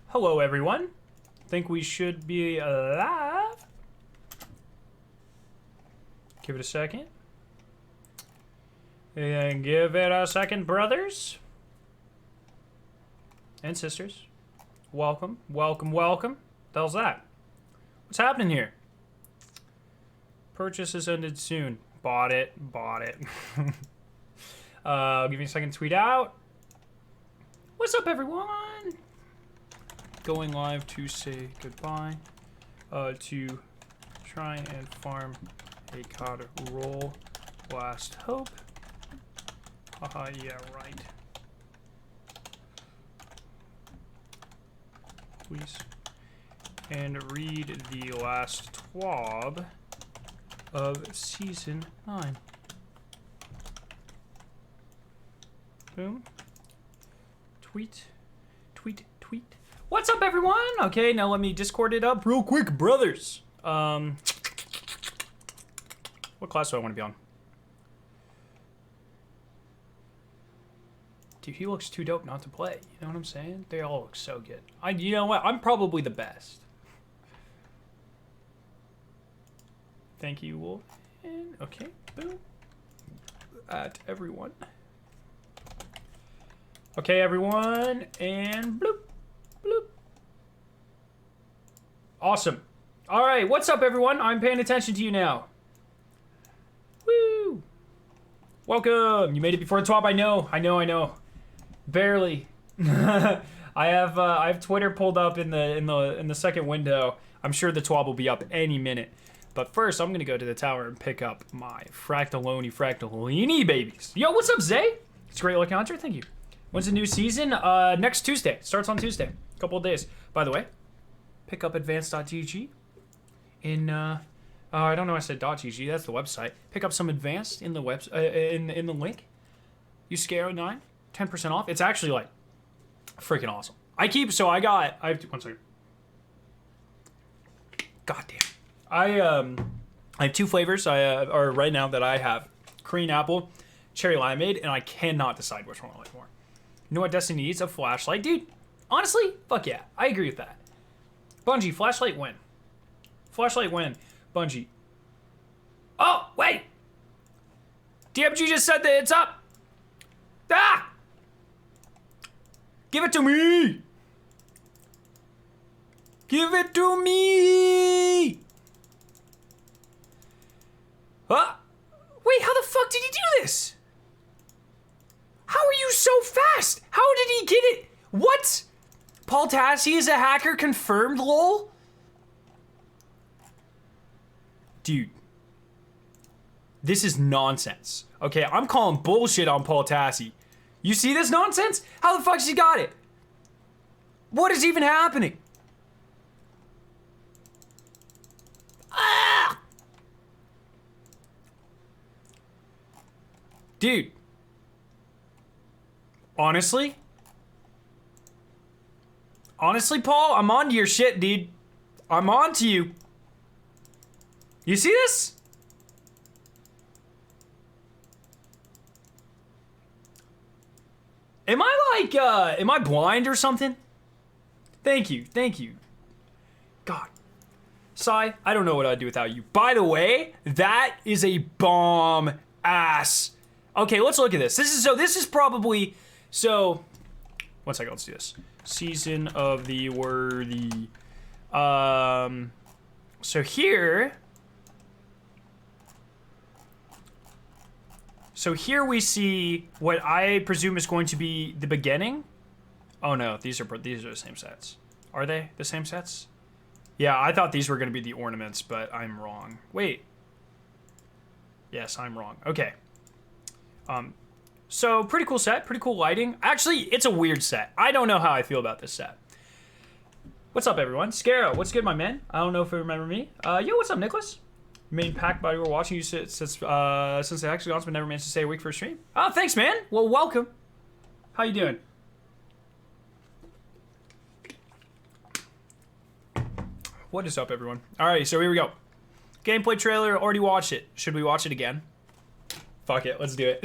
Hello, everyone. Think we should be live. Give it a second. And give it a second, brothers and sisters. Welcome, welcome, welcome. The hell's that? What's happening here? Purchase has ended soon. Bought it, bought it. Give me a second to tweet out. What's up, everyone? Going live to say goodbye to try and farm a COD roll. Last hope. Haha, yeah, right. Please. And read the last twab of season 9. Boom. Tweet. Tweet. Tweet. What's up, everyone? Okay, now let me Discord it up real quick, brothers. What class do I want to be on? Dude, he looks too dope not to play. You know what I'm saying? They all look so good. You know what? I'm probably the best. Thank you, Wolf. And okay, boom. At everyone. Okay, everyone, and bloop, bloop. Awesome. All right, what's up, everyone? I'm paying attention to you now. Woo! Welcome. You made it before the twab. I know. Barely. I have Twitter pulled up in the second window. I'm sure the twab will be up any minute. But first, I'm gonna go to the tower and pick up my fractalini babies. Yo, what's up, Zay? It's a great looking hunter. Thank you. When's the new season? Next Tuesday. Starts on Tuesday. A couple of days. By the way, pick up advanced.gg in I don't know. I said .gg. That's the website. Pick up some advanced in the in the link. Use Scaro9, 10% off. It's actually like freaking awesome. I have one second. God damn. I have two flavors. Or right now that I have Korean apple, cherry limeade, and I cannot decide which one I like more. You know what Destiny needs? A flashlight, dude. Honestly, fuck yeah, I agree with that. Bungie, flashlight win. Flashlight win. Bungie. Oh wait, DMG just said that it's up. Ah! Give it to me. Give it to me. Huh? Wait, how the fuck did he do this? How are you so fast? How did he get it? What? Paul Tassi is a hacker confirmed, lol? Dude. This is nonsense. Okay, I'm calling bullshit on Paul Tassi. You see this nonsense? How the fuck has he got it? What is even happening? Ah! Dude. Honestly, Paul, I'm on to your shit, dude. I'm on to you. You see this? Am I blind or something? Thank you. God. Sai, I don't know what I'd do without you. By the way, that is a bomb ass. Okay, let's look at this. This is probably, one second, let's do this. Season of the Worthy. So here we see what I presume is going to be the beginning. Oh no, these are the same sets. Are they the same sets? Yeah, I thought these were going to be the ornaments, but I'm wrong. Wait. Yes, I'm wrong. Okay. So pretty cool set, pretty cool lighting. Actually, it's a weird set. I don't know how I feel about this set. What's up, everyone? Scaro, what's good, my man? I don't know if you remember me. Yo, what's up, Nicholas? Main pack body, we're watching you since the hexagons, but never managed to stay awake for a stream. Oh, thanks, man. Well, welcome. How you doing? What is up, everyone? Alrighty, so here we go. Gameplay trailer, already watched it. Should we watch it again? Fuck it, let's do it.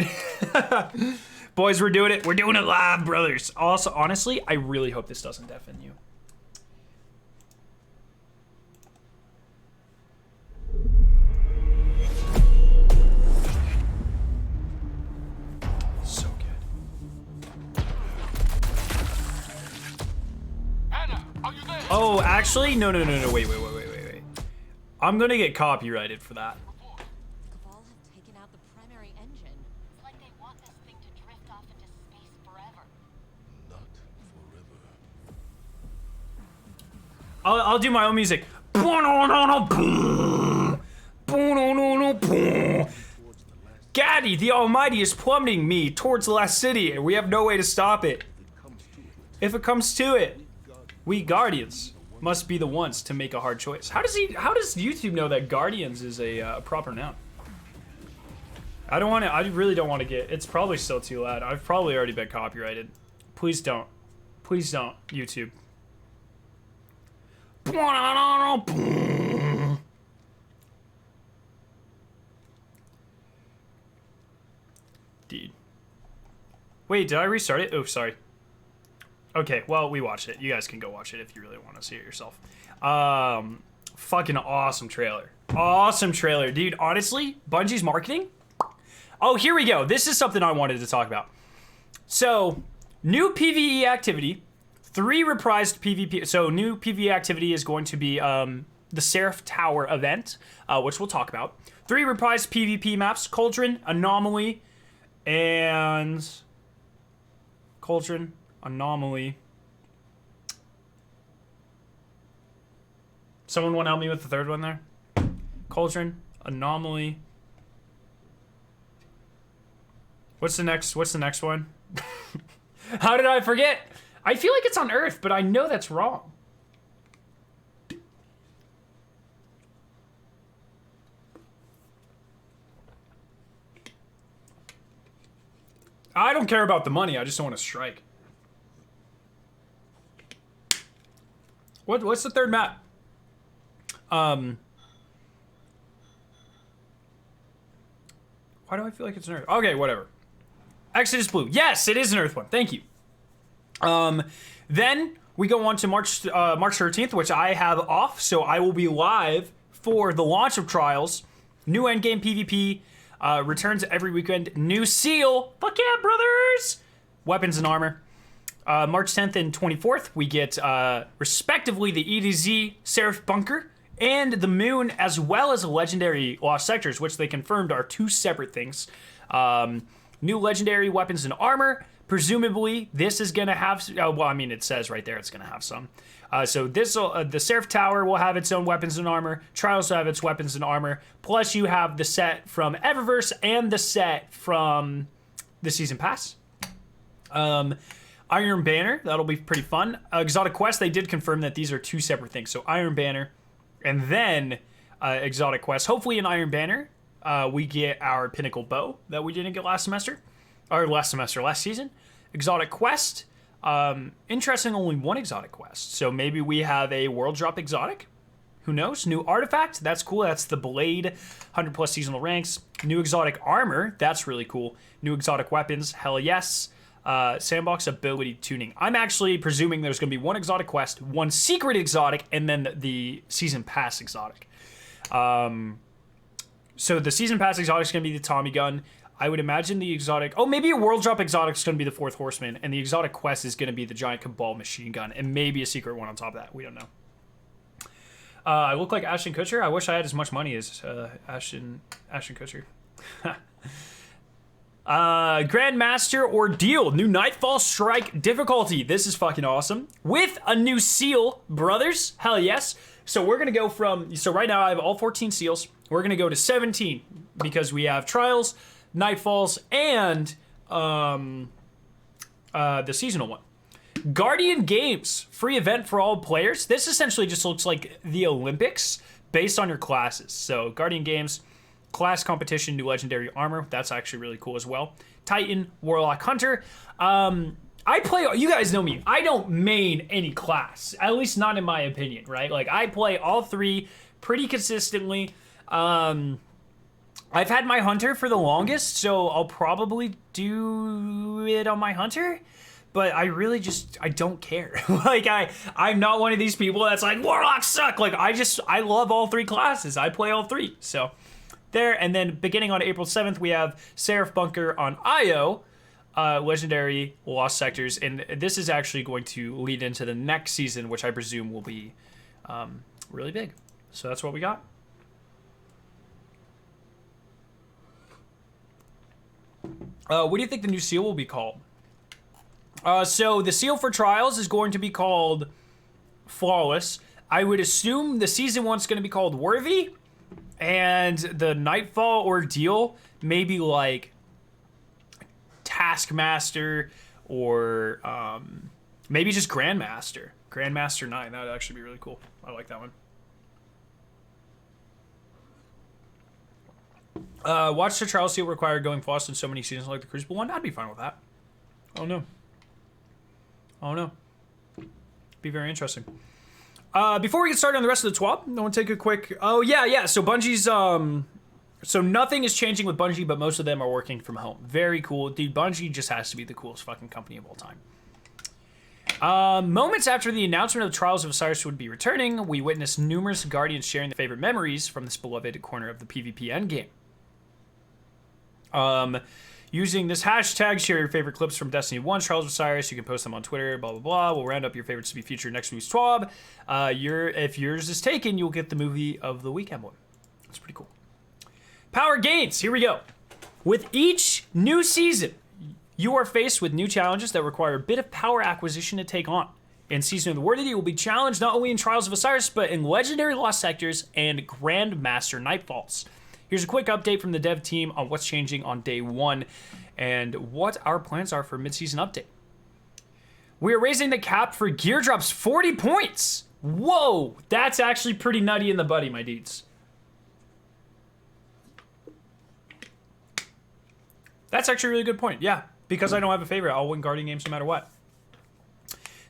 Boys, we're doing it. We're doing it live, brothers. Also, honestly, I really hope this doesn't deafen you. So good. Anna, are you there? Oh, actually, no. Wait. I'm gonna get copyrighted for that. Cabal have taken out the primary engine. It's like they want this thing to drift off into space forever. Not forever. I'll do my own music. Gaddy, the Almighty is plummeting me towards the last city, and we have no way to stop it. If it comes to it, we Guardians must be the ones to make a hard choice. How does YouTube know that Guardians is a proper noun? I really don't want to get, it's probably still too loud. I've probably already been copyrighted. Please don't, YouTube. Dude. Wait, did I restart it? Oh, sorry. Okay, well, we watched it. You guys can go watch it if you really want to see it yourself. Fucking awesome trailer. Awesome trailer. Dude, honestly, Bungie's marketing? Oh, here we go. This is something I wanted to talk about. So, new PvE activity. 3 reprised PvP. So, new PvE activity is going to be the Seraph Tower event, which we'll talk about. 3 reprised PvP maps. Cauldron, Anomaly, and... Cauldron, Anomaly. Someone want to help me with the third one there? Cauldron, Anomaly. What's the next one? How did I forget? I feel like it's on Earth, but I know that's wrong. I don't care about the money, I just don't want to strike. What's the third map? Why do I feel like it's an Earth? Okay, whatever. Exodus Blue. Yes, it is an Earth one. Thank you. Then we go on to March 13th, which I have off, so I will be live for the launch of Trials. New endgame PvP. Returns every weekend. New seal. Fuck yeah, brothers! Weapons and armor. March 10th and 24th, we get, respectively, the E to Z Seraph Bunker and the Moon, as well as legendary Lost Sectors, which they confirmed are 2 separate things. New legendary weapons and armor. Presumably, this is going to have... well, I mean, it says right there it's going to have some. So the Seraph Tower will have its own weapons and armor. Trials will have its weapons and armor. Plus, you have the set from Eververse and the set from the Season Pass. Iron Banner, that'll be pretty fun. Exotic Quest, they did confirm that these are 2 separate things. So Iron Banner and then Exotic Quest. Hopefully in Iron Banner, we get our Pinnacle Bow that we didn't get last season. Exotic Quest, interesting, only 1 Exotic Quest. So maybe we have a World Drop Exotic. Who knows? New Artifact, that's cool. That's the Blade, 100 plus seasonal ranks. New Exotic Armor, that's really cool. New Exotic Weapons, hell yes. Sandbox ability tuning. I'm actually presuming there's going to be 1 Exotic Quest, 1 Secret Exotic, and then the Season Pass Exotic. So the Season Pass Exotic is going to be the Tommy Gun. I would imagine the Exotic... Oh, maybe a World Drop Exotic is going to be the 4th Horseman, and the Exotic Quest is going to be the Giant Cabal Machine Gun, and maybe a secret one on top of that. We don't know. I look like Ashton Kutcher. I wish I had as much money as Ashton Kutcher. Grandmaster Ordeal, new Nightfall Strike difficulty. This is fucking awesome. With a new seal, brothers. Hell yes. So we're going to go from... So right now I have all 14 seals. We're going to go to 17 because we have Trials, Nightfalls, and the seasonal one. Guardian Games, free event for all players. This essentially just looks like the Olympics based on your classes. So Guardian Games, class competition, new legendary armor. That's actually really cool as well. Titan, Warlock, Hunter. I play, you guys know me, I don't main any class, at least not in my opinion, right? Like I play all 3 pretty consistently. I've had my hunter for the longest, so I'll probably do it on my hunter. But I really I don't care. Like, I'm not one of these people that's like, warlocks suck. Like, I love all three classes. I play all three. So, there. And then beginning on April 7th, we have Seraph Bunker on IO, Legendary Lost Sectors. And this is actually going to lead into the next season, which I presume will be really big. So, that's what we got. What do you think the new seal will be called? So the seal for Trials is going to be called Flawless. I would assume the season one's going to be called Worthy, and the Nightfall Ordeal maybe like Taskmaster or maybe just Grandmaster. Grandmaster 9. That would actually be really cool. I like that one. Watch the Trials seal require going fast in so many seasons like the Crucible one. I'd be fine with that. Oh no. Oh no. Be very interesting. Before we get started on the rest of the TWAB, I want to take a quick... Oh, yeah. So Bungie's... So nothing is changing with Bungie, but most of them are working from home. Very cool. Dude, Bungie just has to be the coolest fucking company of all time. Moments after the announcement of Trials of Osiris would be returning, we witnessed numerous Guardians sharing their favorite memories from this beloved corner of the PvP endgame. Using this hashtag, share your favorite clips from Destiny 1, Trials of Osiris. You can post them on Twitter, blah, blah, blah. We'll round up your favorites to be featured next week's TWAB. If yours is taken, you'll get the movie of the weekend one. That's pretty cool. Power gains. Here we go. With each new season, you are faced with new challenges that require a bit of power acquisition to take on. In Season of the Worthy, you will be challenged not only in Trials of Osiris, but in Legendary Lost Sectors and Grandmaster Nightfalls. Here's a quick update from the dev team on what's changing on day one and what our plans are for mid-season update. We are raising the cap for gear drops 40 points. Whoa, that's actually pretty nutty in the buddy, my dudes. That's actually a really good point. Yeah, because I don't have a favorite, I'll win Guardian games no matter what.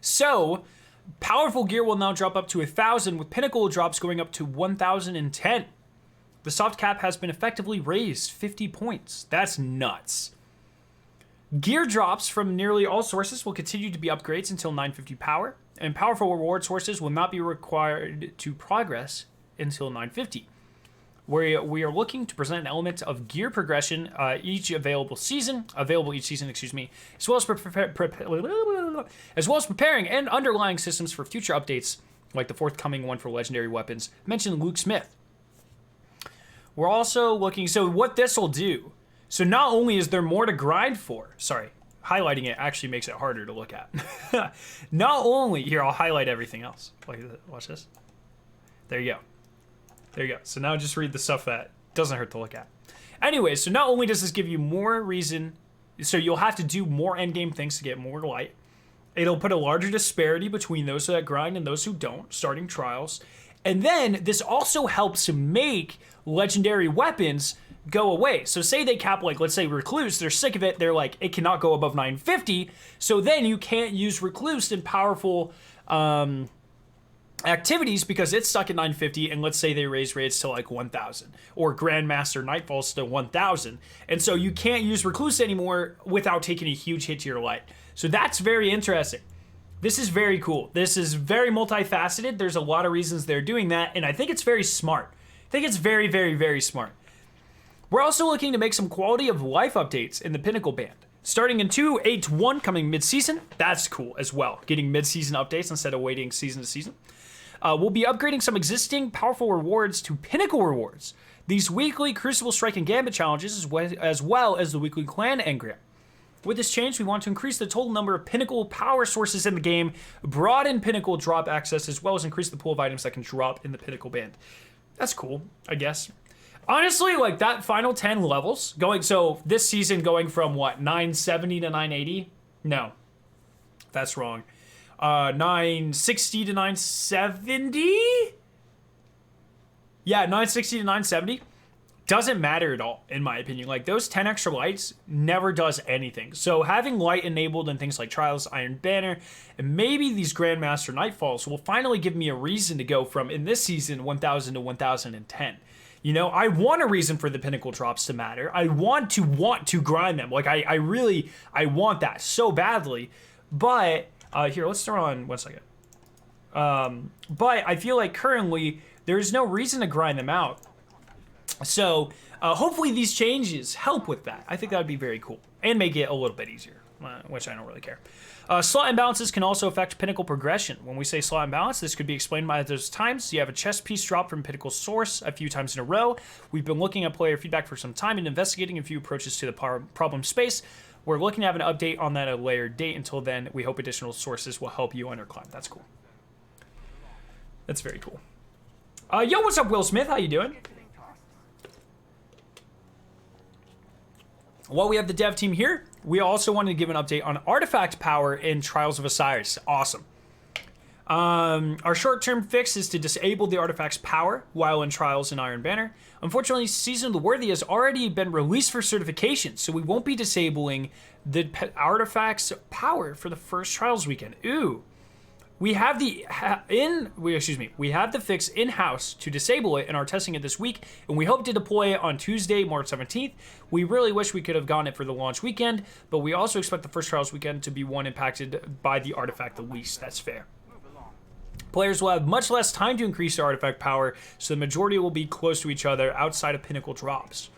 So, powerful gear will now drop up to 1,000, with pinnacle drops going up to 1,010. The soft cap has been effectively raised 50 points. That's nuts. Gear drops from nearly all sources will continue to be upgrades until 950 power, and powerful reward sources will not be required to progress until 950. We are looking to present an element of gear progression each available season, as well as preparing and underlying systems for future updates, like the forthcoming one for legendary weapons, mentioned Luke Smith. We're also looking, so what this will do, so not only is there more to grind for, sorry, highlighting it actually makes it harder to look at. Not only, here, I'll highlight everything else. Watch this. There you go. There you go. So now just read the stuff that doesn't hurt to look at. Anyway, so not only does this give you more reason, so you'll have to do more endgame things to get more light. It'll put a larger disparity between those that grind and those who don't, starting trials. And then this also helps to make legendary weapons go away. So say they cap, like, let's say Recluse, they're sick of it. They're like, it cannot go above 950. So then you can't use Recluse in powerful activities because it's stuck at 950. And let's say they raise raids to like 1,000 or Grandmaster Nightfalls to 1,000. And so you can't use Recluse anymore without taking a huge hit to your light. So that's very interesting. This is very cool. This is very multifaceted. There's a lot of reasons they're doing that, and I think it's very smart. I think it's very, very, very smart. We're also looking to make some quality of life updates in the Pinnacle Band. Starting in 2.8.1 coming mid-season, that's cool as well. Getting mid-season updates instead of waiting season to season. We'll be upgrading some existing powerful rewards to Pinnacle rewards. These weekly Crucible Strike and Gambit challenges, as well as the weekly Clan Engram. With this change, we want to increase the total number of Pinnacle power sources in the game, broaden Pinnacle drop access, as well as increase the pool of items that can drop in the Pinnacle Band. That's cool, I guess. Honestly, like that final 10 levels, so this season going from what, 970 to 980? No, that's wrong. 960 to 970? Yeah, 960 to 970. Doesn't matter at all, in my opinion. Like, those 10 extra lights never does anything. So having light enabled in things like Trials, Iron Banner, and maybe these Grandmaster Nightfalls will finally give me a reason to go from, in this season, 1,000 to 1,010. You know, I want a reason for the pinnacle drops to matter. I want to grind them. Like, I really want that so badly. But, here, let's throw on 1 second. But I feel like currently there's no reason to grind them out. So, hopefully these changes help with that. I think that would be very cool. And make it a little bit easier, which I don't really care. Slot imbalances can also affect pinnacle progression. When we say slot imbalance, this could be explained by those times you have a chest piece drop from pinnacle source a few times in a row. We've been looking at player feedback for some time and investigating a few approaches to the problem space. We're looking to have an update on that at a later date. Until then, we hope additional sources will help you underclimb. That's cool. That's very cool. Yo, what's up, Will Smith? How you doing? While we have the dev team here, we also wanted to give an update on artifact power in Trials of Osiris. Awesome. Our short-term fix is to disable the artifact's power while in Trials in Iron Banner. Unfortunately, Season of the Worthy has already been released for certification, so we won't be disabling the artifact's power for the first Trials weekend. Ooh. We have the fix in-house to disable it and are testing it this week, and we hope to deploy it on Tuesday, March 17th. We really wish we could have gotten it for the launch weekend, but we also expect the first Trials weekend to be one impacted by the artifact the least. That's fair. Players will have much less time to increase their artifact power, so the majority will be close to each other outside of pinnacle drops.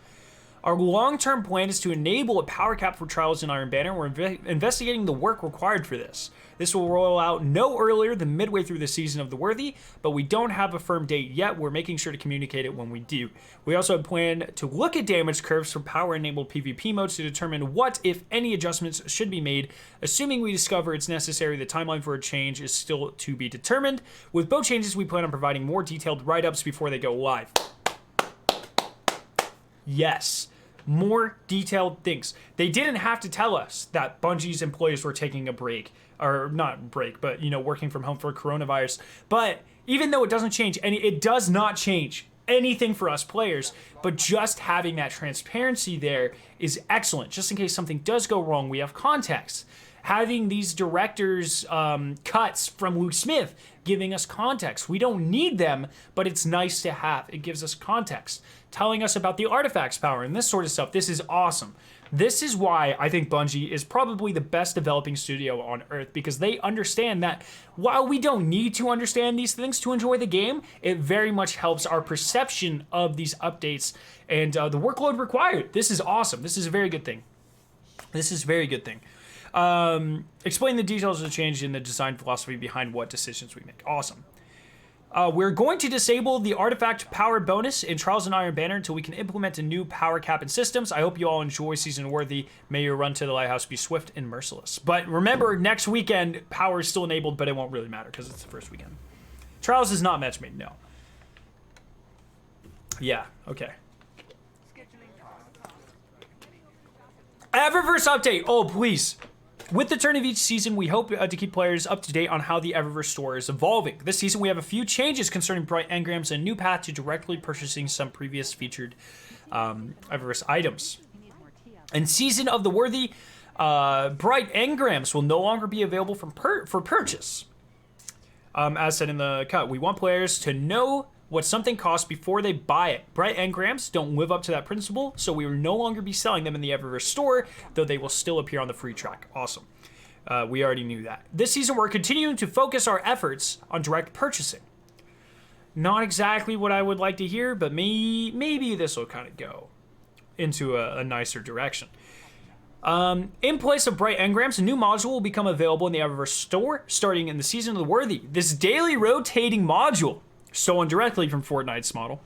Our long-term plan is to enable a power cap for Trials in Iron Banner. We're investigating the work required for this. This will roll out no earlier than midway through the Season of the Worthy, but we don't have a firm date yet. We're making sure to communicate it when we do. We also have planned to look at damage curves for power-enabled PvP modes to determine what, if any, adjustments should be made. Assuming we discover it's necessary, the timeline for a change is still to be determined. With both changes, we plan on providing more detailed write-ups before they go live. Yes. More detailed things. They didn't have to tell us that Bungie's employees were taking a break. Or not break, but, you know, working from home for coronavirus. But even though it doesn't change it does not change anything for us players, but just having that transparency there is excellent. Just in case something does go wrong, we have context. Having these directors' cuts from Luke Smith giving us context. We don't need them, but it's nice to have. It gives us context. Telling us about the artifacts power and this sort of stuff. This is awesome. This is why I think Bungie is probably the best developing studio on Earth, because they understand that while we don't need to understand these things to enjoy the game, it very much helps our perception of these updates and the workload required. This is awesome. This is a very good thing. This is a very good thing. Explain the details of the change in the design philosophy behind what decisions we make. Awesome. We're going to disable the artifact power bonus in Trials in Iron Banner until we can implement a new power cap and systems. I hope you all enjoy Season Worthy. May your run to the lighthouse be swift and merciless. But remember, next weekend, power is still enabled, but it won't really matter because it's the first weekend. Trials is not match made, no. Yeah, okay. Eververse update. Oh, please. With the turn of each season, we hope to keep players up to date on how the Eververse store is evolving. This season, we have a few changes concerning bright engrams and a new path to directly purchasing some previous featured Eververse items. In Season of the Worthy, bright engrams will no longer be available for purchase. As said in the cut, we want players to know what something costs before they buy it. Bright engrams don't live up to that principle, so we will no longer be selling them in the Eververse store, though they will still appear on the free track. Awesome. We already knew that. This season, we're continuing to focus our efforts on direct purchasing. Not exactly what I would like to hear, but maybe this will kind of go into a nicer direction. In place of bright engrams, a new module will become available in the Eververse store starting in the Season of the Worthy. This daily rotating module, stolen directly from Fortnite's model,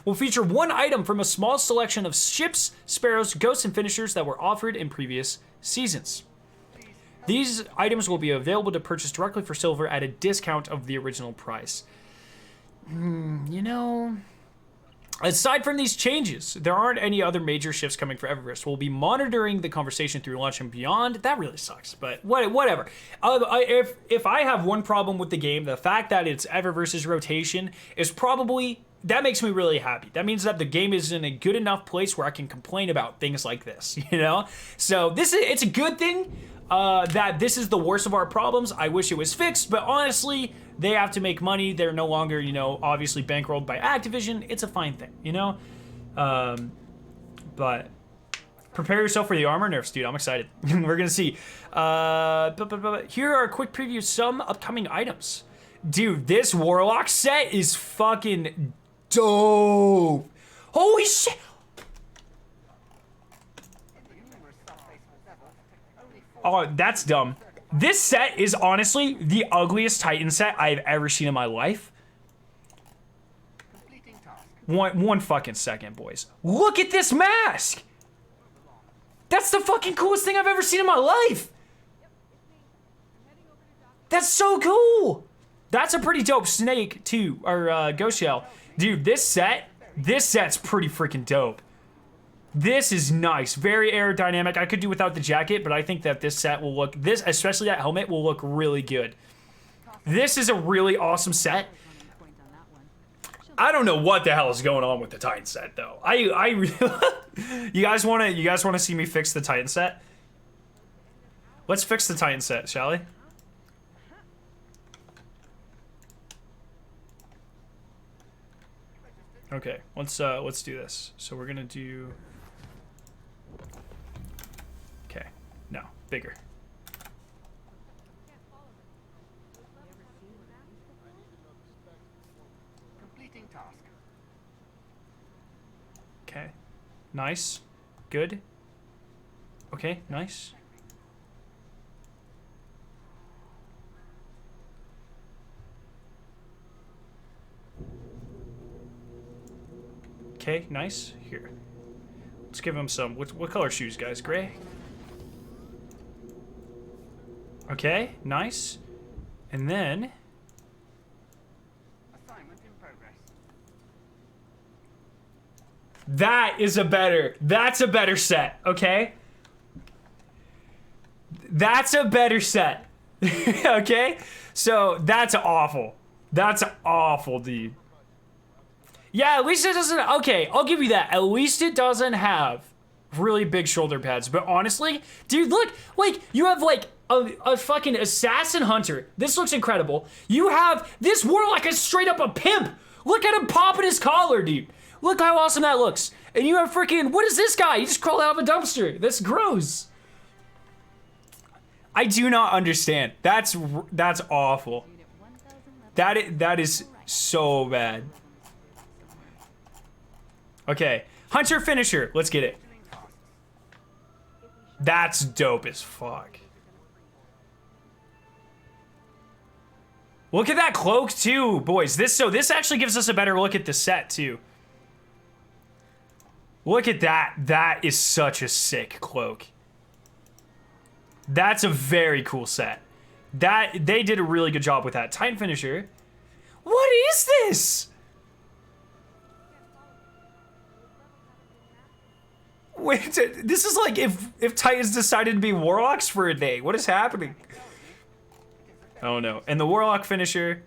will feature one item from a small selection of ships, sparrows, ghosts, and finishers that were offered in previous seasons. These items will be available to purchase directly for silver at a discount of the original price. You know, aside from these changes, there aren't any other major shifts coming for Eververse. We'll be monitoring the conversation through launch and beyond. That really sucks, but whatever. If I have one problem with the game, the fact that it's Eververse's rotation is probably, that makes me really happy. That means that the game is in a good enough place where I can complain about things like this, you know? So it's a good thing. that this is the worst of our problems. I wish it was fixed, but honestly, they have to make money. They're no longer, you know, obviously bankrolled by Activision. It's a fine thing, you know? But prepare yourself for the armor nerfs, dude. I'm excited. We're gonna see. Here are a quick preview of some upcoming items. Dude, this Warlock set is fucking dope. Holy shit. Oh, that's dumb. This set is honestly the ugliest Titan set I've ever seen in my life. One fucking second, boys. Look at this mask! That's the fucking coolest thing I've ever seen in my life! That's so cool! That's a pretty dope snake, too, or ghost shell. Dude, this set's pretty freaking dope. This is nice, very aerodynamic. I could do without the jacket, but I think that this set will look, especially that helmet, will look really good. This is a really awesome set. I don't know what the hell is going on with the Titan set, though. I really, you guys wanna see me fix the Titan set? Let's fix the Titan set, shall we? Okay, let's do this. So we're gonna do. Okay, no, bigger. Completing task. Okay, nice, good. Okay, nice. Okay, nice. Here. Let's give him some. What color shoes, guys? Gray? Okay, nice. And then... Assignment in progress. That's a better set, okay? That's a better set. Okay? So, that's awful. That's awful, dude. Yeah, at least it doesn't... Okay, I'll give you that. At least it doesn't have really big shoulder pads. But honestly, dude, look. Like, you have, like, a fucking assassin hunter. This looks incredible. You have... This Warlock is straight up a pimp. Look at him popping his collar, dude. Look how awesome that looks. And you have freaking... What is this guy? He just crawled out of a dumpster. That's gross. I do not understand. That's awful. That is so bad. Okay, Hunter Finisher, let's get it. That's dope as fuck. Look at that cloak too, boys. This actually gives us a better look at the set too. Look at that. That is such a sick cloak. That's a very cool set. They did a really good job with that. Titan Finisher. What is this? Wait, this is like if Titans decided to be Warlocks for a day. What is happening? I don't know. And the Warlock Finisher,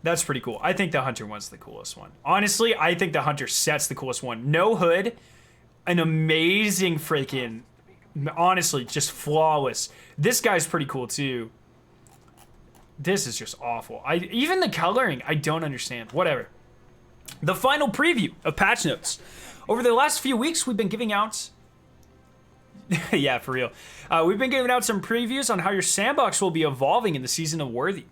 that's pretty cool. I think the Hunter one's the coolest one. Honestly, I think the Hunter set's the coolest one. No hood, an amazing freaking, honestly, just flawless. This guy's pretty cool too. This is just awful. Even the coloring, I don't understand. Whatever. The final preview of patch notes. Over the last few weeks, we've been giving out... yeah, for real. We've been giving out some previews on how your sandbox will be evolving in the Season of Worthy.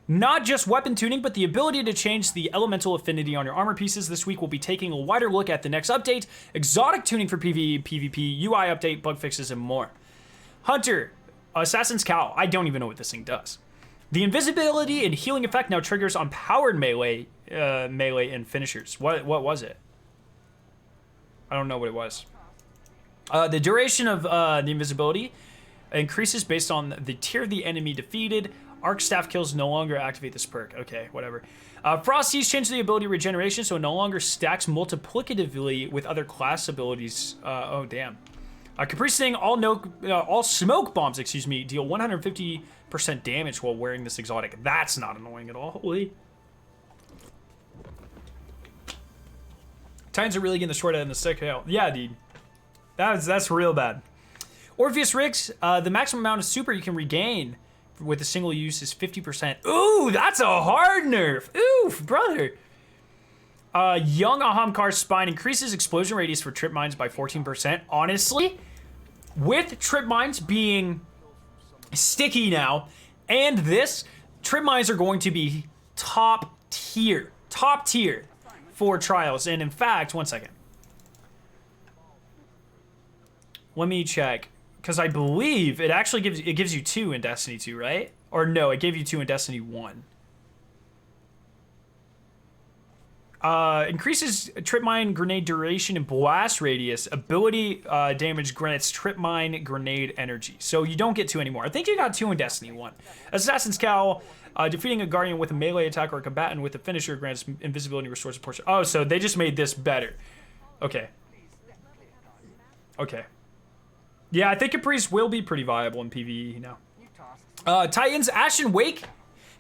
Not just weapon tuning, but the ability to change the elemental affinity on your armor pieces. This week, we'll be taking a wider look at the next update, exotic tuning for PvE, PvP, UI update, bug fixes, and more. Hunter, Assassin's Cowl. I don't even know what this thing does. The invisibility and healing effect now triggers on powered melee and finishers. What was it? I don't know what it was. The duration of the invisibility increases based on the tier of the enemy defeated. Arc staff kills no longer activate this perk. Okay, whatever. Frosties change the ability regeneration, so it no longer stacks multiplicatively with other class abilities. Oh, damn. Capri Sting, all smoke bombs, excuse me, deal 150% damage while wearing this exotic. That's not annoying at all. Holy. Titans are really getting the short end of the stick. Yeah, dude. That's real bad. Orpheus Rigs, the maximum amount of super you can regain with a single use is 50%. Ooh, that's a hard nerf. Oof, brother. Young Ahamkar's spine increases explosion radius for trip mines by 14%. Honestly, with trip mines being sticky now, and this, trip mines are going to be top tier for trials. And in fact, one second. Let me check, because I believe it actually gives you 2 in Destiny 2, right? Or no, it gave you 2 in Destiny 1. Increases trip mine grenade duration and blast radius. Ability damage grants trip mine grenade energy. So you don't get 2 anymore. I think you got 2 in Destiny 1. Assassin's Cowl. Defeating a guardian with a melee attack or a combatant with a finisher grants invisibility and restores a portion. Oh, so they just made this better. Okay. Okay. Yeah, I think Caprice will be pretty viable in PvE now. Titans, Ashen Wake.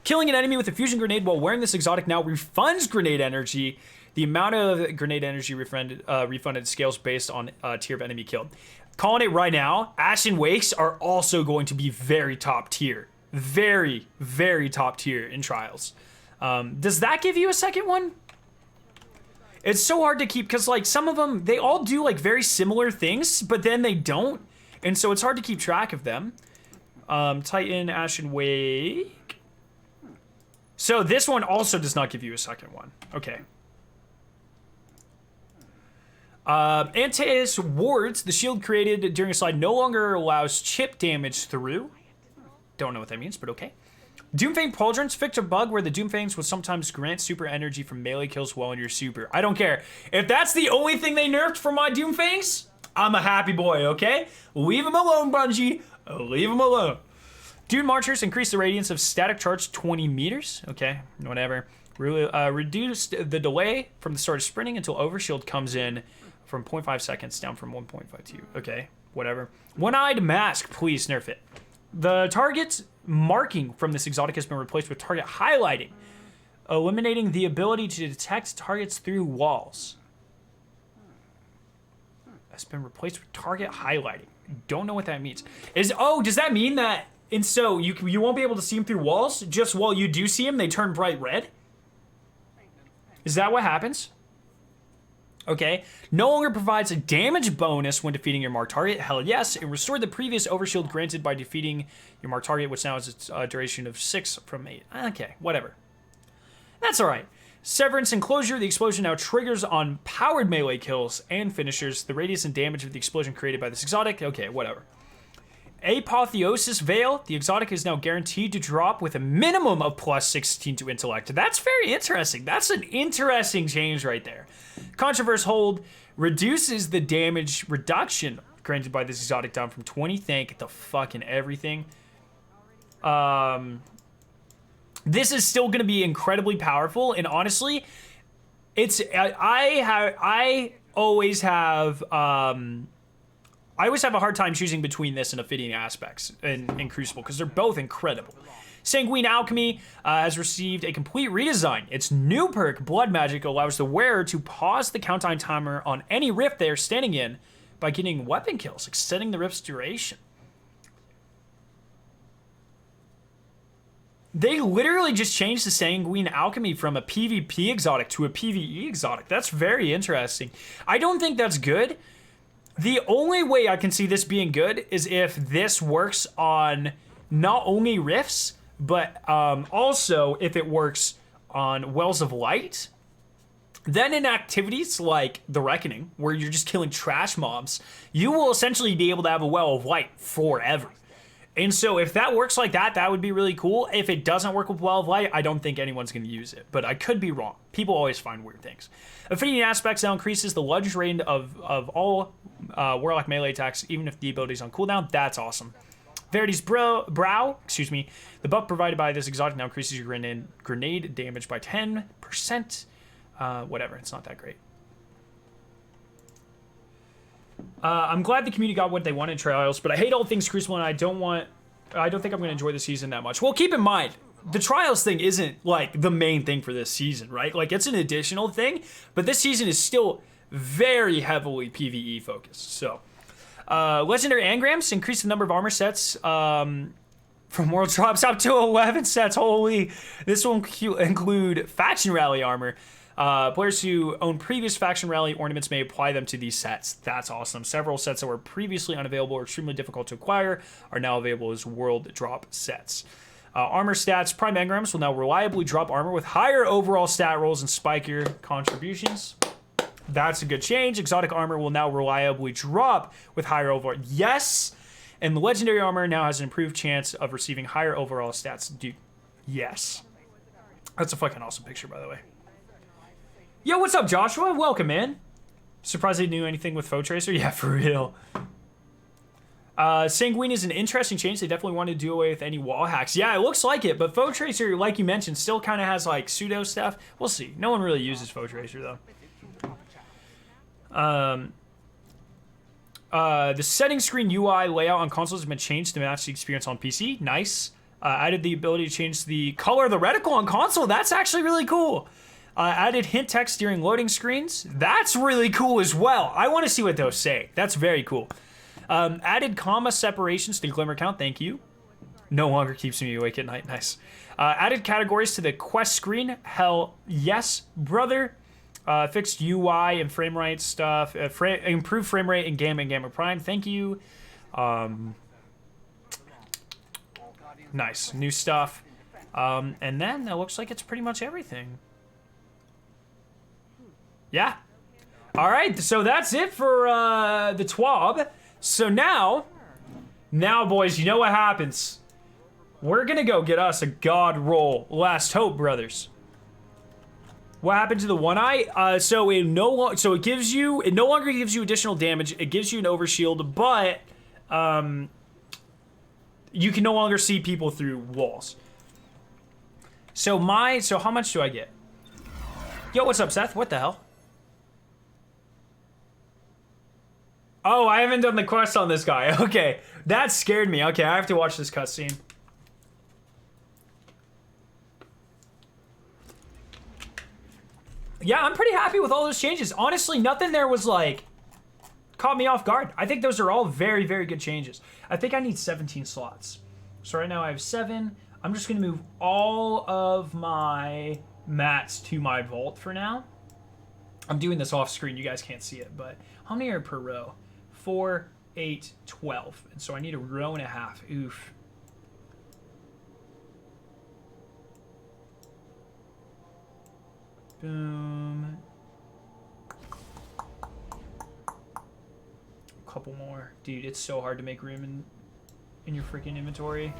Killing an enemy with a fusion grenade while wearing this exotic now refunds grenade energy. The amount of grenade energy refunded scales based on tier of enemy killed. Calling it right now, Ashen Wakes are also going to be very top tier. Very, very top tier in trials. Does that give you a second one? It's so hard to keep, because like some of them, they all do like very similar things, but then they don't. And so it's hard to keep track of them. Titan, Ashen Wake. So this one also does not give you a second one. Okay. Antaeus wards. The shield created during a slide no longer allows chip damage through. Don't know what that means, but okay. Doomfang Pauldrons fixed a bug where the Doomfangs would sometimes grant super energy from melee kills while in your super. I don't care. If that's the only thing they nerfed for my Doomfangs, I'm a happy boy, okay? Leave them alone, Bungie. Leave them alone. Dune Marchers increase the radiance of static charge 20 meters. Okay, whatever. Reduced the delay from the start of sprinting until overshield comes in from 0.5 seconds down from 1.52. Okay, whatever. One-eyed mask, please nerf it. The target's marking from this exotic has been replaced with target highlighting, eliminating the ability to detect targets through walls. Has been replaced with target highlighting. Don't know what that means. Does that mean that, and so you won't be able to see them through walls? Just while you do see them, they turn bright red? Is that what happens? Okay. No longer provides a damage bonus when defeating your marked target. Hell yes. It restored the previous overshield granted by defeating your marked target, which now has its duration of 6 from 8. Okay, whatever. That's alright. Severance Enclosure. The explosion now triggers on powered melee kills and finishers. The radius and damage of the explosion created by this exotic. Okay, whatever. Apotheosis Veil. The exotic is now guaranteed to drop with a minimum of plus 16 to intellect. That's very interesting. That's an interesting change right there. Controverse Hold reduces the damage reduction granted by this exotic down from 20. Thank the fucking everything. This is still going to be incredibly powerful, and honestly, I always have a hard time choosing between this and Ophidian Aspects in Crucible, because they're both incredible. Sanguine Alchemy has received a complete redesign. Its new perk, Blood Magic, allows the wearer to pause the countdown timer on any rift they are standing in by getting weapon kills, extending the rift's duration. They literally just changed the Sanguine Alchemy from a PvP exotic to a PvE exotic. That's very interesting. I don't think that's good. The only way I can see this being good is if this works on not only rifts, but also if it works on Wells of Light. Then in activities like The Reckoning, where you're just killing trash mobs, you will essentially be able to have a Well of Light forever. And so if that works like that, that would be really cool. If it doesn't work with Well of Light, I don't think anyone's going to use it. But I could be wrong. People always find weird things. Affinity Aspects now increases the lunge range of all Warlock melee attacks, even if the ability is on cooldown. That's awesome. Verity's Brow, excuse me. The buff provided by this exotic now increases your grenade damage by 10%. Whatever, it's not that great. I'm glad the community got what they wanted in Trials, but I hate all things Crucible, and I don't think I'm going to enjoy the season that much. Well, keep in mind, the Trials thing isn't, like, the main thing for this season, right? Like, it's an additional thing, but this season is still very heavily PvE focused, so. Legendary engrams increase the number of armor sets from world drops up to 11 sets. Holy. This will include faction rally armor. Players who own previous faction rally ornaments may apply them to these sets. That's awesome. Several sets that were previously unavailable or extremely difficult to acquire are now available as world drop sets. Armor stats. Prime engrams will now reliably drop armor with higher overall stat rolls and spikier contributions. That's a good change. Exotic armor will now reliably drop with higher overall. Yes! And the legendary armor now has an improved chance of receiving higher overall stats. Dude, yes. That's a fucking awesome picture, by the way. Yo, what's up, Joshua? Welcome, man. Surprised they knew anything with Foe Tracer? Yeah, for real. Sanguine is an interesting change. They definitely want to do away with any wall hacks. Yeah, it looks like it, but Foe Tracer, like you mentioned, still kind of has like pseudo stuff. We'll see. No one really uses Foe Tracer, though. The setting screen UI layout on consoles has been changed to match the experience on PC. Nice. Added the ability to change the color of the reticle on console. That's actually really cool. Added hint text during loading screens. That's really cool as well. I want to see what those say. That's very cool. Added comma separations to glimmer count. Thank you. No longer keeps me awake at night. Nice. Added categories to the quest screen. Hell yes, brother. Fixed UI and frame rate stuff. Improved frame rate in Game and Gamma Prime. Thank you. Nice. New stuff. And then that looks like it's pretty much everything. Yeah. All right. So that's it for the TWAB. So now, boys, you know what happens. We're going to go get us a God roll. Last hope, brothers. What happened to the one eye? So it no longer gives you additional damage. It gives you an overshield, but you can no longer see people through walls. So how much do I get? Yo, what's up, Seth? What the hell? Oh, I haven't done the quest on this guy. Okay, that scared me. Okay, I have to watch this cutscene. Yeah, I'm pretty happy with all those changes. Honestly, nothing there was like caught me off guard. I think those are all very, very good changes. I think I need 17 slots. So right now I have 7. I'm just gonna move all of my mats to my vault for now. I'm doing this off screen, you guys can't see it, but how many are per row? 4, 8, 12. And so I need a row and a half. Oof. Boom. A couple more. Dude, it's so hard to make room in your freaking inventory.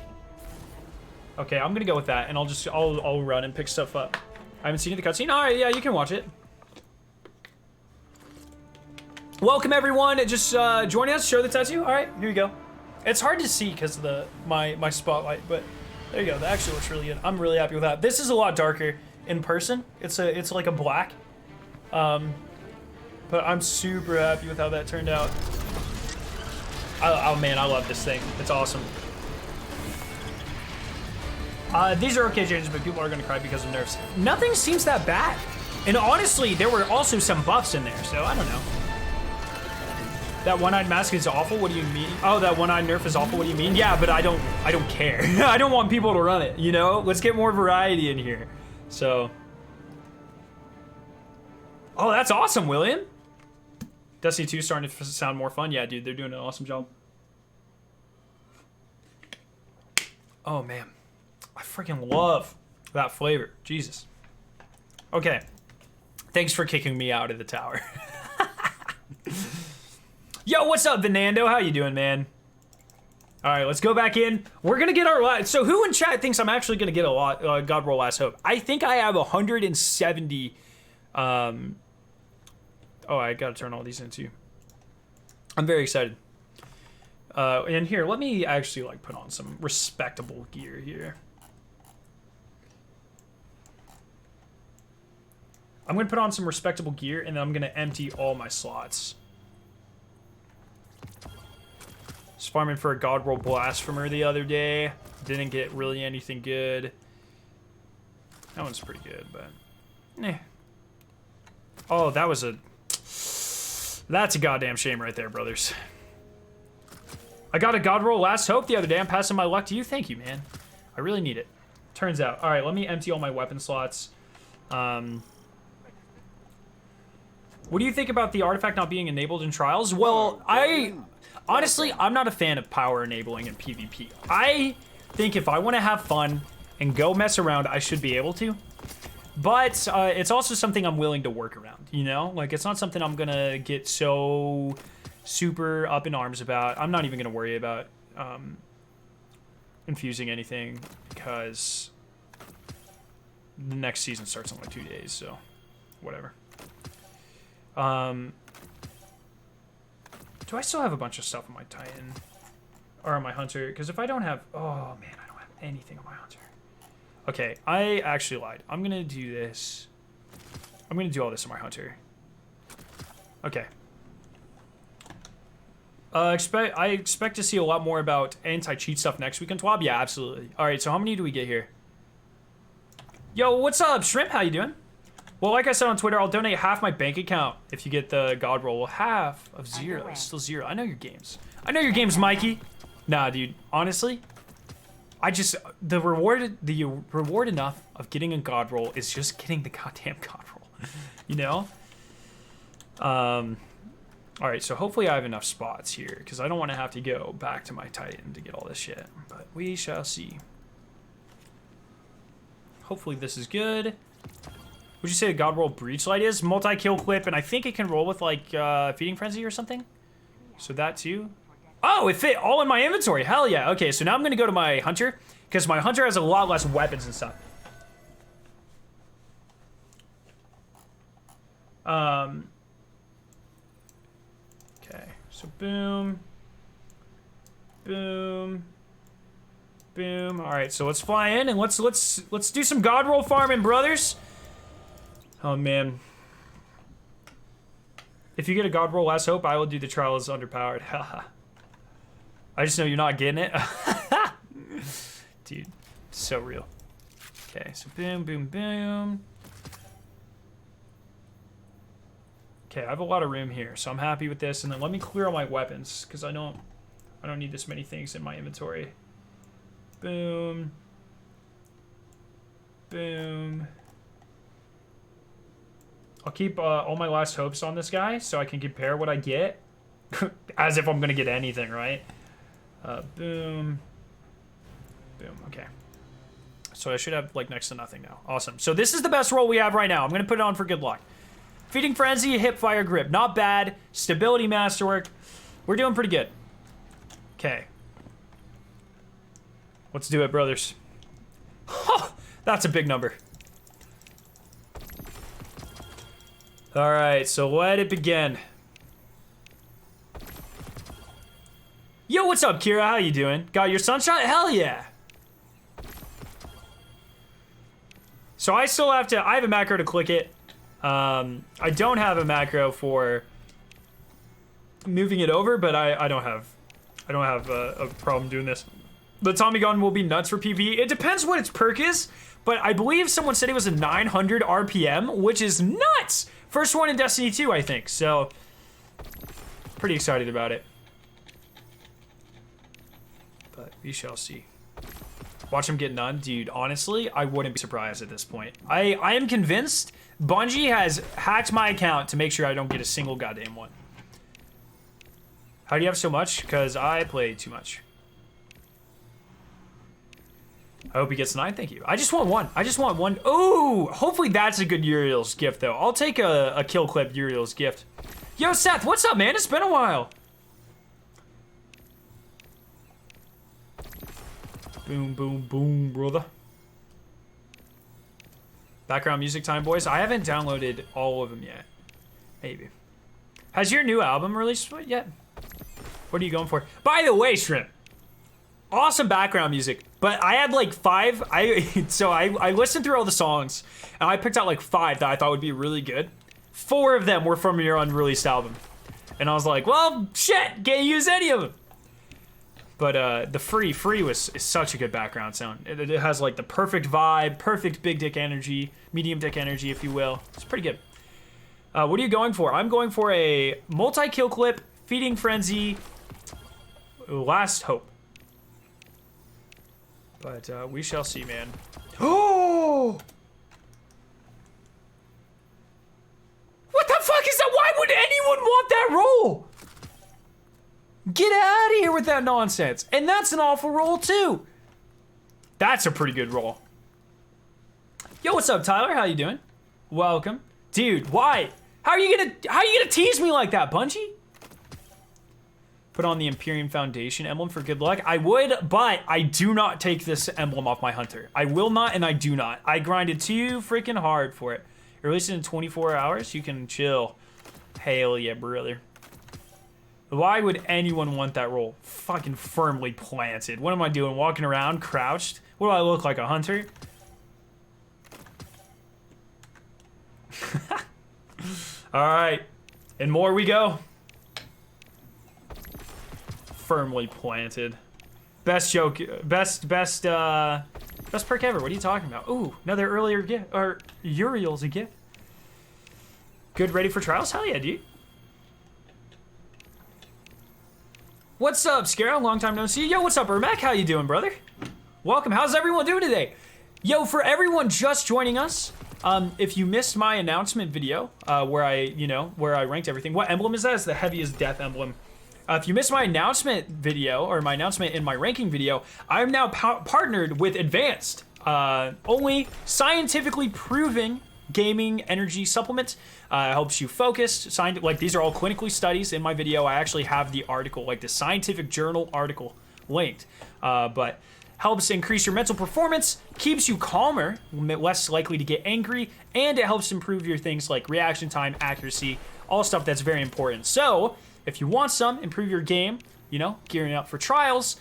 Okay, I'm gonna go with that, and I'll run and pick stuff up. I haven't seen the cutscene. All right, yeah, you can watch it. Welcome everyone, just joining us. Show the tattoo. All right, here you go. It's hard to see because of my spotlight, but there you go. That actually looks really good. I'm really happy with that. This is a lot darker in person. It's like a black, but I'm super happy with how that turned out. Oh man, I love this thing. It's awesome. These are okay changes, but people are gonna cry because of nerfs. Nothing seems that bad, and honestly, there were also some buffs in there, so I don't know. That one-eyed mask is awful. What do you mean? Oh, that one-eyed nerf is awful. What do you mean? Yeah, but I don't care. I don't want people to run it. You know, let's get more variety in here. So, oh, that's awesome, William. Destiny 2 starting to sound more fun. Yeah, dude, they're doing an awesome job. Oh man, I freaking love that flavor. Jesus. Okay, thanks for kicking me out of the tower. Yo, what's up, Venando? How you doing, man? All right, let's go back in. We're gonna get our so who in chat thinks I'm actually gonna get a lot God roll last hope? I think I have 170. Oh, I gotta turn all these in too. I'm very excited. And here, let me actually like put on some respectable gear here. I'm gonna put on some respectable gear, and then I'm gonna empty all my slots. Was farming for a God roll blasphemer the other day. Didn't get really anything good. That one's pretty good, but eh. Oh, that's a goddamn shame right there, brothers. I got a God roll last hope the other day. I'm passing my luck to you. Thank you, man. I really need it. Turns out. All right, let me empty all my weapon slots. What do you think about the artifact not being enabled in trials? Well, honestly, I'm not a fan of power enabling in PvP. I think if I want to have fun and go mess around, I should be able to. But it's also something I'm willing to work around, you know? Like, it's not something I'm gonna get so super up in arms about. I'm not even gonna worry about infusing anything because the next season starts in like 2 days, so whatever. Do I still have a bunch of stuff on my Titan or on my Hunter? Because if I don't have, oh man, I don't have anything on my Hunter. Okay, I actually lied. I'm gonna do this. I'm gonna do all this on my Hunter. Okay. I expect to see a lot more about anti-cheat stuff next week on TWAB. Yeah, absolutely. All right, so how many do we get here? Yo, what's up, Shrimp? How you doing? Well, like I said on Twitter, I'll donate half my bank account if you get the God roll. Well, half of 0 is still 0. I know your games. I know your games, Mikey. Nah, dude. Honestly, the reward enough of getting a God roll is just getting the goddamn God roll. You know? All right, so hopefully I have enough spots here because I don't want to have to go back to my Titan to get all this shit. But we shall see. Hopefully this is good. Would you say the God roll breach light is? Multi-kill clip, and I think it can roll with like feeding frenzy or something. So that too. Oh, it fit all in my inventory. Hell yeah. Okay, so now I'm gonna go to my Hunter because my Hunter has a lot less weapons and stuff. Okay, so boom, boom, boom. All right, so let's fly in and let's do some God roll farming, brothers. Oh man. If you get a God roll last hope, I will do the trial as underpowered. Haha. I just know you're not getting it. Dude, so real. Okay, so boom, boom, boom. Okay, I have a lot of room here, so I'm happy with this. And then let me clear all my weapons, because I don't need this many things in my inventory. Boom. Boom. I'll keep all my last hopes on this guy, so I can compare what I get. As if I'm gonna get anything, right? Boom. Boom, okay. So I should have, like, next to nothing now. Awesome. So this is the best roll we have right now. I'm gonna put it on for good luck. Feeding Frenzy, Hip Fire Grip. Not bad. Stability Masterwork. We're doing pretty good. Okay. Let's do it, brothers. Oh, that's a big number. All right, so let it begin. Yo, what's up, Kira? How you doing? Got your sunshot? Hell yeah. So I still have to, I have a macro to click it. I don't have a macro for moving it over, but I don't have a problem doing this. The Tommy gun will be nuts for PvE. It depends what its perk is, but I believe someone said it was a 900 RPM, which is nuts. First one in Destiny 2, I think. So, pretty excited about it. But we shall see. Watch him get none. Dude, honestly, I wouldn't be surprised at this point. I am convinced Bungie has hacked my account to make sure I don't get a single goddamn one. How do you have so much? Because I play too much. I hope he gets 9. Thank you. I just want one. I just want one. Ooh, hopefully that's a good Uriel's gift, though. I'll take a kill clip Uriel's gift. Yo, Seth, what's up, man? It's been a while. Boom, boom, boom, brother. Background music time, boys. I haven't downloaded all of them yet. Maybe. Has your new album released yet? What are you going for? By the way, Shrimp. Awesome background music, but I had like 5. I listened through all the songs, and I picked out like 5 that I thought would be really good. 4 of them were from your unreleased album, and I was like, well, shit, can't use any of them. But the free is such a good background sound. It has like the perfect vibe, perfect big dick energy, medium dick energy, if you will. It's pretty good. What are you going for? I'm going for a multi-kill clip, feeding frenzy. last hope. But we shall see, man. Oh! What the fuck is that? Why would anyone want that roll? Get out of here with that nonsense. And that's an awful roll too. That's a pretty good roll. Yo, what's up, Tyler? How you doing? Welcome. Dude, why? How are you gonna tease me like that, Bungie? Put on the Imperium Foundation emblem for good luck. I would, but I do not take this emblem off my hunter. I will not, and I do not. I grinded too freaking hard for it. Released in 24 hours. You can chill. Hell yeah, brother. Why would anyone want that roll? Fucking firmly planted. What am I doing? Walking around, crouched? What do I look like, a hunter? All right, and more we go. Firmly planted. Best joke, best perk ever. What are you talking about? Ooh, another earlier gift, or Uriel's a gift. Good, ready for trials? Hell yeah, dude. What's up, Scarrow? Long time no see. Yo, what's up, Ermac? How you doing, brother? Welcome. How's everyone doing today? Yo, for everyone just joining us, if you missed my announcement video, where I ranked everything, what emblem is that? It's the heaviest death emblem. If you missed my announcement video, or my announcement in my ranking video, I'm now partnered with Advanced, only scientifically proven gaming energy supplement. Helps you focus. Like, these are all clinically studies. In my video, I actually have the article, like the scientific journal article linked. But helps increase your mental performance, keeps you calmer, less likely to get angry, and it helps improve your things like reaction time, accuracy, all stuff that's very important. So, if you want some, improve your game, gearing up for trials,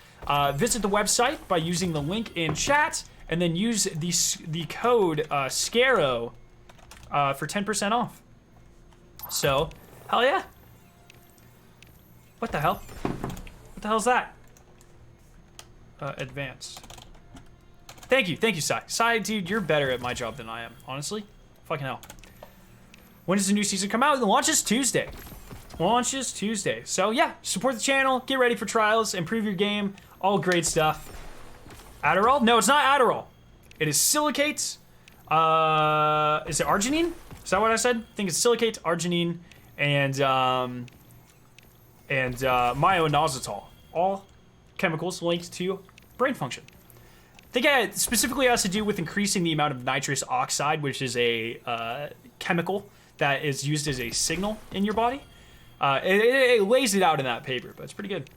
visit the website by using the link in chat, and then use the code SCARROW for 10% off. So, hell yeah. What the hell? What the hell's that? Advanced. Thank you, Sai. Sai, dude, you're better at my job than I am, honestly. Fucking hell. When does the new season come out? It launches Tuesday. So yeah, support the channel, get ready for trials, improve your game, all great stuff. Adderall? No, it's not Adderall. It is silicates. Is it arginine? Is that what I said? I think it's silicates, arginine, and myoinositol. All chemicals linked to brain function. I think it specifically has to do with increasing the amount of nitrous oxide, which is a chemical that is used as a signal in your body. It lays it out in that paper, but it's pretty good.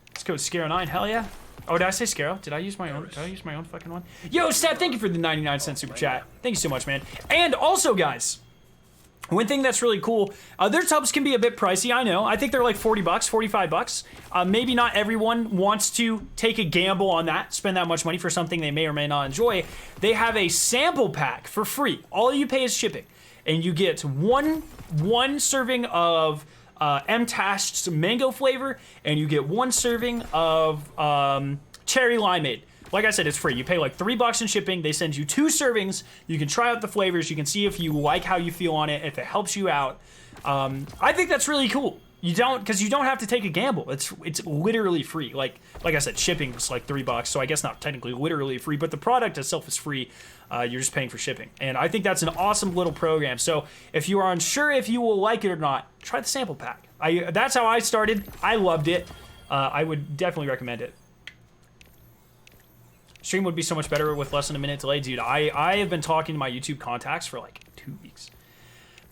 Let's go Scarrow9, hell yeah. Oh, did I say Scarrow? Did I use my own fucking one? Yo, Stat, thank you for the 99-cent super chat. Thank you so much, man. And also, guys, one thing that's really cool, their tubs can be a bit pricey, I know. I think they're like 40 bucks, 45 bucks. Maybe not everyone wants to take a gamble on that, spend that much money for something they may or may not enjoy. They have a sample pack for free. All you pay is shipping. And you get one serving of M-Tash's mango flavor, and you get one serving of cherry limeade. Like I said, it's free. You pay like $3 in shipping. They send you 2 servings. You can try out the flavors. You can see if you like how you feel on it, if it helps you out. I think that's really cool. Because you don't have to take a gamble. It's literally free. Like I said, shipping is like $3, so I guess not technically literally free, but the product itself is free. You're just paying for shipping. And I think that's an awesome little program. So if you are unsure if you will like it or not, try the sample pack. That's how I started. I loved it. I would definitely recommend it. Stream would be so much better with less than a minute delay. Dude, I have been talking to my YouTube contacts for like 2 weeks.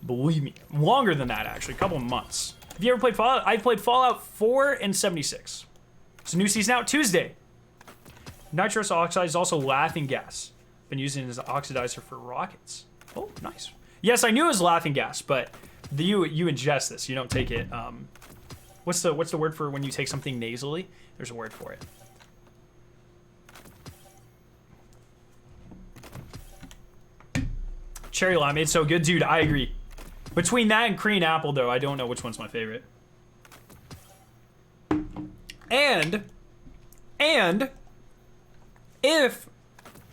Believe me. Longer than that, actually. A couple of months. Have you ever played Fallout? I've played Fallout 4 and 76. It's a new season out Tuesday. Nitrous oxide is also laughing gas. Been using it as an oxidizer for rockets. Oh, nice. Yes, I knew it was laughing gas, but you ingest this. You don't take it. What's the word for when you take something nasally? There's a word for it. Cherry limeade, so good, dude. I agree. Between that and Korean apple, though, I don't know which one's my favorite. And if,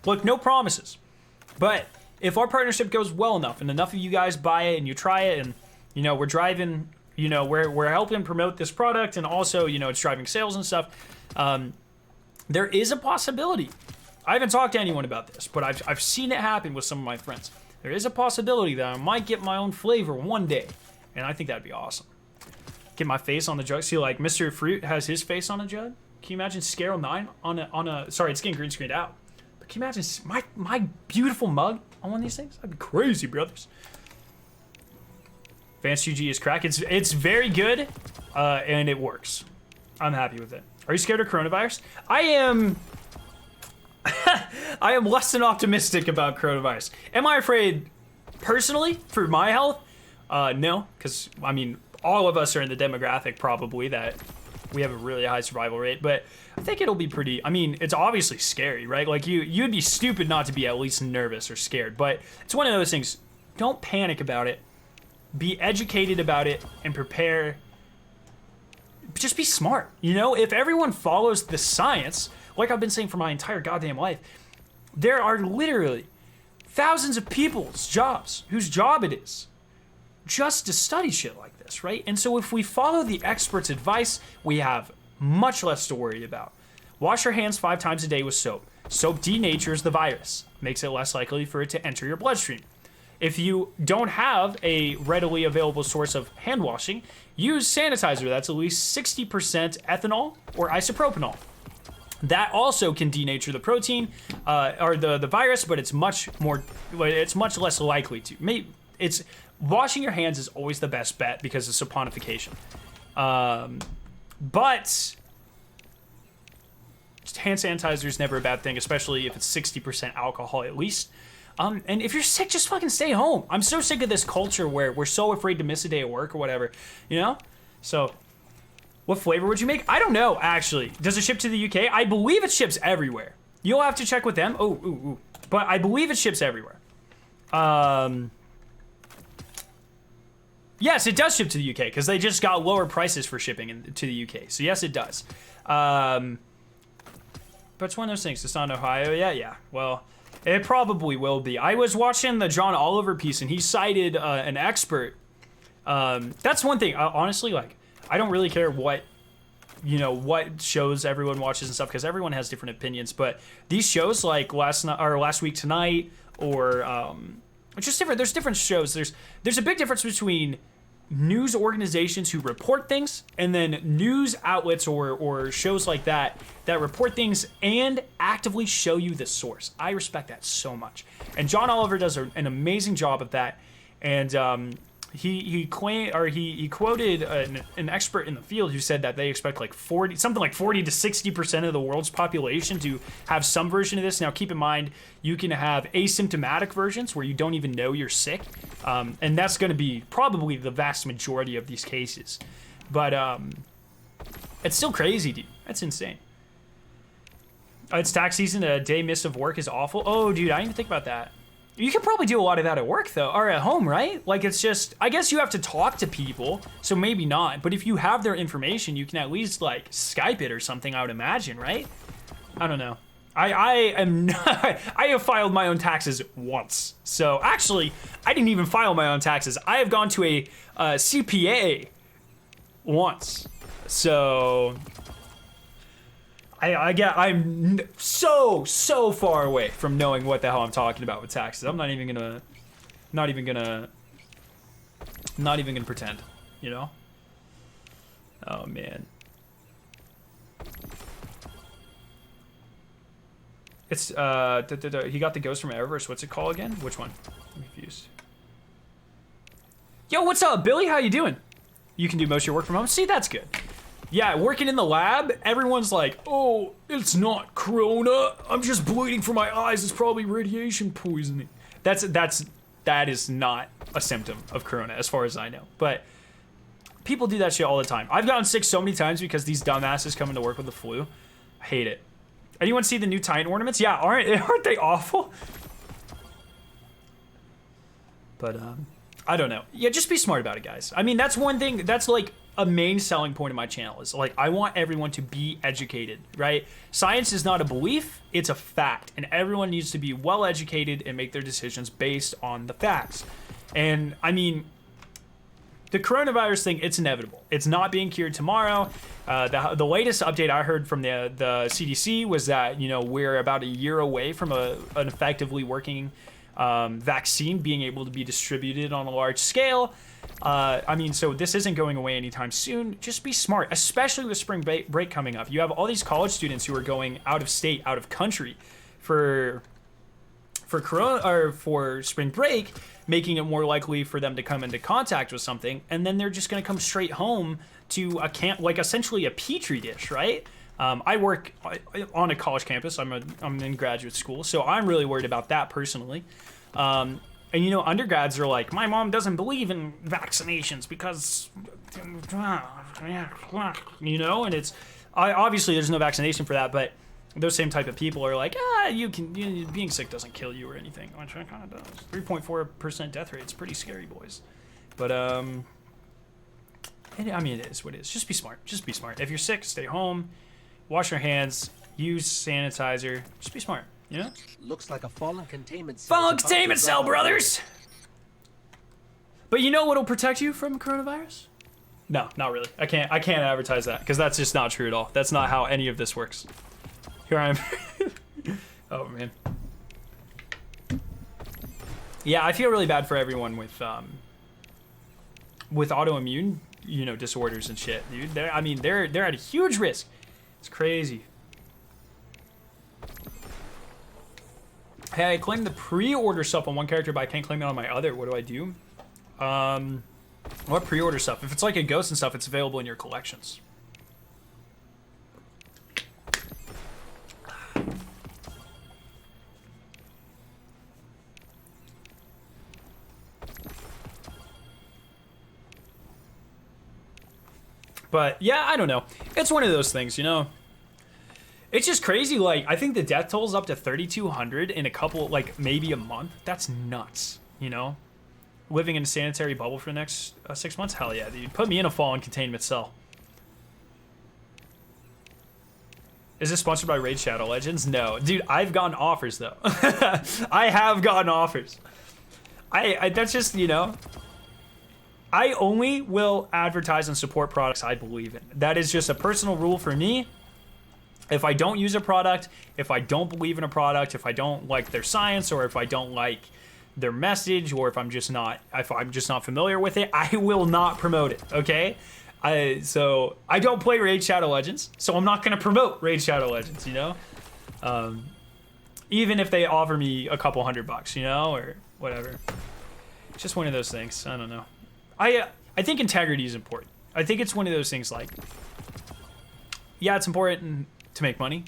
look, no promises, but if our partnership goes well enough and enough of you guys buy it and you try it and, we're driving, You know, we're helping promote this product, and also, you know, it's driving sales and stuff. There is a possibility. I haven't talked to anyone about this, but I've seen it happen with some of my friends. There is a possibility that I might get my own flavor one day, and I think that'd be awesome. Get my face on the jug. See, like Mr. Fruit has his face on a jug. Can you imagine Scarrow 9 on a? Sorry, it's getting green screened out. But can you imagine my beautiful mug on one of these things? That'd be crazy, brothers. Advanced UG is crack. It's very good, and it works. I'm happy with it. Are you scared of coronavirus? I am. I am less than optimistic about coronavirus. Am I afraid personally for my health? No, because I mean, all of us are in the demographic probably that we have a really high survival rate, but I think it'll be pretty. I mean, it's obviously scary, right? Like you'd be stupid not to be at least nervous or scared, but it's one of those things. Don't panic about it. Be educated about it and prepare. Just be smart. You know, if everyone follows the science, like I've been saying for my entire goddamn life, there are literally thousands of people's jobs whose job it is just to study shit like this, right? And so if we follow the experts' advice, we have much less to worry about. Wash your hands 5 times a day with soap. Soap denatures the virus, makes it less likely for it to enter your bloodstream. If you don't have a readily available source of hand washing, use sanitizer that's at least 60% ethanol or isopropanol. That also can denature the protein or the virus, but it's much less likely to. Washing your hands is always the best bet because of saponification. But just hand sanitizer is never a bad thing, especially if it's 60% alcohol at least. And if you're sick, just fucking stay home. I'm so sick of this culture where we're so afraid to miss a day of work or whatever, you know? So, what flavor would you make? I don't know, actually. Does it ship to the UK? I believe it ships everywhere. You'll have to check with them. But I believe it ships everywhere. Yes, it does ship to the UK because they just got lower prices for shipping to the UK. So yes, it does. But it's one of those things. It's not Ohio. Yeah. Well, it probably will be. I was watching the John Oliver piece and he cited an expert. That's one thing. Honestly, like, I don't really care what shows everyone watches and stuff because everyone has different opinions. But these shows like Last Week Tonight or it's just different. There's different shows. There's a big difference between news organizations who report things and then news outlets or shows like that report things and actively show you the source. I respect that so much. And John Oliver does an amazing job of that. And he quoted an expert in the field who said that they expect like 40 to 60% of the world's population to have some version of this. Now, keep in mind, you can have asymptomatic versions where you don't even know you're sick, and that's going to be probably the vast majority of these cases. But it's still crazy, dude. That's insane. It's tax season. A day missed of work is awful. Oh, dude, I didn't even think about that. You can probably do a lot of that at work, though, or at home, right? Like, it's just, I guess you have to talk to people, so maybe not. But if you have their information, you can at least, like, Skype it or something, I would imagine, right? I don't know. I am not, I have filed my own taxes once. So, actually, I didn't even file my own taxes. I have gone to a CPA once. So I'm so far away from knowing what the hell I'm talking about with taxes. I'm not even gonna pretend, you know? Oh man. It's he got the ghost from Eververse. What's it called again? Which one? I'm confused. Yo, what's up, Billy? How you doing? You can do most of your work from home. See, that's good. Yeah, working in the lab, everyone's like, oh, it's not corona. I'm just bleeding from my eyes. It's probably radiation poisoning. That is not a symptom of corona as far as I know. But people do that shit all the time. I've gotten sick so many times because these dumbasses come into work with the flu. I hate it. Anyone see the new Titan ornaments? Yeah, aren't they awful? But I don't know. Yeah, just be smart about it, guys. I mean, that's one thing. That's like a main selling point of my channel is like I want everyone to be educated, right? Science is not a belief, it's a fact, and everyone needs to be well educated and make their decisions based on the facts. And I mean, the coronavirus thing, it's inevitable. It's not being cured tomorrow. The latest update I heard from the CDC was that, you know, we're about a year away from an effectively working vaccine being able to be distributed on a large scale. I mean, so this isn't going away anytime soon. Just be smart, especially with spring break coming up. You have all these college students who are going out of state, out of country for corona or for spring break, making it more likely for them to come into contact with something, and then they're just going to come straight home to a camp, like essentially a petri dish, right? I work on a college campus. I'm in graduate school, so I'm really worried about that personally. And you know, undergrads are like, my mom doesn't believe in vaccinations because, you know, and it's obviously there's no vaccination for that, but those same type of people are like, being sick doesn't kill you or anything, which it kind of does. 3.4% death rate. It's pretty scary, boys. But I mean, it is what it is. Just be smart. Just be smart. If you're sick, stay home. Wash your hands. Use sanitizer. Just be smart. You know? Looks like a fallen containment cell. Fallen containment cell, brothers. But you know what'll protect you from coronavirus? No, not really. I can't advertise that because that's just not true at all. That's not how any of this works. Here I am. Oh man. Yeah, I feel really bad for everyone with autoimmune, you know, disorders and shit, dude. They're at a huge risk. It's crazy. Hey, I claim the pre-order stuff on one character, but I can't claim it on my other. What do I do? What pre-order stuff? If it's like a ghost and stuff, it's available in your collections. But yeah, I don't know. It's one of those things, you know. It's just crazy. Like, I think the death toll's up to 3,200 in a couple, like maybe a month. That's nuts, you know. Living in a sanitary bubble for the next 6 months? Hell yeah, dude. Put me in a fallen containment cell. Is this sponsored by Raid Shadow Legends? No. Dude, I've gotten offers, though. I have gotten offers. That's just, you know. I only will advertise and support products I believe in. That is just a personal rule for me. If I don't use a product, if I don't believe in a product, if I don't like their science, or if I don't like their message, or if I'm just not familiar with it, I will not promote it, okay? So I don't play Raid Shadow Legends, so I'm not gonna promote Raid Shadow Legends, you know? Even if they offer me a couple $100, you know, or whatever. It's just one of those things, I don't know. I think integrity is important. I think it's one of those things like, yeah, it's important to make money,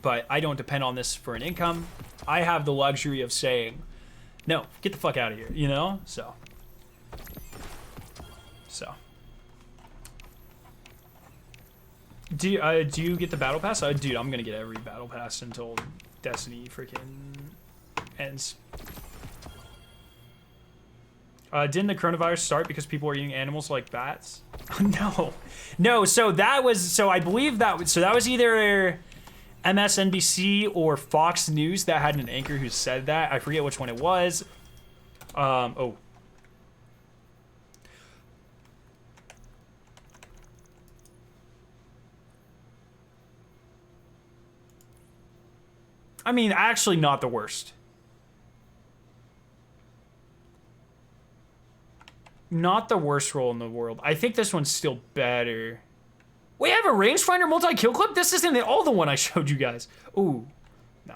but I don't depend on this for an income. I have the luxury of saying, no, get the fuck out of here, you know? So. Do you get the battle pass? Dude, I'm gonna get every battle pass until Destiny freaking ends. Didn't the coronavirus start because people were eating animals like bats? No. So I believe that was either MSNBC or Fox News that had an anchor who said that. I forget which one it was. Oh. I mean, actually not the worst. Not the worst roll in the world. I think this one's still better. We have a rangefinder multi-kill clip? This isn't all the one I showed you guys. Ooh. No.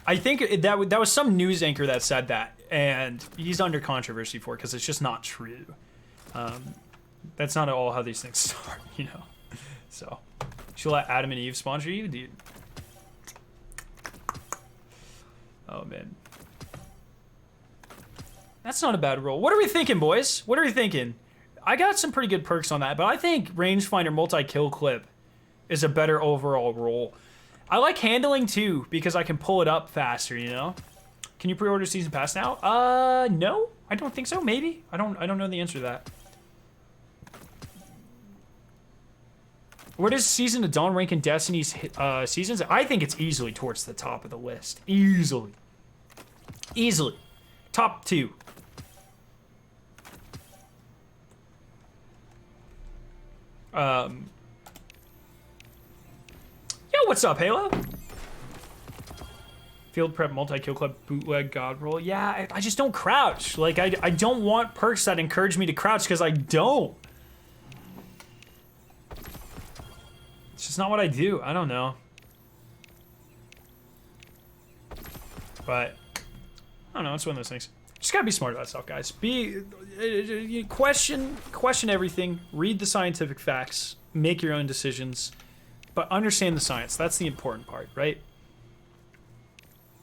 I think that was some news anchor that said that, and he's under controversy for it because it's just not true. That's not at all how these things start, you know? So, should let Adam and Eve sponsor you? Dude. Oh, man. That's not a bad roll. What are we thinking, boys? What are we thinking? I got some pretty good perks on that, but I think rangefinder multi-kill clip is a better overall roll. I like handling too because I can pull it up faster, you know? Can you pre-order season pass now? No, I don't think so. Maybe. I don't know the answer to that. Where does Season of Dawn rank in Destiny's seasons? I think it's easily towards the top of the list. Easily. Top 2. Yo, what's up, Halo? Field prep, multi-kill club, bootleg, god roll. Yeah, I just don't crouch. Like, I don't want perks that encourage me to crouch because I don't. It's just not what I do. I don't know. But, I don't know. It's one of those things. Just gotta be smart about stuff, guys. Question everything. Read the scientific facts. Make your own decisions. But understand the science. That's the important part, right?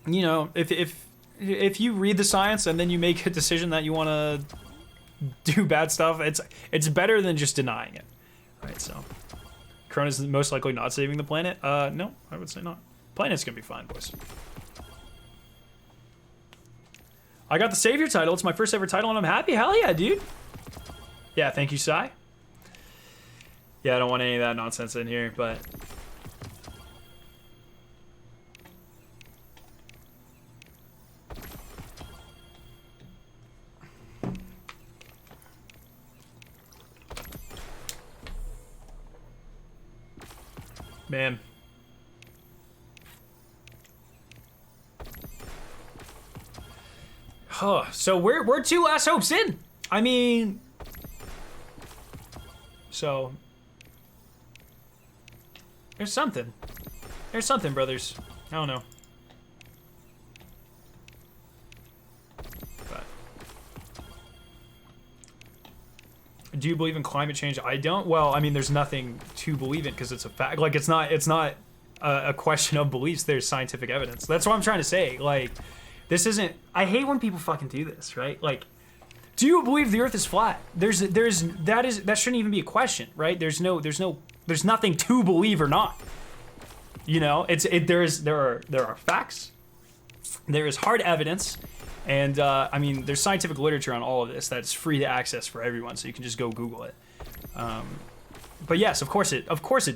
You know, if you read the science and then you make a decision that you want to do bad stuff, it's better than just denying it. All right, so Corona's most likely not saving the planet. No, I would say not. Planet's gonna be fine, boys. I got the Savior title. It's my first ever title, and I'm happy. Hell yeah, dude. Yeah, thank you, Sai. Yeah, I don't want any of that nonsense in here, but. Man. Huh. So we're 2 last hopes in. I mean, so there's something. There's something, brothers. I don't know. But do you believe in climate change? I don't. Well, I mean, there's nothing to believe in because it's a fact. Like, it's not a question of beliefs. There's scientific evidence. That's what I'm trying to say. Like, this isn't. I hate when people fucking do this, right? Like, do you believe the Earth is flat? That shouldn't even be a question, right? There's nothing to believe or not. You know, there are facts. There is hard evidence, and I mean, there's scientific literature on all of this that's free to access for everyone, so you can just go Google it. But yes, of course it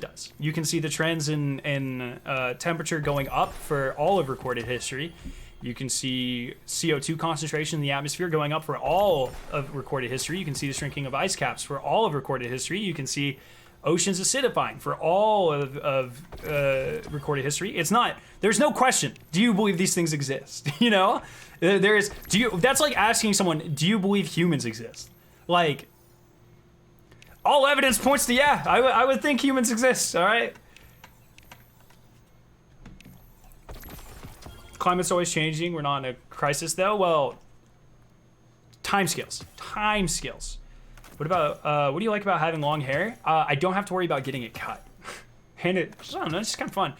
does. You can see the trends in temperature going up for all of recorded history. You can see CO2 concentration in the atmosphere going up for all of recorded history. You can see the shrinking of ice caps for all of recorded history. You can see oceans acidifying for all of recorded history. There's no question. Do you believe these things exist? You know, that's like asking someone, do you believe humans exist? Like, all evidence points to, yeah, I would think humans exist, all right? Climate's always changing. We're not in a crisis, though. Well, timescales. What about, what do you like about having long hair? I don't have to worry about getting it cut. And I don't know, it's just kind of fun.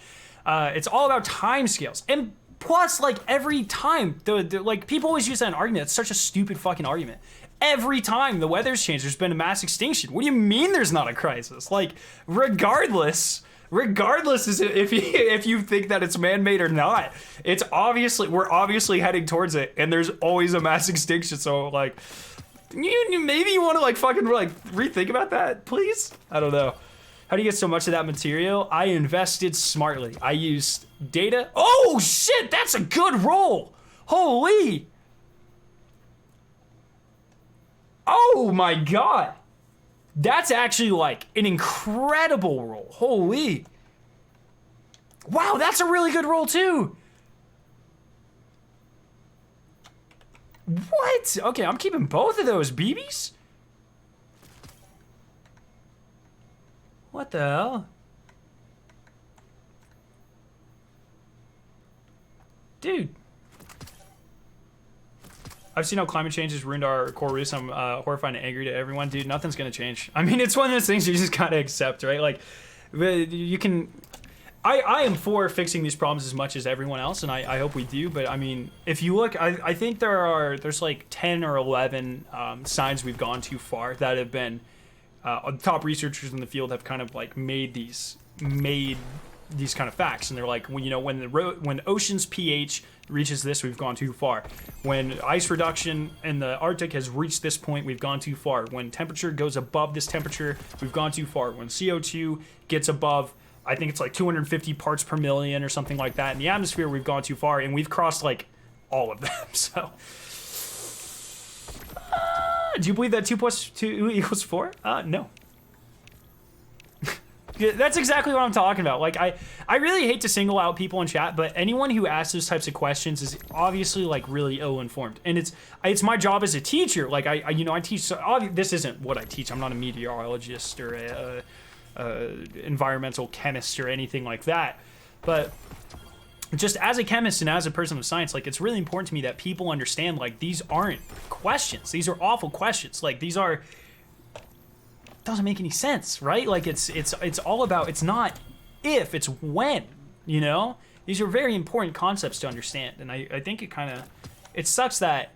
It's all about timescales. And plus, like, every time, like, people always use that in argument. It's such a stupid fucking argument. Every time the weather's changed, there's been a mass extinction. What do you mean there's not a crisis? Like, regardless if you think that it's man-made or not, we're obviously heading towards it, and there's always a mass extinction. So, like, maybe you want to, like, fucking, like, rethink about that, please? I don't know. How do you get so much of that material? I invested smartly. I used data. Oh shit, that's a good roll. Holy. Oh my god. That's actually, like, an incredible roll. Holy. Wow, that's a really good roll, too. What? Okay, I'm keeping both of those, BBs? What the hell? Dude. I've seen how climate change has ruined our core roots. I'm horrified and angry to everyone. Dude, nothing's gonna change. I mean, it's one of those things you just gotta accept, right? Like, you can... I am for fixing these problems as much as everyone else, and I hope we do, but I mean, if you look, I think there's like 10 or 11 signs we've gone too far that have been... top researchers in the field have kind of, like, made these kind of facts, and they're like, when, you know, when ocean's pH reaches this, we've gone too far. When ice reduction in the Arctic has reached this point, we've gone too far. When temperature goes above this temperature, we've gone too far. When CO2 gets above, I think it's like 250 parts per million or something like that in the atmosphere, we've gone too far, and we've crossed, like, all of them. So, do you believe that 2 + 2 = 4? No. That's exactly what I'm talking about. Like, I really hate to single out people in chat, but anyone who asks those types of questions is obviously like really ill-informed. And it's my job as a teacher. Like, I teach. So this isn't what I teach. I'm not a meteorologist or a environmental chemist or anything like that. But just as a chemist and as a person of science, like, it's really important to me that people understand, like, these aren't questions. These are awful questions. Like, these are, doesn't make any sense, right? Like, it's all about, it's not if, it's when, you know? These are very important concepts to understand. And I think it sucks that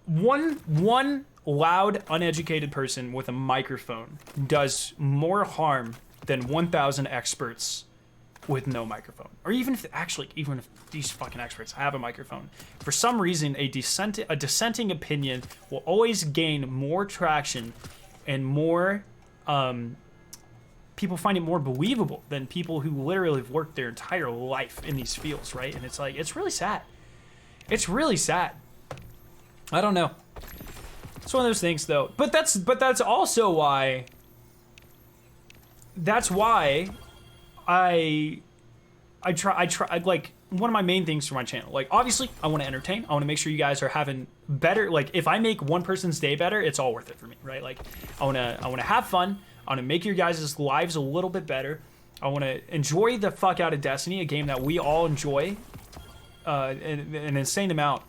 one loud, uneducated person with a microphone does more harm than 1,000 experts with no microphone. Or even if these fucking experts have a microphone, for some reason a dissenting opinion will always gain more traction and more people find it more believable than people who literally have worked their entire life in these fields, right? And it's like, it's really sad. It's really sad. I don't know. It's one of those things though. But that's also why I try like, one of my main things for my channel, like, obviously I want to entertain. I want to make sure you guys are having better, like, if I make one person's day better, it's all worth it for me, right? Like, I want to have fun. I want to make your guys' lives a little bit better. I want to enjoy the fuck out of Destiny, a game that we all enjoy an insane amount.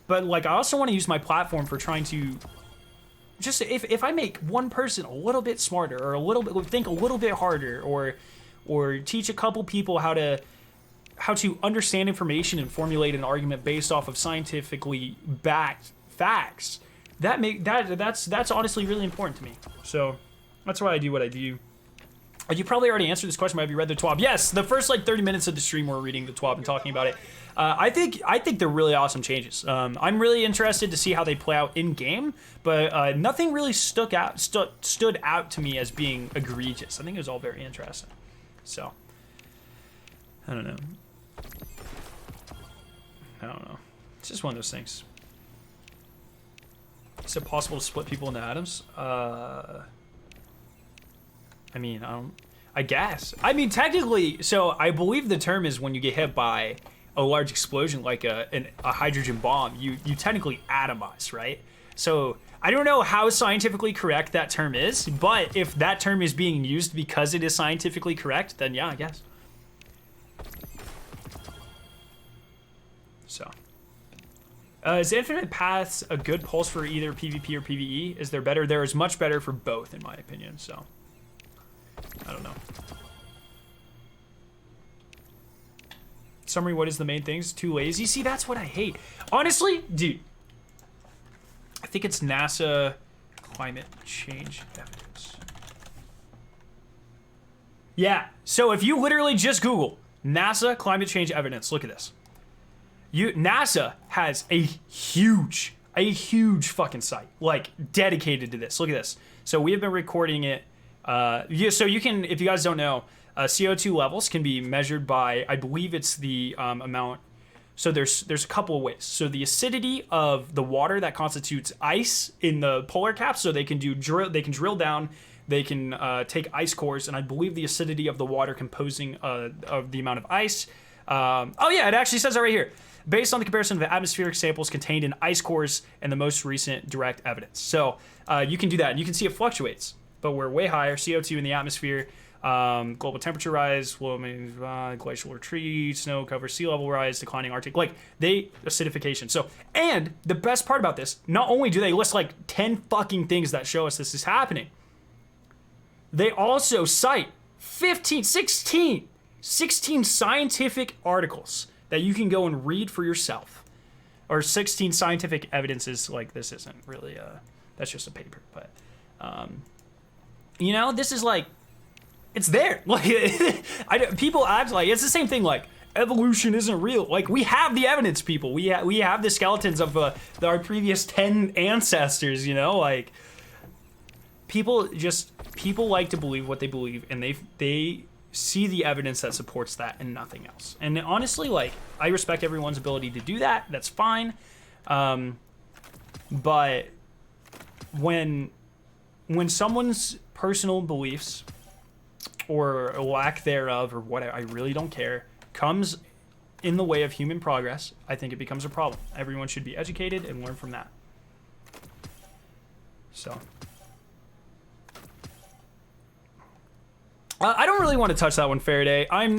But like, I also want to use my platform for trying to just, if I make one person a little bit smarter, or think a little bit harder, or teach a couple people how to understand information and formulate an argument based off of scientifically backed facts, that's honestly really important to me. So that's why I do what I do. You probably already answered this question, but have you read the TWAB? Yes, the first like 30 minutes of the stream we're reading the TWAB and talking about it. I think they're really awesome changes. I'm really interested to see how they play out in game, but nothing really stood out to me as being egregious. I think it was all very interesting. So I don't know. It's just one of those things. Is it possible to split people into atoms? I mean, I guess. I mean, technically, so I believe the term is when you get hit by a large explosion, like a hydrogen bomb, you technically atomize, right? So I don't know how scientifically correct that term is, but if that term is being used because it is scientifically correct, then yeah, I guess. So. Is Infinite Paths a good pulse for either PvP or PvE? Is there better? There is much better for both, in my opinion, so. I don't know. Summary, what is the main things? Too lazy? See, that's what I hate. Honestly, dude. I think it's NASA climate change evidence. Yeah, so if you literally just Google NASA climate change evidence, look at this. NASA has a huge fucking site, like, dedicated to this. Look at this. So we have been recording it. So you can, if you guys don't know, CO2 levels can be measured by, I believe it's the amount. So there's a couple of ways. So the acidity of the water that constitutes ice in the polar caps. So they can drill down, they can take ice cores, and I believe the acidity of the water composing of the amount of ice. Oh yeah, it actually says it right here. Based on the comparison of the atmospheric samples contained in ice cores and the most recent direct evidence. So you can do that, and you can see it fluctuates. But we're way higher. CO2 in the atmosphere, global temperature rise, glacial retreat, snow cover, sea level rise, declining Arctic, like acidification. So, and the best part about this, not only do they list like 10 fucking things that show us this is happening, they also cite 16 scientific articles that you can go and read for yourself, or 16 scientific evidences. Like, this isn't really that's just a paper, but you know, this is like, it's there. Like, people act like it's the same thing. Like, evolution isn't real. Like, we have the evidence, people. We have the skeletons of our previous 10 ancestors. You know, like, people like to believe what they believe, and they see the evidence that supports that and nothing else. And honestly, like, I respect everyone's ability to do that. That's fine. But when someone's personal beliefs or lack thereof, or what, I really don't care, comes in the way of human progress, I think it becomes a problem. Everyone should be educated and learn from that. So. I don't really want to touch that one, Faraday. I am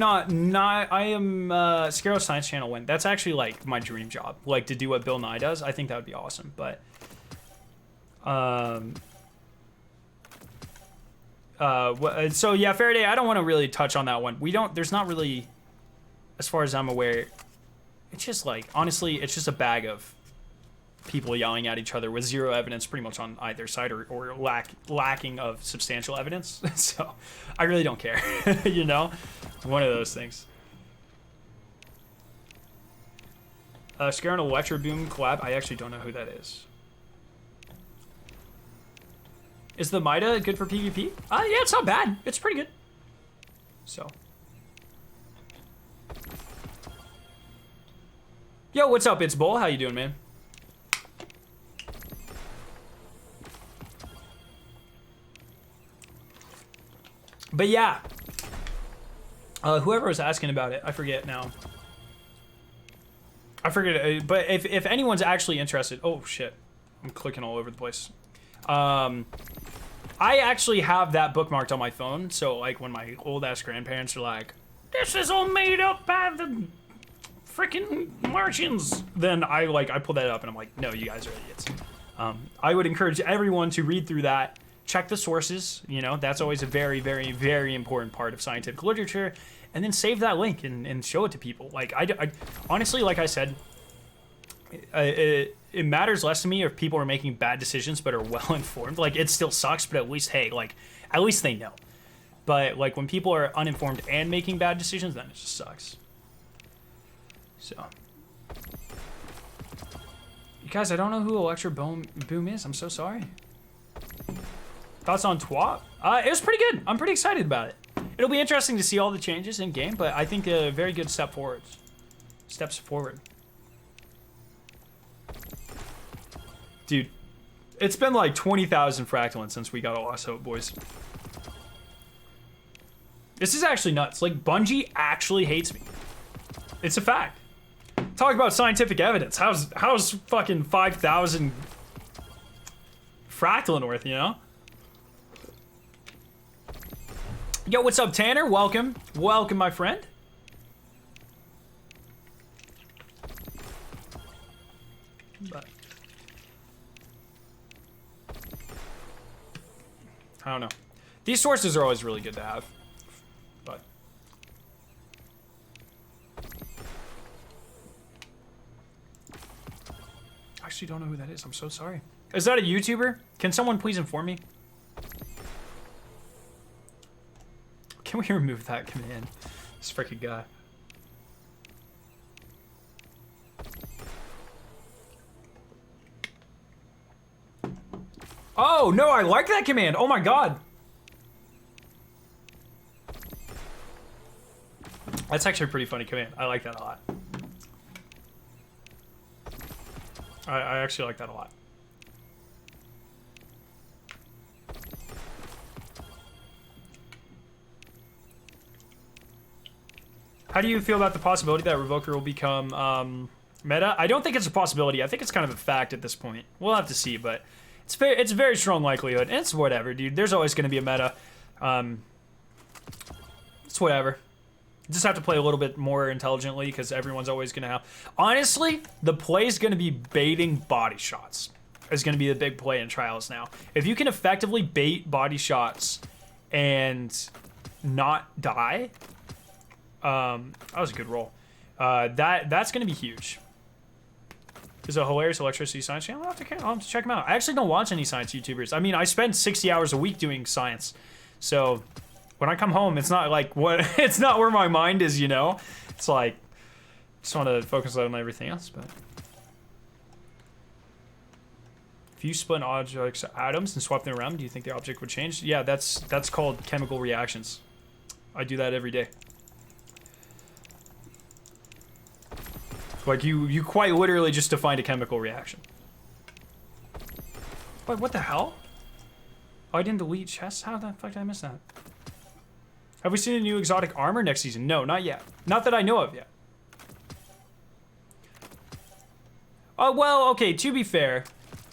Scaro Science Channel win. That's actually like my dream job, like to do what Bill Nye does. I think that would be awesome, but so yeah, Faraday, I don't want to really touch on that one. There's not really, as far as I'm aware, it's just like, honestly, it's just a bag of people yelling at each other with zero evidence pretty much on either side, or lacking of substantial evidence. So I really don't care. You know, one of those things. Scare and Electro Boom collab. I actually don't know who that is. Is the Mida good for PvP? Yeah, it's not bad. It's pretty good. So. Yo, what's up? It's Bull. How you doing, man? But yeah, whoever was asking about it, I forget now. I forget, but if anyone's actually interested, oh shit, I'm clicking all over the place. I actually have that bookmarked on my phone, so like when my old ass grandparents are like, "This is all made up by the freaking Martians," then I pull that up and I'm like, "No, you guys are idiots." I would encourage everyone to read through that. Check the sources, you know, that's always a very, very, very important part of scientific literature, and then save that link and show it to people. Like, I honestly, like I said, it matters less to me if people are making bad decisions but are well informed. Like, it still sucks, but at least, hey, like, at least they know. But, like, when people are uninformed and making bad decisions, then it just sucks. So. You guys, I don't know who Electro Boom is. I'm so sorry. Thoughts on TWAP? It was pretty good. I'm pretty excited about it. It'll be interesting to see all the changes in game, but I think a very good steps forward. Dude, it's been like 20,000 fractalins since we got a Lost Hope, boys. This is actually nuts. Like, Bungie actually hates me. It's a fact. Talk about scientific evidence. How's fucking 5,000 fractalin worth, you know? Yo, what's up, Tanner? Welcome. Welcome, my friend. But I don't know. These sources are always really good to have. But I actually don't know who that is. I'm so sorry. Is that a YouTuber? Can someone please inform me? Can we remove that command? This freaking guy. Oh, no, I like that command. Oh my god. That's actually a pretty funny command. I like that a lot. I actually like that a lot. How do you feel about the possibility that Revoker will become meta? I don't think it's a possibility. I think it's kind of a fact at this point. We'll have to see, but it's a very strong likelihood. And it's whatever, dude. There's always going to be a meta. It's whatever. You just have to play a little bit more intelligently because everyone's always going to have... Honestly, the play is going to be baiting body shots. Is going to be the big play in Trials now. If you can effectively bait body shots and not die... that was a good roll. That's gonna be huge. There's a hilarious electricity science channel. I'll have to check them out. I actually don't watch any science YouTubers. I mean, I spend 60 hours a week doing science, so when I come home, it's not like it's not where my mind is, you know. It's like just want to focus on everything else. But if you split objects atoms and swap them around, do you think the object would change? Yeah, that's called chemical reactions. I do that every day. Like, you quite literally just defined a chemical reaction. Wait, what the hell? Oh, I didn't delete chests? How the fuck did I miss that? Have we seen a new exotic armor next season? No, not yet. Not that I know of yet. Oh, well, okay, to be fair,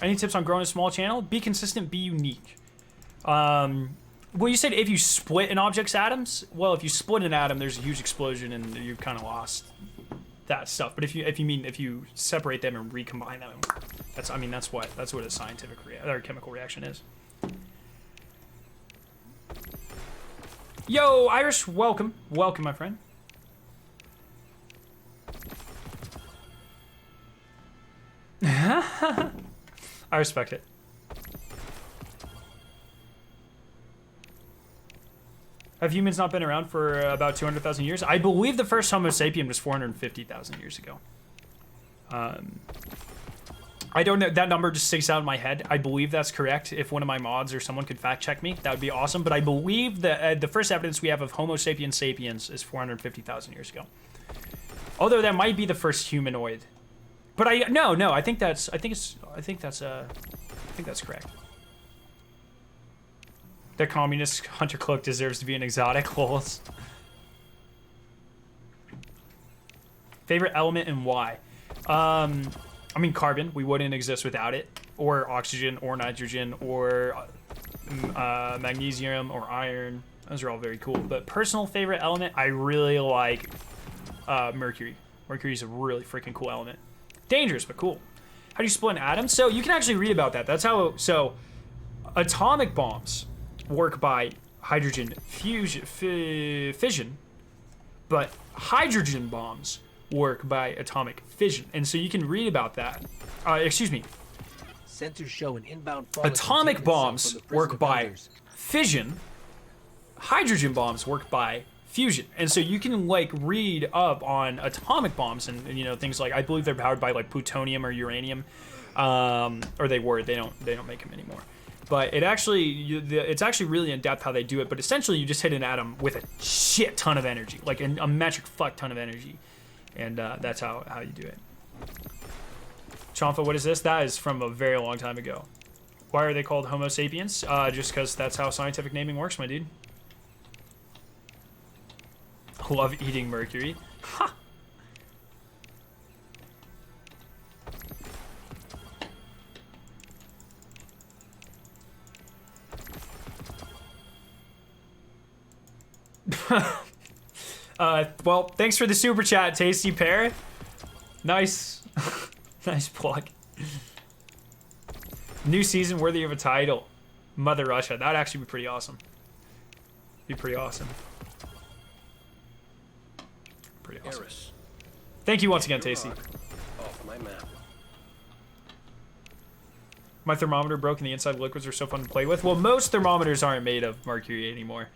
any tips on growing a small channel? Be consistent, be unique. Well, you said if you split an object's atoms? Well, if you split an atom, there's a huge explosion and you've kind of lost that stuff. But if you separate them and recombine them, that's what a scientific or chemical reaction is. Yo, Irish, welcome. Welcome, my friend. I respect it. Have humans not been around for about 200,000 years? I believe the first Homo sapien was 450,000 years ago. I don't know. That number just sticks out in my head. I believe that's correct. If one of my mods or someone could fact check me, that would be awesome. But I believe that the first evidence we have of Homo sapiens sapiens is 450,000 years ago. Although that might be the first humanoid. But no. I think that's correct. The communist hunter cloak deserves to be an exotic. Holes. Favorite element and why? I mean, carbon. We wouldn't exist without it. Or oxygen, or nitrogen, or magnesium, or iron. Those are all very cool. But personal favorite element, I really like mercury. Mercury is a really freaking cool element. Dangerous, but cool. How do you split an atom? So you can actually read about that. That's how. So atomic bombs work by hydrogen fission, but hydrogen bombs work by atomic fission. And so you can read about that. Excuse me. Sensors show an inbound Atomic bombs work by fission. Hydrogen bombs work by fusion. And so you can like read up on atomic bombs and you know things like, I believe they're powered by like plutonium or uranium, or they were. They don't make them anymore. But it's actually really in depth how they do it. But essentially, you just hit an atom with a shit ton of energy, like a metric fuck ton of energy, and that's how you do it. Chomfa, what is this? That is from a very long time ago. Why are they called Homo sapiens? Just because that's how scientific naming works, my dude. Love eating mercury. Ha! Well, thanks for the super chat, Tasty Pear. Nice. Nice plug. New season worthy of a title. Mother Russia. That'd actually be pretty awesome. Be pretty awesome. Pretty awesome. Thank you once again, Tasty. Off my map. My thermometer broke and the inside liquids are so fun to play with. Well, most thermometers aren't made of mercury anymore.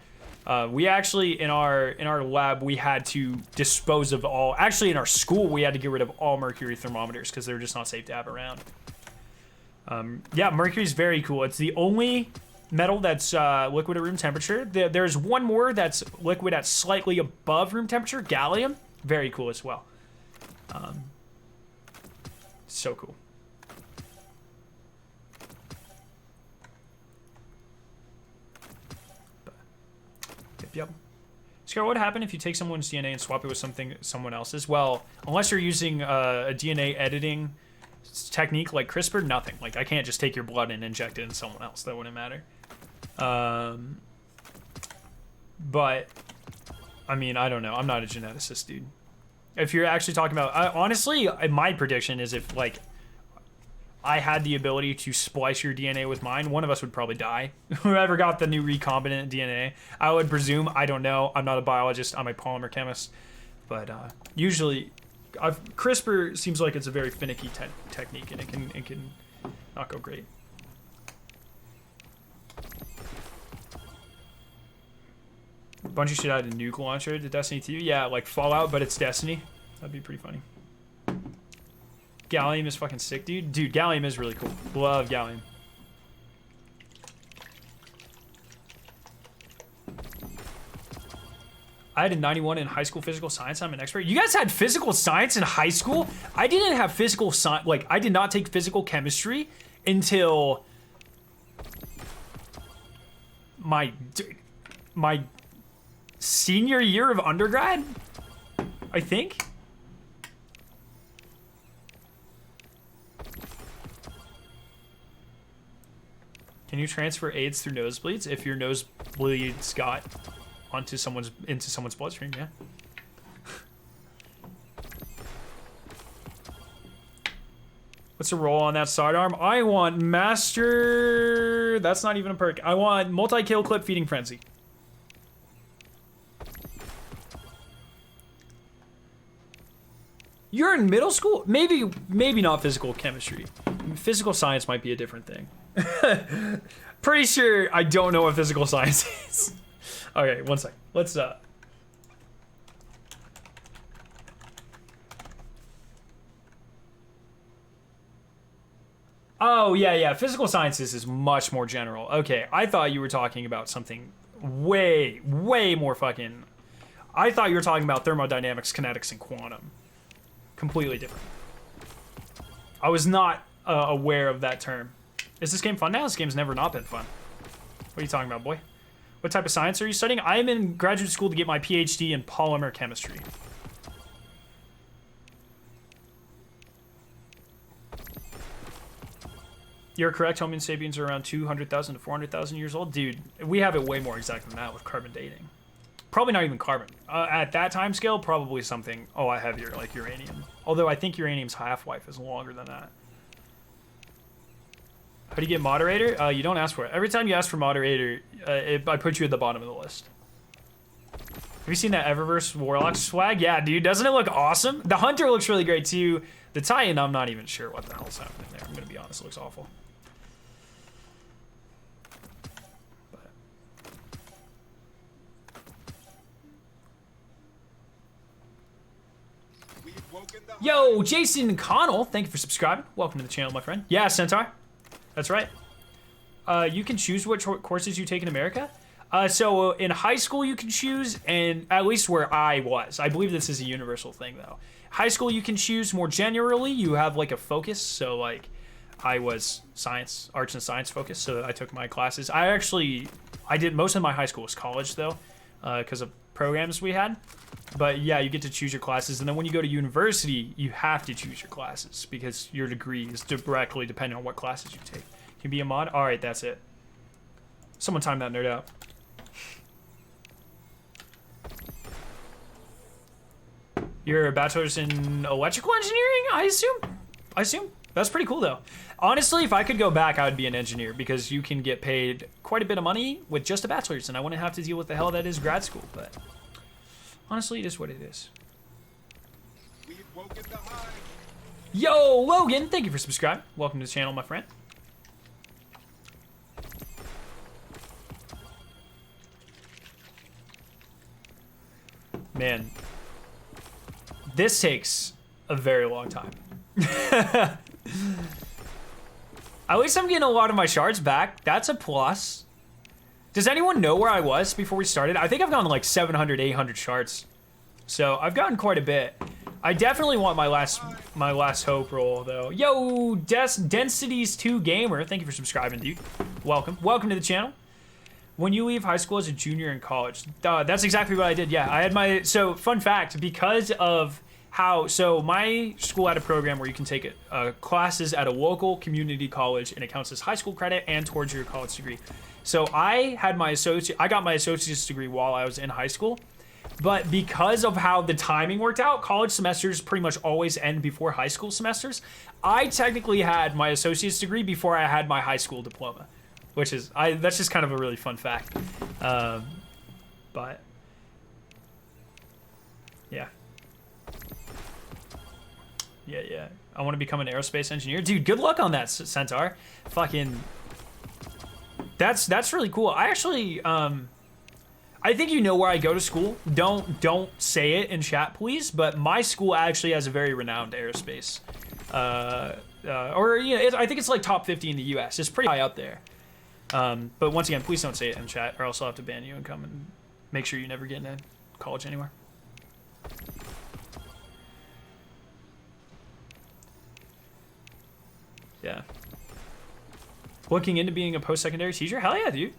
We actually, in our lab, we had to dispose of all... Actually, in our school, we had to get rid of all mercury thermometers because they're just not safe to have around. Yeah, mercury's very cool. It's the only metal that's liquid at room temperature. There's one more that's liquid at slightly above room temperature, gallium. Very cool as well. So cool. Yep. Scar, what happened if you take someone's DNA and swap it with someone else's? Well, unless you're using a DNA editing technique like CRISPR, nothing. Like, I can't just take your blood and inject it in someone else. That wouldn't matter. But, I mean, I don't know. I'm not a geneticist, dude. If you're actually talking about... honestly, my prediction is if, like, I had the ability to splice your DNA with mine, one of us would probably die. Whoever got the new recombinant DNA, I would presume. I don't know. I'm not a biologist. I'm a polymer chemist. But usually, CRISPR seems like it's a very finicky technique, and it can not go great. Bungie should add a nuke launcher to Destiny 2. Yeah, like Fallout, but it's Destiny. That'd be pretty funny. Gallium is fucking sick, dude. Dude, gallium is really cool. Love gallium. I had a 91 in high school physical science. I'm an expert. You guys had physical science in high school? I didn't have physical science. Like, I did not take physical chemistry until my senior year of undergrad, I think. Can you transfer AIDS through nosebleeds if your nosebleeds got into someone's bloodstream? Yeah. What's the roll on that sidearm? I want master. That's not even a perk. I want multi-kill clip feeding frenzy. You're in middle school? Maybe not physical chemistry. Physical science might be a different thing. Pretty sure I don't know what physical science is. Okay, one sec. Let's Oh, yeah. Physical sciences is much more general. Okay, I thought you were talking about something way more fucking... I thought you were talking about thermodynamics, kinetics, and quantum. Completely different. I was not aware of that term. Is this game fun now? This game's never not been fun. What are you talking about, boy? What type of science are you studying? I am in graduate school to get my PhD in polymer chemistry. You're correct. Homo sapiens are around 200,000 to 400,000 years old. Dude, we have it way more exact than that with carbon dating. Probably not even carbon. At that time scale, probably something a lot heavier, like uranium. Although I think uranium's half-life is longer than that. How do you get moderator? You don't ask for it. Every time you ask for moderator, I put you at the bottom of the list. Have you seen that Eververse Warlock swag? Yeah, dude, doesn't it look awesome? The Hunter looks really great too. The Titan, I'm not even sure what the hell's happening there. I'm gonna be honest, it looks awful. Yo, Jason Connell, thank you for subscribing. Welcome to the channel, my friend. Yeah, Centaur. That's right. You can choose which courses you take in America. So in high school you can choose, and at least where I was. I believe this is a universal thing though. High school you can choose more generally. You have like a focus. So like I was science, arts and science focused, so I took my classes. I did most of my high school was college though, because of programs we had. But yeah, you get to choose your classes, and then when you go to university, you have to choose your classes because your degree is directly dependent on what classes you take. Can you be a mod? All right, that's it. Someone time that nerd out. You're a bachelor's in electrical engineering, I assume. That's pretty cool though. Honestly, if I could go back, I would be an engineer because you can get paid quite a bit of money with just a bachelor's, and I wouldn't have to deal with the hell that is grad school. But honestly, it is what it is. Yo, Logan, thank you for subscribing. Welcome to the channel, my friend. Man, this takes a very long time. At least I'm getting a lot of my shards back. That's a plus. Does anyone know where I was before we started? I think I've gotten like 700, 800 shards. So I've gotten quite a bit. I definitely want my last hope roll though. Yo, Densities 2 Gamer, thank you for subscribing, dude. Welcome to the channel. When you leave high school as a junior in college, that's exactly what I did. Yeah, I had so fun fact, because of so my school had a program where you can take classes at a local community college, and it counts as high school credit and towards your college degree. So I got my associate's degree while I was in high school, but because of how the timing worked out, college semesters pretty much always end before high school semesters. I technically had my associate's degree before I had my high school diploma, which is that's just kind of a really fun fact. But yeah. Yeah. I want to become an aerospace engineer. Dude, good luck on that, Centaur. Fucking... That's really cool. I actually, I think you know where I go to school. Don't say it in chat, please. But my school actually has a very renowned aerospace. I think it's like top 50 in the U.S. It's pretty high up there. But once again, please don't say it in chat, or else I'll have to ban you and come and make sure you never get into college anywhere. Yeah. Looking into being a post-secondary teacher? Hell yeah, dude.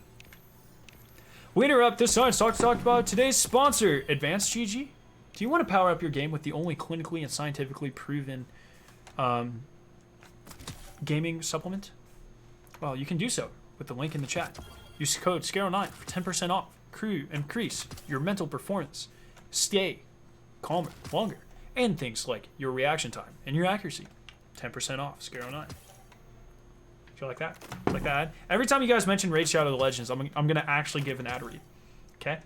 We interrupt this science talk to talk about today's sponsor, Advanced GG. Do you want to power up your game with the only clinically and scientifically proven gaming supplement? Well, you can do so with the link in the chat. Use code SCARE09 for 10% off. Increase your mental performance. Stay calmer, longer, and things like your reaction time and your accuracy. 10% off, SCARE09. Feel like that? Like that ad? Every time you guys mention Raid Shadow of the Legends, I'm gonna actually give an ad read. Okay?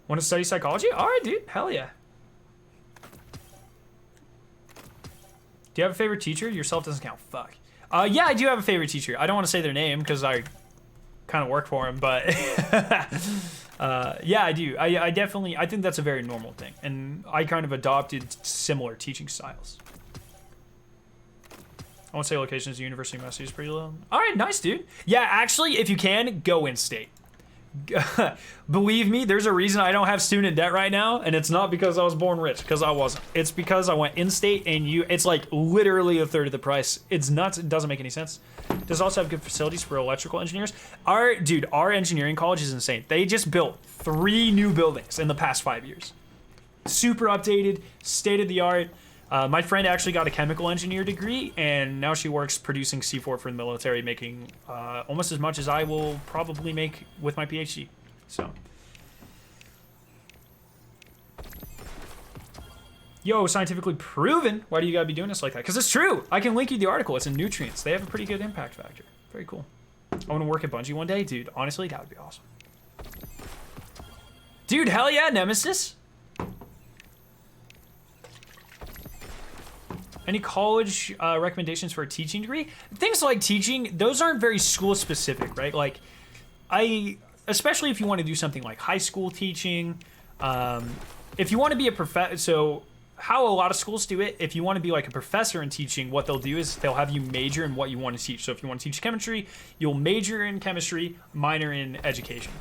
Want to study psychology? Alright, dude. Hell yeah. Do you have a favorite teacher? Yourself doesn't count. Fuck. Yeah, I do have a favorite teacher. I don't want to say their name because I kind of work for him, but yeah, I do. I definitely, I think that's a very normal thing. And I kind of adopted similar teaching styles. I won't say locations, the University of Massachusetts is pretty low. All right, nice, dude. Yeah, actually, if you can, go in-state. Believe me, there's a reason I don't have student debt right now, and it's not because I was born rich, because I wasn't. It's because I went in-state, and it's like literally a third of the price. It's nuts. It doesn't make any sense. Does also have good facilities for electrical engineers. Our engineering college is insane. They just built 3 new buildings in the past 5 years. Super updated, state-of-the-art. My friend actually got a chemical engineer degree, and now she works producing C4 for the military, making almost as much as I will probably make with my PhD. So, yo, scientifically proven. Why do you gotta be doing this like that? Because it's true. I can link you the article. It's in Nutrients. They have a pretty good impact factor. Very cool. I want to work at Bungie one day, dude. Honestly, that would be awesome. Dude, hell yeah, Nemesis. Any college recommendations for a teaching degree? Things like teaching, those aren't very school specific, right? Like, especially if you want to do something like high school teaching, if you want to be a professor, so how a lot of schools do it, if you want to be like a professor in teaching, what they'll do is they'll have you major in what you want to teach. So if you want to teach chemistry, you'll major in chemistry, minor in education.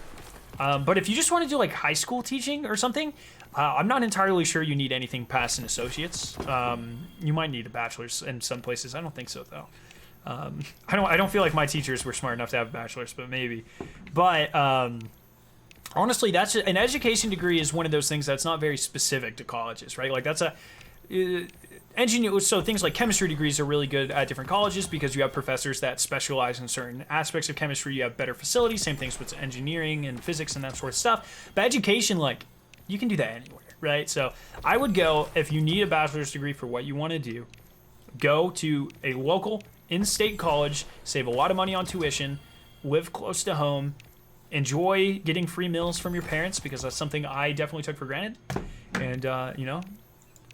But if you just want to do like high school teaching or something, I'm not entirely sure you need anything past an associate's. You might need a bachelor's in some places. I don't think so though. I don't feel like my teachers were smart enough to have a bachelor's, but maybe. But honestly, that's an education degree is one of those things that's not very specific to colleges, right? Like that's a engineer. So things like chemistry degrees are really good at different colleges because you have professors that specialize in certain aspects of chemistry. You have better facilities. Same things with engineering and physics and that sort of stuff. But education, like, you can do that anywhere, right? So I would go, if you need a bachelor's degree for what you want to do, go to a local in-state college, save a lot of money on tuition, live close to home, enjoy getting free meals from your parents because that's something I definitely took for granted, and you know,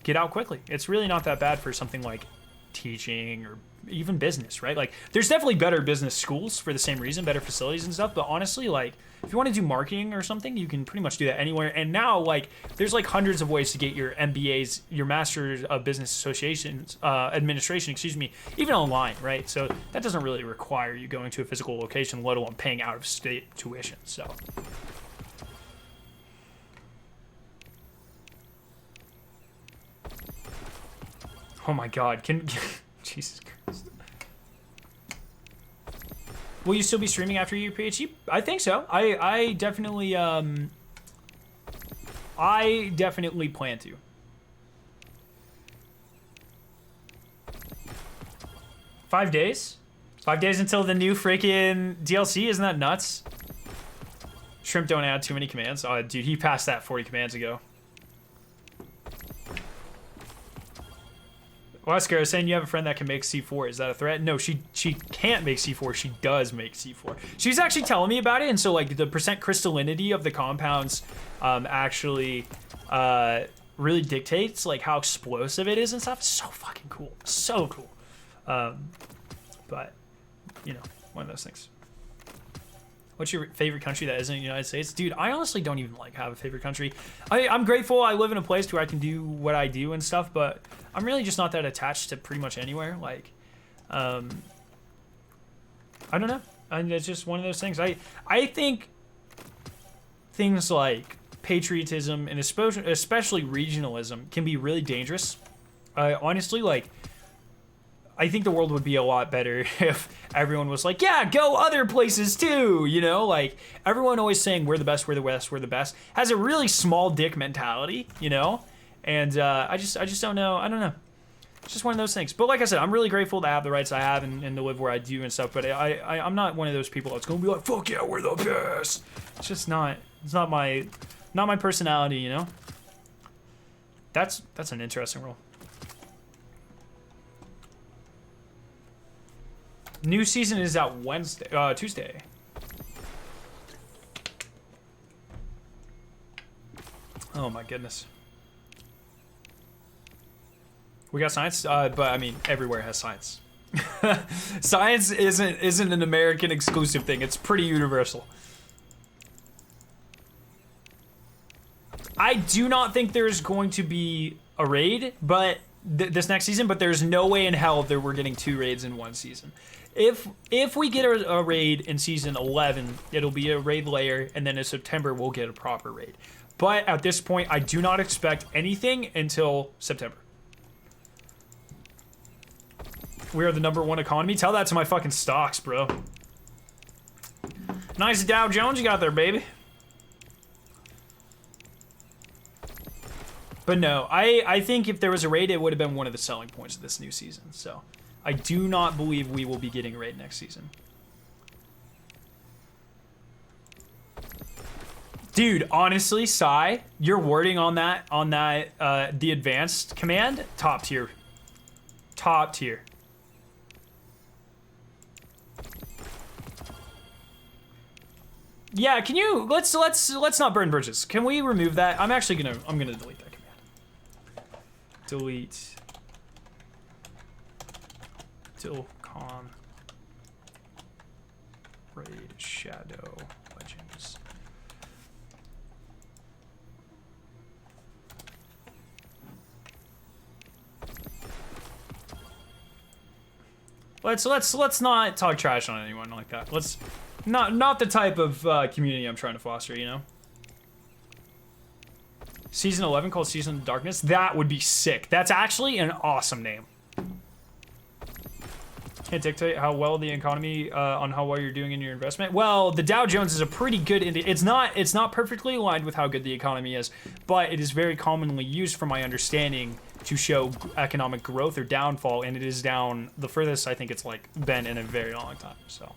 get out quickly. It's really not that bad for something like teaching or even business, right? Like, there's definitely better business schools for the same reason, better facilities and stuff, but honestly, like, if you want to do marketing or something, you can pretty much do that anywhere. And now, like, there's like hundreds of ways to get your MBAs, your Master's of Business Associations, Administration, excuse me, even online, right? So that doesn't really require you going to a physical location, let alone paying out of state tuition, so. Oh my God, Jesus Christ. Will you still be streaming after your PhD? I think so. I definitely plan to. Five days? 5 days until the new freaking DLC? Isn't that nuts? Shrimp don't add too many commands. Oh, dude, he passed that 40 commands ago. Wesker is saying you have a friend that can make C4. Is that a threat? No, she can't make C4. She does make C4. She's actually telling me about it, and so like the percent crystallinity of the compounds actually really dictates like how explosive it is and stuff. So fucking cool. So cool. But you know, one of those things. What's your favorite country that isn't the United States? Dude, I honestly don't even like have a favorite country. I'm grateful I live in a place where I can do what I do and stuff, but I'm really just not that attached to pretty much anywhere. Like, I don't know. It's just one of those things. I think things like patriotism and especially regionalism can be really dangerous. Honestly, like, I think the world would be a lot better if everyone was like, yeah, go other places too, you know? Like, everyone always saying we're the best, we're the best, we're the best, has a really small dick mentality, you know? And I just don't know. I don't know. It's just one of those things. But like I said, I'm really grateful to have the rights I have and to live where I do and stuff. But I'm not one of those people that's gonna be like, fuck yeah, we're the best. It's just not. It's not my personality, you know. That's an interesting role. New season is out Tuesday. Oh my goodness. We got science, but I mean, everywhere has science. Science isn't an American exclusive thing. It's pretty universal. I do not think there's going to be a raid, but this next season. But there's no way in hell that we're getting 2 raids in 1 season. If we get a raid in season 11, it'll be a raid layer, and then in September we'll get a proper raid. But at this point, I do not expect anything until September. We are the #1 economy. Tell that to my fucking stocks, bro. Nice Dow Jones you got there, baby. But no, I think if there was a raid, it would have been one of the selling points of this new season. So I do not believe we will be getting a raid next season. Dude, honestly, Sai, your wording on that, the advanced command, top tier. Top tier. Yeah, can you let's not burn bridges. Can we remove that? I'm gonna delete that command. Delete. Tilcon. Raid Shadow Legends. Let's not talk trash on anyone like that. Let's not the type of community I'm trying to foster, you know. Season 11 called Season of Darkness. That would be sick. That's actually an awesome name. Can't dictate how well the economy on how well you're doing in your investment. Well, the Dow Jones is a pretty good it's not perfectly aligned with how good the economy is, but it is very commonly used, from my understanding, to show economic growth or downfall, and it is down the furthest I think it's like been in a very long time. So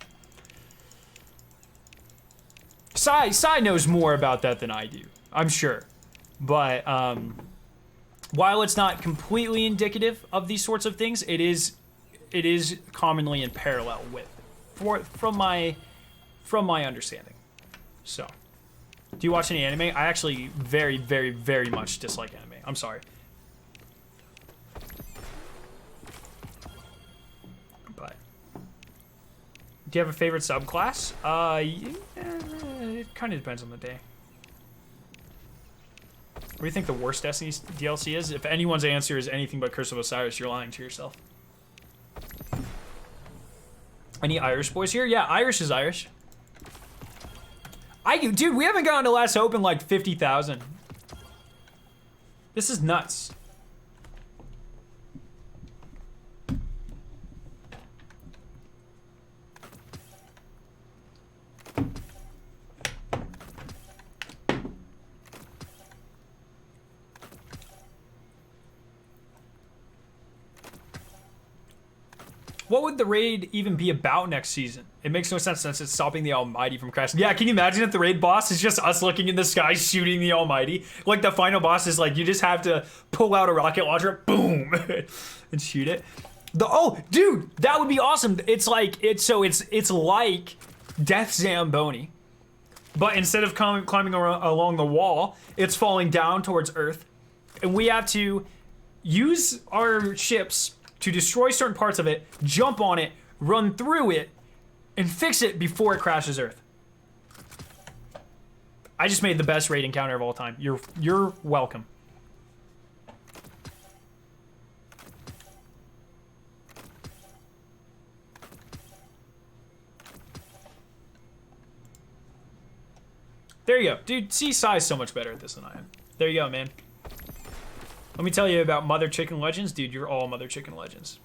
Sai knows more about that than I do, I'm sure. But while it's not completely indicative of these sorts of things, it is commonly in parallel with, from my understanding. So, do you watch any anime? I actually very, very, very much dislike anime. I'm sorry. But do you have a favorite subclass? It kind of depends on the day. What do you think the worst Destiny DLC is? If anyone's answer is anything but Curse of Osiris, you're lying to yourself. Any Irish boys here? Yeah, Irish is Irish. Dude, we haven't gotten to last open like 50,000. This is nuts. What would the raid even be about next season? It makes no sense since it's stopping the Almighty from crashing. Yeah, can you imagine if the raid boss is just us looking in the sky shooting the Almighty? Like the final boss is like, you just have to pull out a rocket launcher, boom, and shoot it. Oh, dude, that would be awesome. It's like, it's like Death Zamboni, but instead of climbing along the wall, it's falling down towards Earth. And we have to use our ships to destroy certain parts of it, jump on it, run through it, and fix it before it crashes Earth. I just made the best raid encounter of all time. You're welcome. There you go. Dude, see, Sai's so much better at this than I am. There you go, man. Let me tell you about Mother Chicken Legends. Dude, you're all Mother Chicken Legends.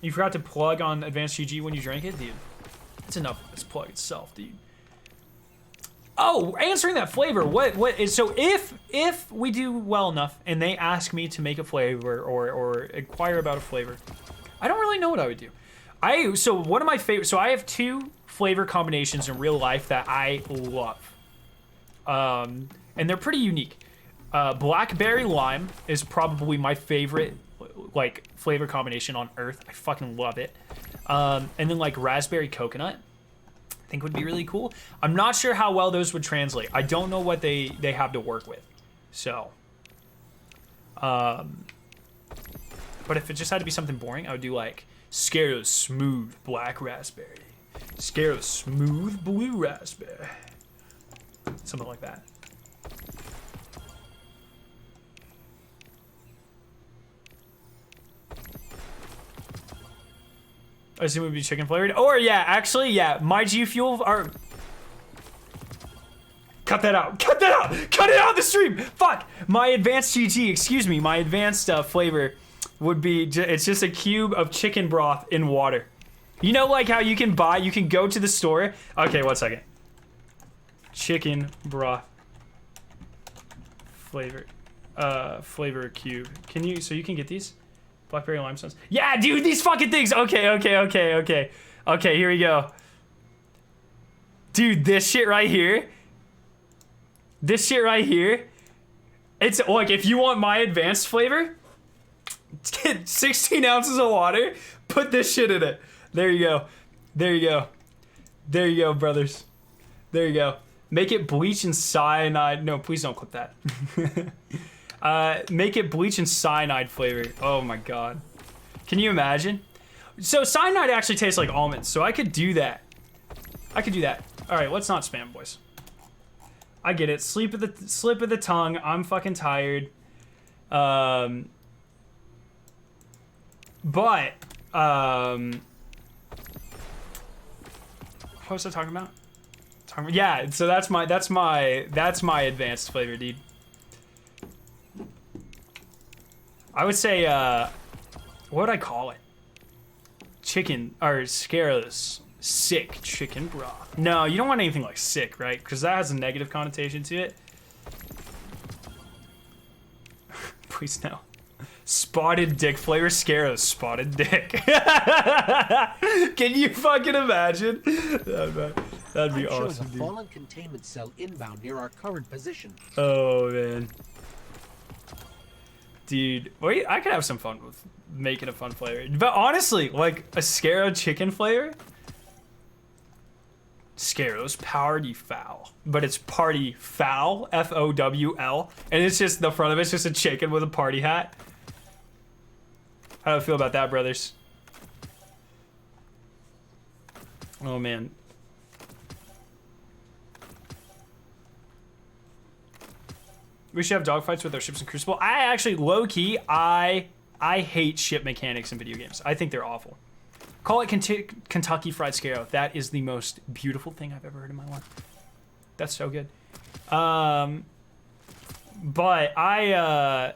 You forgot to plug on advanced GG when you drank it, dude. It's enough of this plug itself, dude. Oh, answering that flavor. What is so if we do well enough and they ask me to make a flavor or inquire about a flavor, I don't really know what I would do. So one of my favorite. So I have 2 flavor combinations in real life that I love, and they're pretty unique. Blackberry lime is probably my favorite like flavor combination on earth. I fucking love it. And then like raspberry coconut, I think would be really cool. I'm not sure how well those would translate. I don't know what they have to work with. So, but if it just had to be something boring, I would do like Scaro's smooth black raspberry, Scaro's smooth blue raspberry, something like that. I assume it would be chicken flavored. Or yeah, actually, yeah, my G Fuel are. Cut that out. Cut that out. Cut it out of the stream. Fuck. My advanced GG, excuse me, my advanced flavor would be, it's just a cube of chicken broth in water. You know, like how you can go to the store. Okay, 1 second. Chicken broth flavor cube. So you can get these? Blackberry limestones. Yeah, dude, these fucking things. Okay, here we go. Dude, this shit right here. It's like, if you want my advanced flavor, get 16 ounces of water, put this shit in it. There you go, brothers. There you go. Make it bleach and cyanide. No, please don't clip that. Make it bleach and cyanide flavor. Oh my god. Can you imagine? So cyanide actually tastes like almonds, so I could do that. Alright, let's not spam, boys. I get it. Slip of the tongue. I'm fucking tired. What was I talking about? Yeah, so that's my advanced flavor, dude. I would say, what would I call it? Chicken, or Scaro's sick chicken broth. No, you don't want anything like sick, right? Because that has a negative connotation to it. Please no. Spotted dick flavor, Scaro's spotted dick. Can you fucking imagine? That'd be awesome, a dude. fallen containment cell inbound near our current position. Oh, man. Dude, wait, I could have some fun with making a fun flavor. But honestly, like a Scaro chicken flavor, Scaro's Party Fowl. But it's Party Fowl, F-O-W-L. And it's just, the front of it's just a chicken with a party hat. How do I feel about that, brothers? Oh, man. We should have dogfights with our ships in Crucible. I actually, low-key, I hate ship mechanics in video games. I think they're awful. Call it Kentucky Fried Scaro. That is the most beautiful thing I've ever heard in my life. That's so good. But I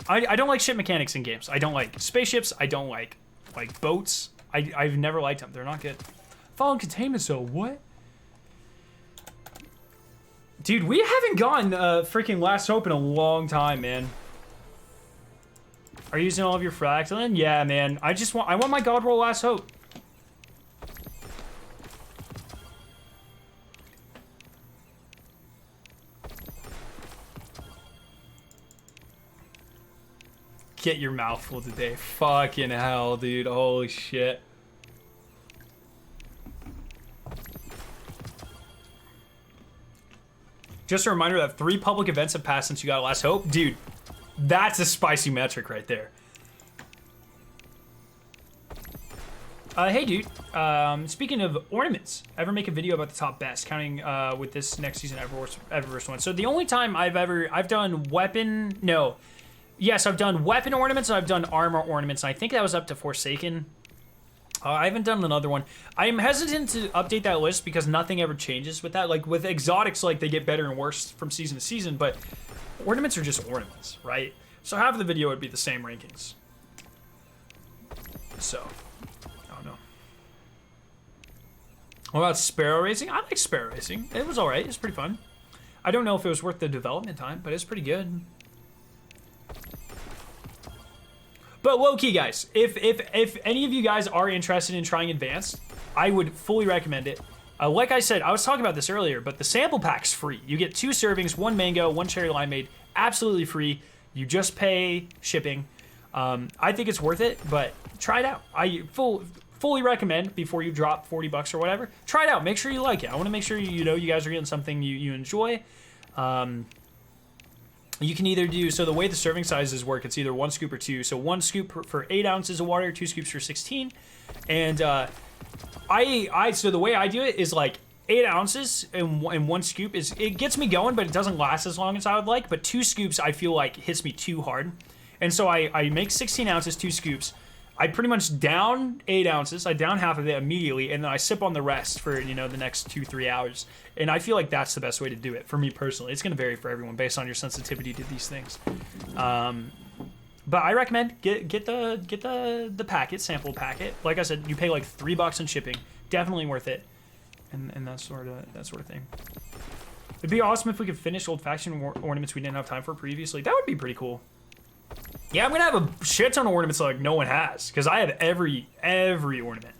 don't like ship mechanics in games. I don't like spaceships. I don't like boats. I've never liked them. They're not good. Fallen containment zone. What? Dude, we haven't gotten freaking Last Hope in a long time, man. Are you using all of your fractalin? Yeah, man. I want my God Roll Last Hope. Get your mouth full today. Fucking hell, dude. Holy shit. Just a reminder that 3 public events have passed since you got Last Hope. Dude, that's a spicy metric right there. Hey, dude. Speaking of ornaments, ever make a video about the top best, counting with this next season Eververse one? So the only time I've done weapon, no. Yes, I've done weapon ornaments and I've done armor ornaments. And I think that was up to Forsaken. I haven't done another one. I'm hesitant to update that list because nothing ever changes with that. Like with exotics, like they get better and worse from season to season, but ornaments are just ornaments, right? So half of the video would be the same rankings. So, I don't know. What about Sparrow Racing? I like Sparrow Racing. It was alright. It was pretty fun. I don't know if it was worth the development time, but it's pretty good. But low-key, guys, if any of you guys are interested in trying Advanced, I would fully recommend it. Like I said, I was talking about this earlier, but the sample pack's free. You get 2 servings, 1 mango, 1 cherry limeade, absolutely free. You just pay shipping. I think it's worth it, but try it out. I fully recommend before you drop 40 bucks or whatever. Try it out. Make sure you like it. I want to make sure you know you guys are getting something you enjoy. You can either do, so the way the serving sizes work, it's either 1 scoop or 2. So 1 scoop for 8 ounces of water, 2 scoops for 16. And so the way I do it is like 8 ounces and 1 scoop is, it gets me going, but it doesn't last as long as I would like. But 2 scoops I feel like hits me too hard. And so I make 16 ounces, 2 scoops. I pretty much down 8 ounces. I down half of it immediately, and then I sip on the rest for, you know, the next 2-3 hours. And I feel like that's the best way to do it for me personally. It's going to vary for everyone based on your sensitivity to these things. But I recommend get the packet, sample packet. Like I said, you pay like $3 in shipping. Definitely worth it. And that sort of thing. It'd be awesome if we could finish old faction ornaments we didn't have time for previously. That would be pretty cool. Yeah, I'm gonna have a shit ton of ornaments like no one has, because I have every ornament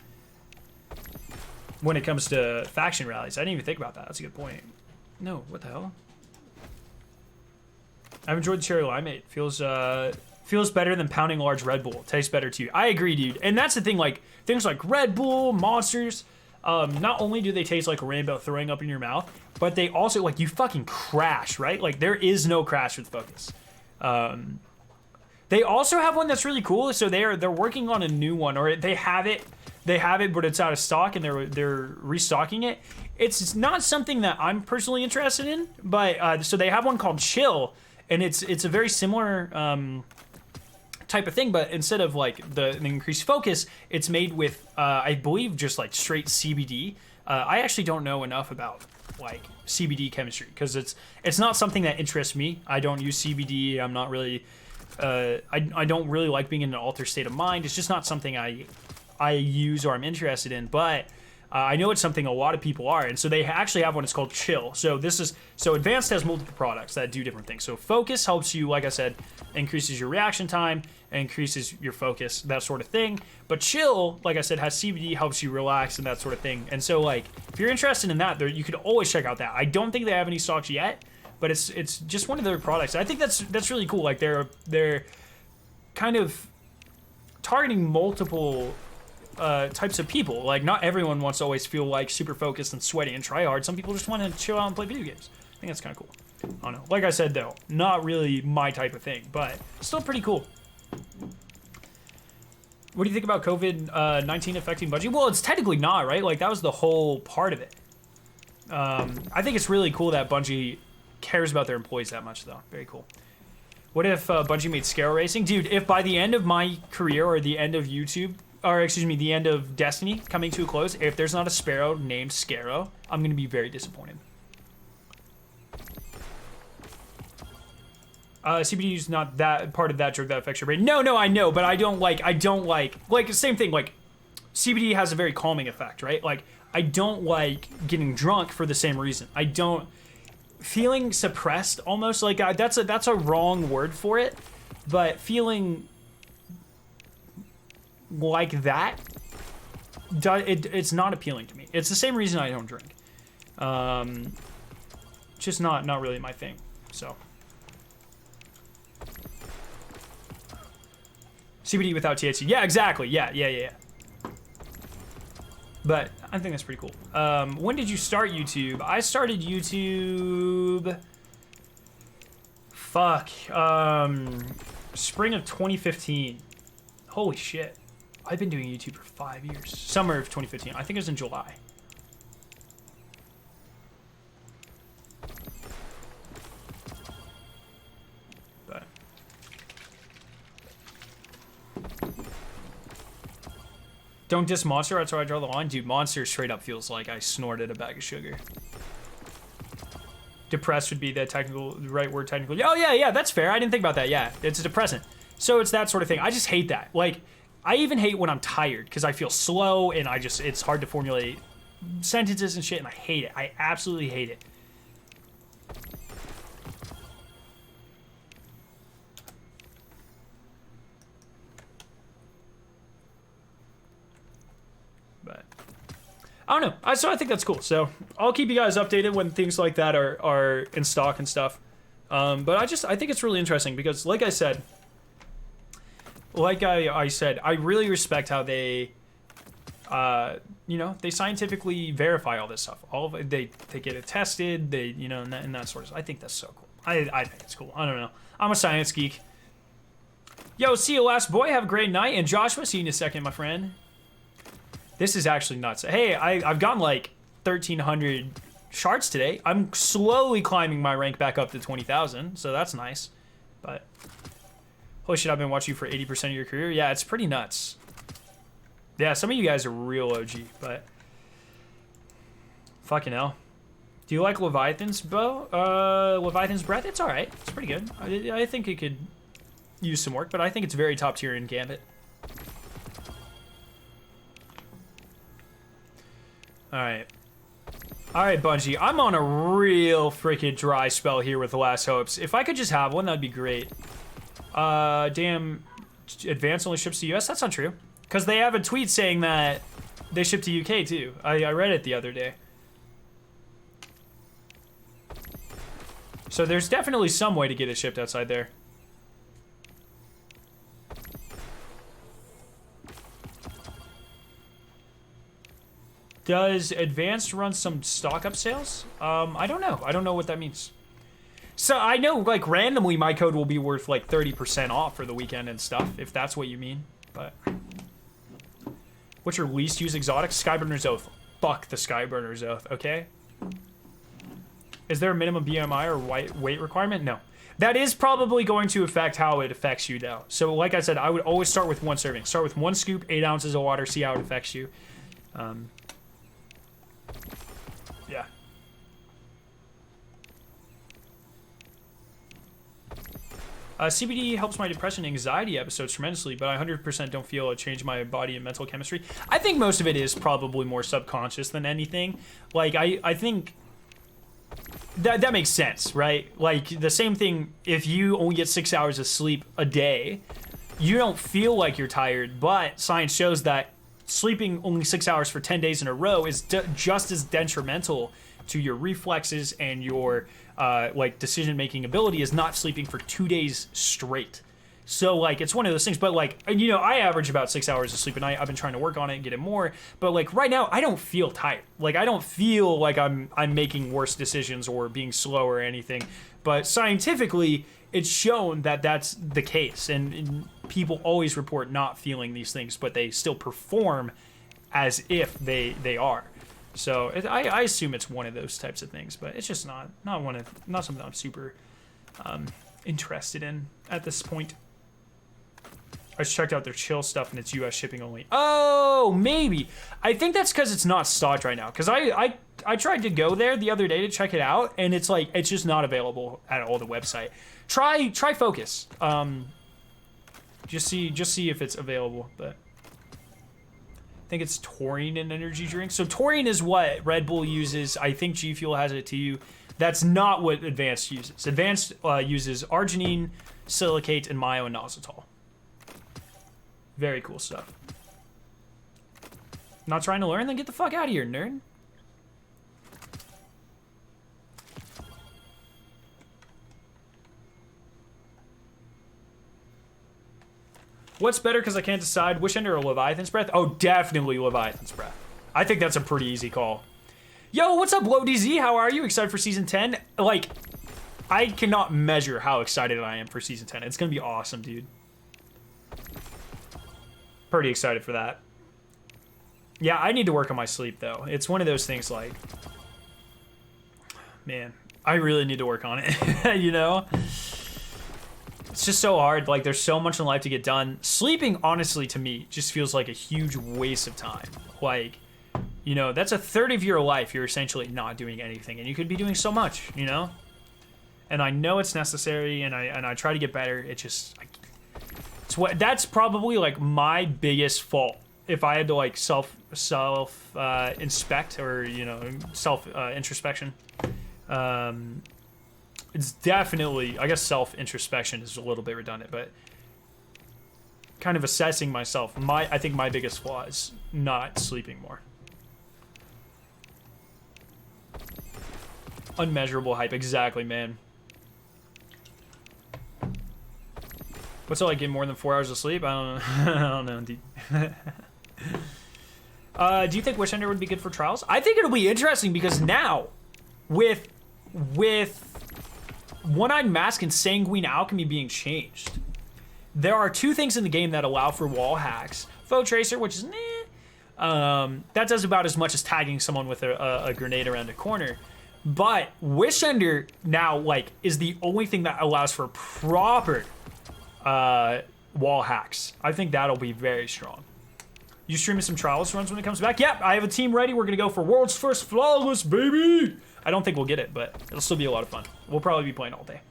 when it comes to faction rallies. I didn't even think about that. That's a good point. No, what the hell? I've enjoyed the cherry limeade. Feels better than pounding large Red Bull. Tastes better too. I agree, dude. And that's the thing, like things like Red Bull, Monsters, not only do they taste like a rainbow throwing up in your mouth, but they also, like, you fucking crash, right? Like there is no crash with Focus. They also have one that's really cool. So they're working on a new one, or they have it, but it's out of stock, and they're restocking it. It's not something that I'm personally interested in, but so they have one called Chill, and it's a very similar type of thing, but instead of like the increased focus, it's made with I believe just like straight CBD. I actually don't know enough about like CBD chemistry because it's not something that interests me. I don't use CBD. I'm not really. I don't really like being in an altered state of mind. It's just not something I use or I'm interested in, but I know it's something a lot of people are, and so they actually have one. It's called Chill. So Advanced has multiple products that do different things. So Focus helps you, like I said, increases your reaction time, increases your focus, that sort of thing. But Chill, like I said, has CBD, helps you relax and that sort of thing. And so, like, if you're interested in that, you could always check out that. I don't think they have any stocks yet, but it's just one of their products. I think that's really cool. Like they're kind of targeting multiple types of people. Like not everyone wants to always feel like super focused and sweaty and try hard. Some people just want to chill out and play video games. I think that's kind of cool. I don't know. Like I said though, not really my type of thing, but still pretty cool. What do you think about COVID-19 affecting Bungie? Well, it's technically not, right? Like that was the whole part of it. I think it's really cool that Bungie cares about their employees that much though. Very cool. What if Bungie made Scarrow Racing? Dude, if by the end of my career or the end of YouTube, or excuse me, the end of Destiny coming to a close, if there's not a Sparrow named Scarrow, I'm gonna be very disappointed. CBD is not that part of that drug that affects your brain. No, I know, but I don't like same thing, like CBD has a very calming effect, right? Like I don't like getting drunk for the same reason. I don't feeling suppressed almost, like that's a wrong word for it, but feeling like that, it's not appealing to me. It's the same reason I don't drink. Just not really my thing. So CBD without THC. Yeah, exactly. Yeah. But I think that's pretty cool. When did you start YouTube? I started YouTube... spring of 2015. Holy shit. I've been doing YouTube for 5 years. Summer of 2015. I think it was in July. But... Don't diss Monster, that's where I draw the line. Dude, Monster straight up feels like I snorted a bag of sugar. Depressed would be the right word technically. Oh yeah, that's fair. I didn't think about that. Yeah, it's a depressant. So it's that sort of thing. I just hate that. Like, I even hate when I'm tired because I feel slow and it's hard to formulate sentences and shit, and I hate it. I absolutely hate it. But I don't know. So I think that's cool. So I'll keep you guys updated when things like that are in stock and stuff. But I think it's really interesting because, like I said, I really respect how they, they scientifically verify all this stuff. All of it, they get it tested. They, and that sort of. I think that's so cool. I think it's cool. I don't know. I'm a science geek. Yo, see you last boy. Have a great night. And Joshua, see you in a second, my friend. This is actually nuts. Hey, I've gotten like 1,300 shards today. I'm slowly climbing my rank back up to 20,000, so that's nice. But holy shit, I've been watching you for 80% of your career. Yeah, it's pretty nuts. Yeah, some of you guys are real OG, but fucking hell. Do you like Leviathan's bow? Leviathan's breath? It's all right. It's pretty good. I think it could use some work, but I think it's very top tier in Gambit. All right, Bungie. I'm on a real freaking dry spell here with The Last Hopes. If I could just have one, that'd be great. Damn, Advance only ships to US? That's not true. Because they have a tweet saying that they ship to UK too. I read it the other day. So there's definitely some way to get it shipped outside there. Does Advanced run some stock up sales? I don't know. I don't know what that means. So I know, like, randomly my code will be worth like 30% off for the weekend and stuff, if that's what you mean. But what's your least used exotic? Skyburner's Oath. Fuck the Skyburner's Oath, okay? Is there a minimum BMI or weight requirement? No. That is probably going to affect how it affects you, though. So like I said, I would always start with one serving. Start with one scoop, 8 ounces of water, see how it affects you. Yeah. CBD helps my depression and anxiety episodes tremendously, but I 100% don't feel it changed my body and mental chemistry. I think most of it is probably more subconscious than anything. Like, I think that makes sense, right? Like, the same thing, if you only get 6 hours of sleep a day, you don't feel like you're tired, but science shows that sleeping only 6 hours for 10 days in a row is just as detrimental to your reflexes and your like decision-making ability as not sleeping for 2 days straight. So like, it's one of those things, but like, I average about 6 hours of sleep a night. I've been trying to work on it and get it more, but like right now I don't feel tired. Like, I don't feel like I'm making worse decisions or being slow or anything, but scientifically it's shown that that's the case, and people always report not feeling these things, but they still perform as if they are. So I assume it's one of those types of things, but it's just not something I'm super interested in at this point. I just checked out their chill stuff and it's US shipping only. Oh, maybe. I think that's because it's not stocked right now. Because I tried to go there the other day to check it out, and it's like, it's just not available at all, the website. Try Focus. Just see if it's available, but I think it's taurine and energy drink. So taurine is what Red Bull uses. I think G Fuel has it too. That's not what Advanced uses. Advanced uses arginine, silicate, and myo-inositol. Very cool stuff. Not trying to learn? Then get the fuck out of here, nerd. What's better because I can't decide? Wish Ender or Leviathan's Breath? Oh, definitely Leviathan's Breath. I think that's a pretty easy call. Yo, what's up, Low DZ? How are you? Excited for Season 10? Like, I cannot measure how excited I am for Season 10. It's going to be awesome, dude. Pretty excited for that. Yeah, I need to work on my sleep, though. It's one of those things like, man, I really need to work on it, you know? It's just so hard. Like, there's so much in life to get done. Sleeping, honestly, to me, just feels like a huge waste of time. Like, you know, that's a third of your life you're essentially not doing anything, and you could be doing so much, you know? And I know it's necessary, and I try to get better. It just, That's probably like my biggest fault. If I had to like self inspect or self introspection, it's definitely, I guess self introspection is a little bit redundant, but kind of assessing myself. I think my biggest flaw is not sleeping more. Unmeasurable hype, exactly, man. What's it like getting more than 4 hours of sleep? I don't know. I don't know, dude. Do you think Wish Ender would be good for trials? I think it'll be interesting because now, with One-Eyed Mask and Sanguine Alchemy being changed, there are two things in the game that allow for wall hacks. Foe Tracer, which is that does about as much as tagging someone with a grenade around a corner. But Wish Ender now like is the only thing that allows for proper wall hacks. I think that'll be very strong. You streaming some trials runs when it comes back? Yep, I have a team ready. We're gonna go for world's first flawless, baby. I don't think we'll get it, but it'll still be a lot of fun. We'll probably be playing all day.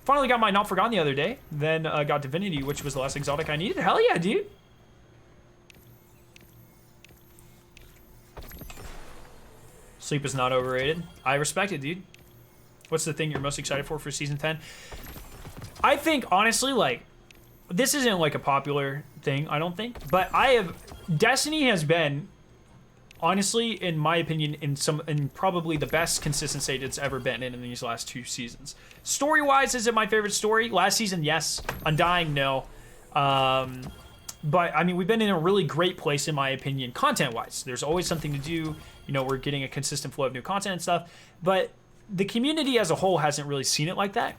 Finally got my Not Forgotten the other day. Then got Divinity, which was the last exotic I needed. Hell yeah, dude. Sleep is not overrated. I respect it, dude. What's the thing you're most excited for season 10? I think, honestly, like, this isn't like a popular thing, I don't think. But Destiny has been, honestly, in my opinion, in probably the best consistent state it's ever been in these last 2 seasons. Story-wise, is it my favorite story? Last season, yes. Undying, no. But, I mean, we've been in a really great place, in my opinion, content-wise. There's always something to do. We're getting a consistent flow of new content and stuff. But the community as a whole hasn't really seen it like that.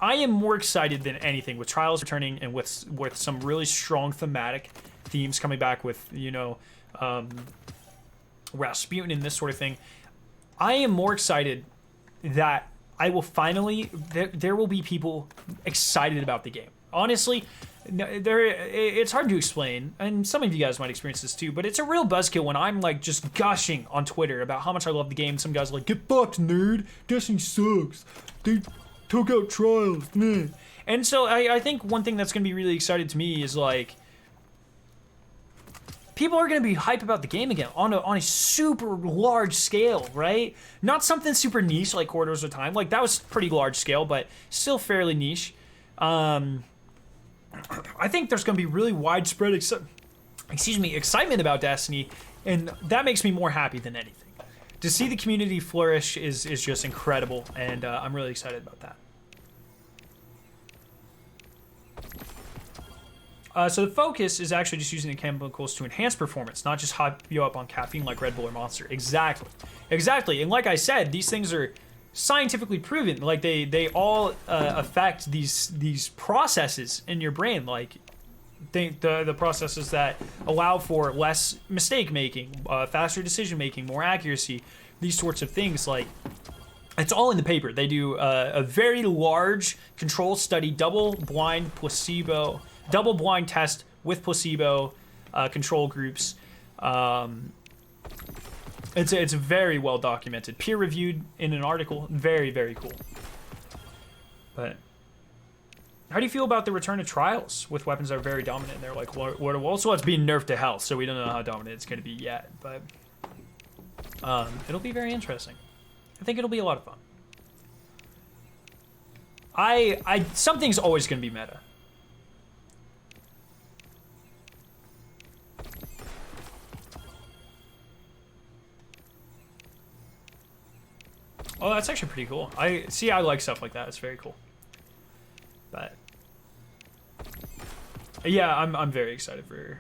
I am more excited than anything with Trials returning and with some really strong thematic themes coming back with, Rasputin and this sort of thing. I am more excited that I will finally, there will be people excited about the game. Honestly, it's hard to explain, and some of you guys might experience this too, but it's a real buzzkill when I'm like just gushing on Twitter about how much I love the game. Some guys are like, get fucked, nerd. Destiny sucks. They took out Trials, man. And so I think one thing that's going to be really exciting to me is like, people are going to be hype about the game again on a super large scale, right? Not something super niche like Corridors of Time. Like, that was pretty large scale, but still fairly niche. I think there's going to be really widespread excitement about Destiny, and that makes me more happy than anything. To see the community flourish is just incredible, and I'm really excited about that. So the focus is actually just using the chemicals to enhance performance, not just hype you up on caffeine like Red Bull or Monster. Exactly. And like I said, these things are scientifically proven. Like they all affect these processes in your brain. Like the processes that allow for less mistake making, faster decision making, more accuracy, these sorts of things. Like, it's all in the paper. They do a very large control study, double blind test with placebo control groups. It's very well documented, peer reviewed in an article. Very, very cool. But how do you feel about the return of Trials with weapons that are very dominant? And they're like, also it's being nerfed to hell, so we don't know how dominant it's going to be yet. But it'll be very interesting. I think it'll be a lot of fun. Something's always going to be meta. Oh, that's actually pretty cool. I like stuff like that. It's very cool. But yeah, I'm very excited for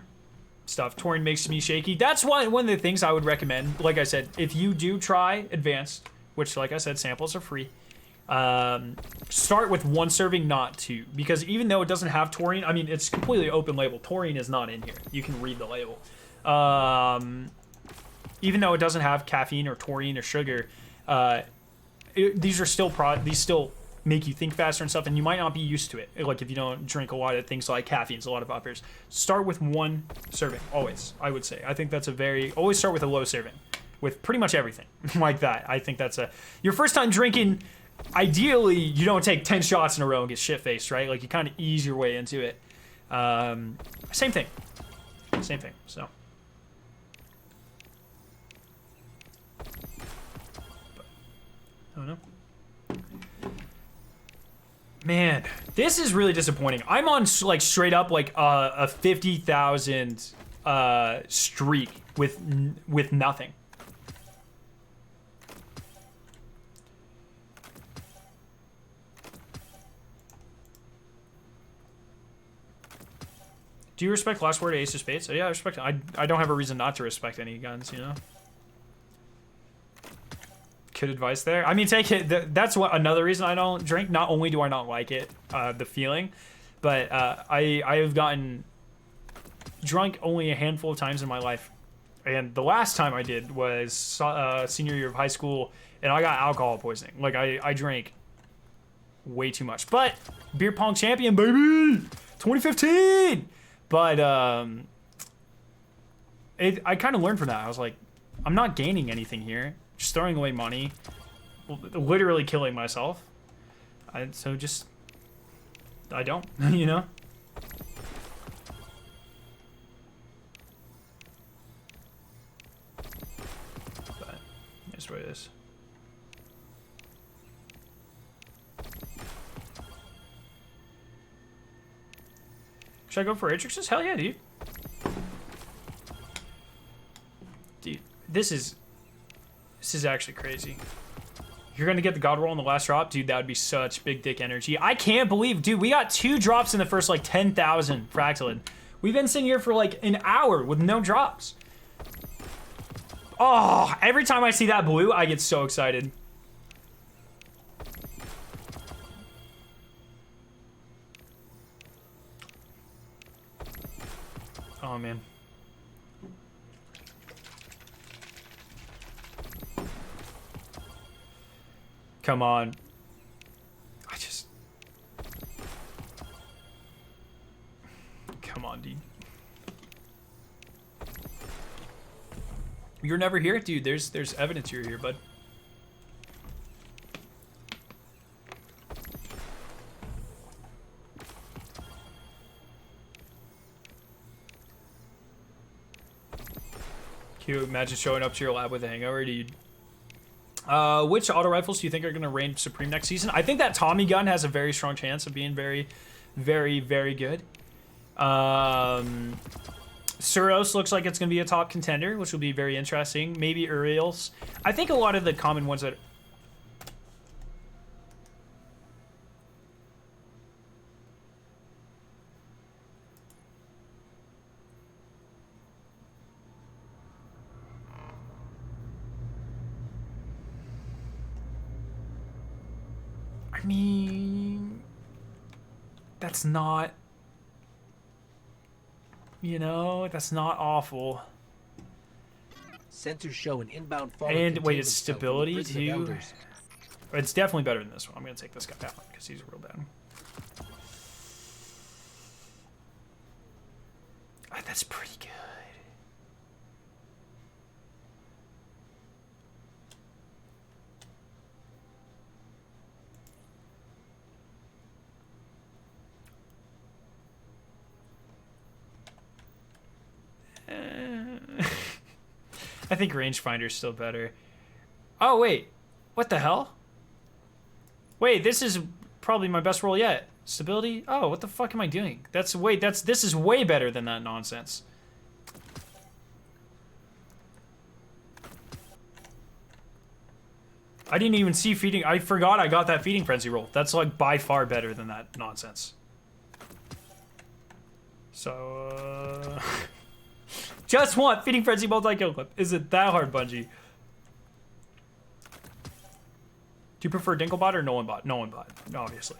stuff. Touring makes me shaky. That's one of the things I would recommend. Like I said, if you do try Advanced, which like I said, samples are free, start with 1 serving, not 2. Because even though it doesn't have taurine, I mean, it's completely open label. Taurine is not in here. You can read the label. Even though it doesn't have caffeine or taurine or sugar, these still make you think faster and stuff, and you might not be used to it. Like, if you don't drink a lot of things like caffeines, a lot of uppers. Start with 1 serving, always, I would say. I think that's always start with a low serving, with pretty much everything like that. I think that's your first time drinking, ideally, you don't take 10 shots in a row and get shit-faced, right? Like, you kind of ease your way into it. Same thing. Same thing, so. But, I don't know. Man, this is really disappointing. I'm on like straight up like a 50,000 streak with nothing. Do you respect last word Ace of Spades? Yeah, I respect it. I don't have a reason not to respect any guns, you know? Good advice there. I mean, take it. That's what another reason I don't drink. Not only do I not like it, the feeling, but I have gotten drunk only a handful of times in my life. And the last time I did was senior year of high school, and I got alcohol poisoning. Like, I drank way too much. But beer pong champion, baby! 2015! But I kind of learned from that. I was like, I'm not gaining anything here. Just throwing away money. Literally killing myself. So just... I don't, you know? But that's what it is. Should I go for Atrixes? Hell yeah, dude. Dude, this is actually crazy. You're gonna get the God roll on the last drop? Dude, that would be such big dick energy. I can't believe, dude, we got 2 drops in the first, like, 10,000 fractalin. We've been sitting here for, like, an hour with no drops. Oh, every time I see that blue, I get so excited. Oh, man. Come on. Come on, dude. You're never here? Dude, there's evidence you're here, bud. Can you imagine showing up to your lab with a hangover, dude? Which auto rifles do you think are going to reign supreme next season? I think that Tommy gun has a very strong chance of being very, very, very good. Suros looks like it's going to be a top contender, which will be very interesting. Maybe Uriels. I think a lot of the common ones that... I mean, that's not, you know, that's not awful. Sensors show an inbound fall. And wait, it's stability too. It's definitely better than this one. I'm gonna take this guy out because he's real bad. That's pretty good. I think rangefinder's still better. Oh, wait. What the hell? Wait, this is probably my best roll yet. Stability? Oh, what the fuck am I doing? This is way better than that nonsense. I didn't even see feeding. I forgot I got that feeding frenzy roll. That's like by far better than that nonsense. So, just want feeding frenzy multi-kill clip. Is it that hard, Bungie? Do you prefer Dinklebot or Nolanbot? Nolanbot, obviously.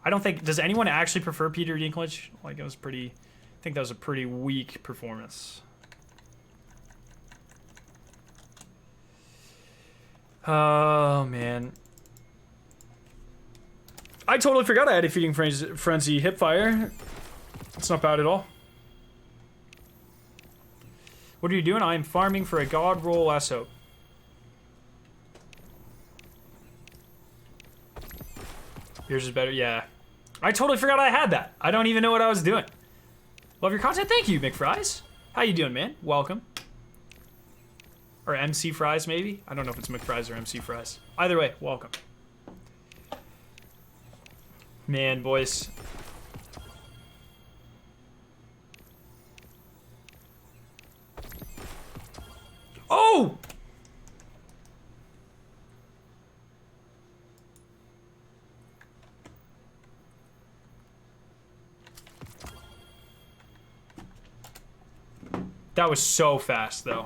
I don't think... Does anyone actually prefer Peter Dinklage? Like, it was pretty... I think that was a pretty weak performance. Oh, man. I totally forgot I had a feeding frenzy hipfire. It's not bad at all. What are you doing? I am farming for a god roll, last hope. Yours is better? Yeah. I totally forgot I had that. I don't even know what I was doing. Love your content. Thank you, McFries. How you doing, man? Welcome. Or MC Fries, maybe? I don't know if it's McFries or MC Fries. Either way, welcome. Man, boys. Oh! That was so fast, though.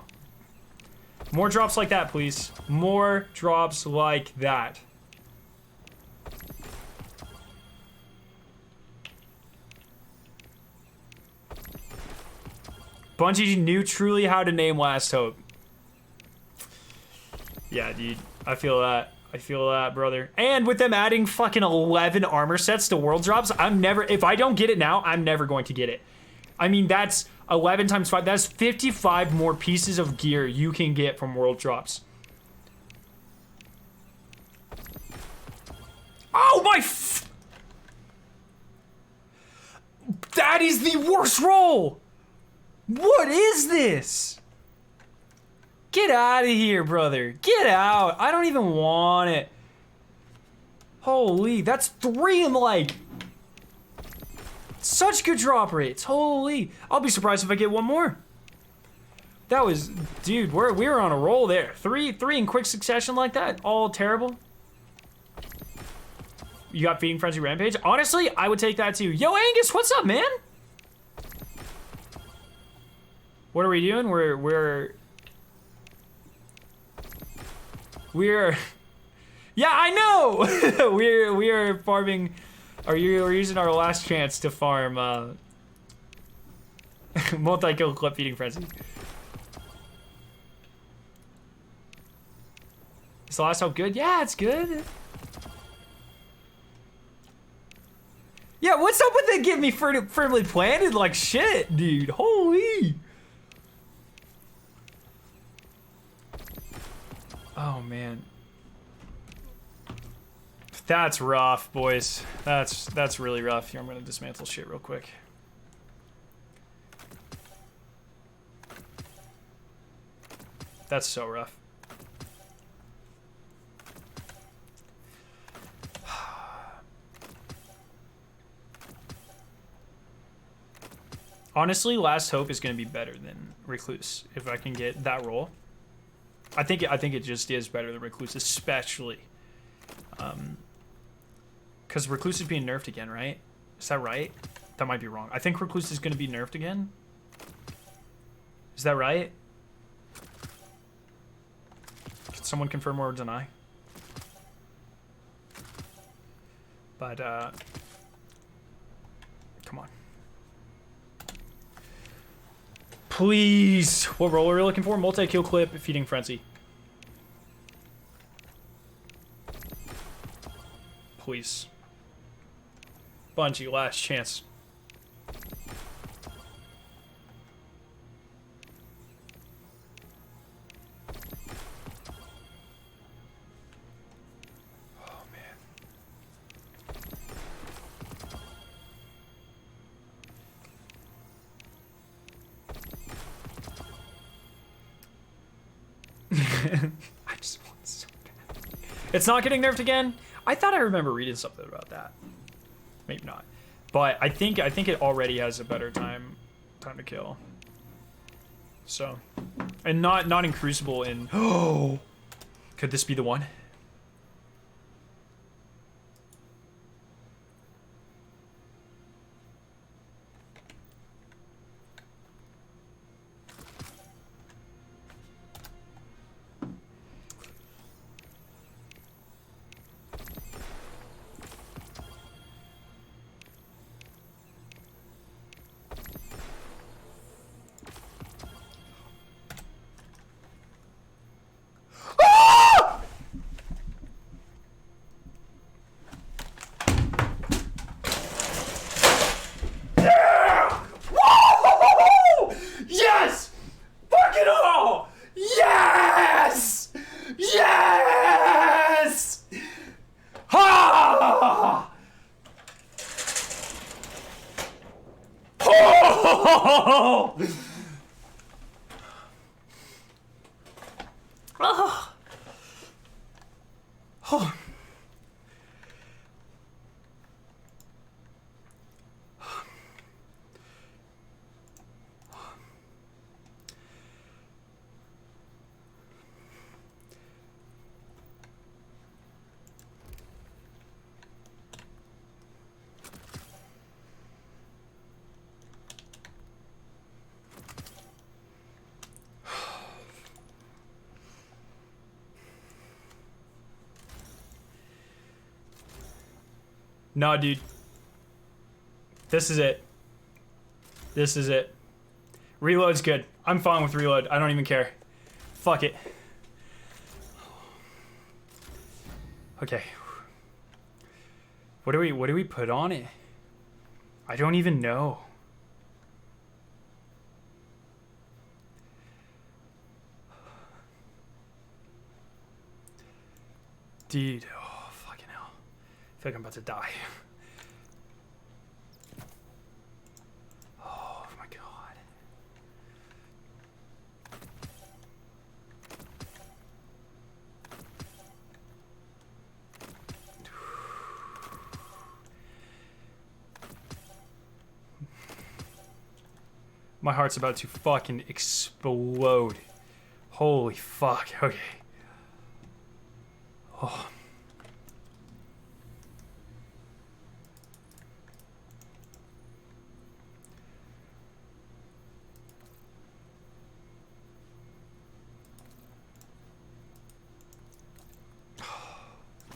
More drops like that, please. More drops like that. Bungie knew truly how to name Last Hope. Yeah, dude. I feel that. I feel that, brother. And with them adding fucking 11 armor sets to world drops, if I don't get it now, I'm never going to get it. I mean, that's 11 times 5. That's 55 more pieces of gear you can get from world drops. Oh my that is the worst roll! What is this? Get out of here, brother. Get out. I don't even want it. Holy, that's 3 in like... Such good drop rates. Holy. I'll be surprised if I get one more. That was... Dude, we were on a roll there. Three in quick succession like that. All terrible. You got Feeding Frenzy Rampage? Honestly, I would take that too. Yo, Angus, what's up, man? What are we doing? We're yeah, I know. we are farming. We're using our last chance to farm multi-kill clip Feeding Frenzy. Is the last hope good? Yeah, it's good. Yeah, what's up with it? Get me firmly planted like shit, dude. Holy. Oh, man. That's rough, boys. That's really rough. Here, I'm gonna dismantle shit real quick. That's so rough. Honestly, Last Hope is gonna be better than Recluse if I can get that roll. I think it just is better than Recluse, especially because Recluse is being nerfed again, right? Is that right? That might be wrong. I think Recluse is going to be nerfed again. Is that right? Can someone confirm or deny? But come on. Please. What role are we looking for? Multi-kill clip, Feeding Frenzy. Please. Bungie, last chance. Oh, man. I just want so bad. It's not getting nerfed again? I thought I remember reading something about that. Maybe not. But I think it already has a better time to kill. So, and not in Crucible in oh, could this be the one? Oh! Oh. Oh. Nah, dude. This is it. This is it. Reload's good. I'm fine with reload. I don't even care. Fuck it. Okay. What do we put on it? I don't even know. Dude, oh fucking hell. I feel like I'm about to die. Oh my god. My heart's about to fucking explode. Holy fuck. Okay. Oh.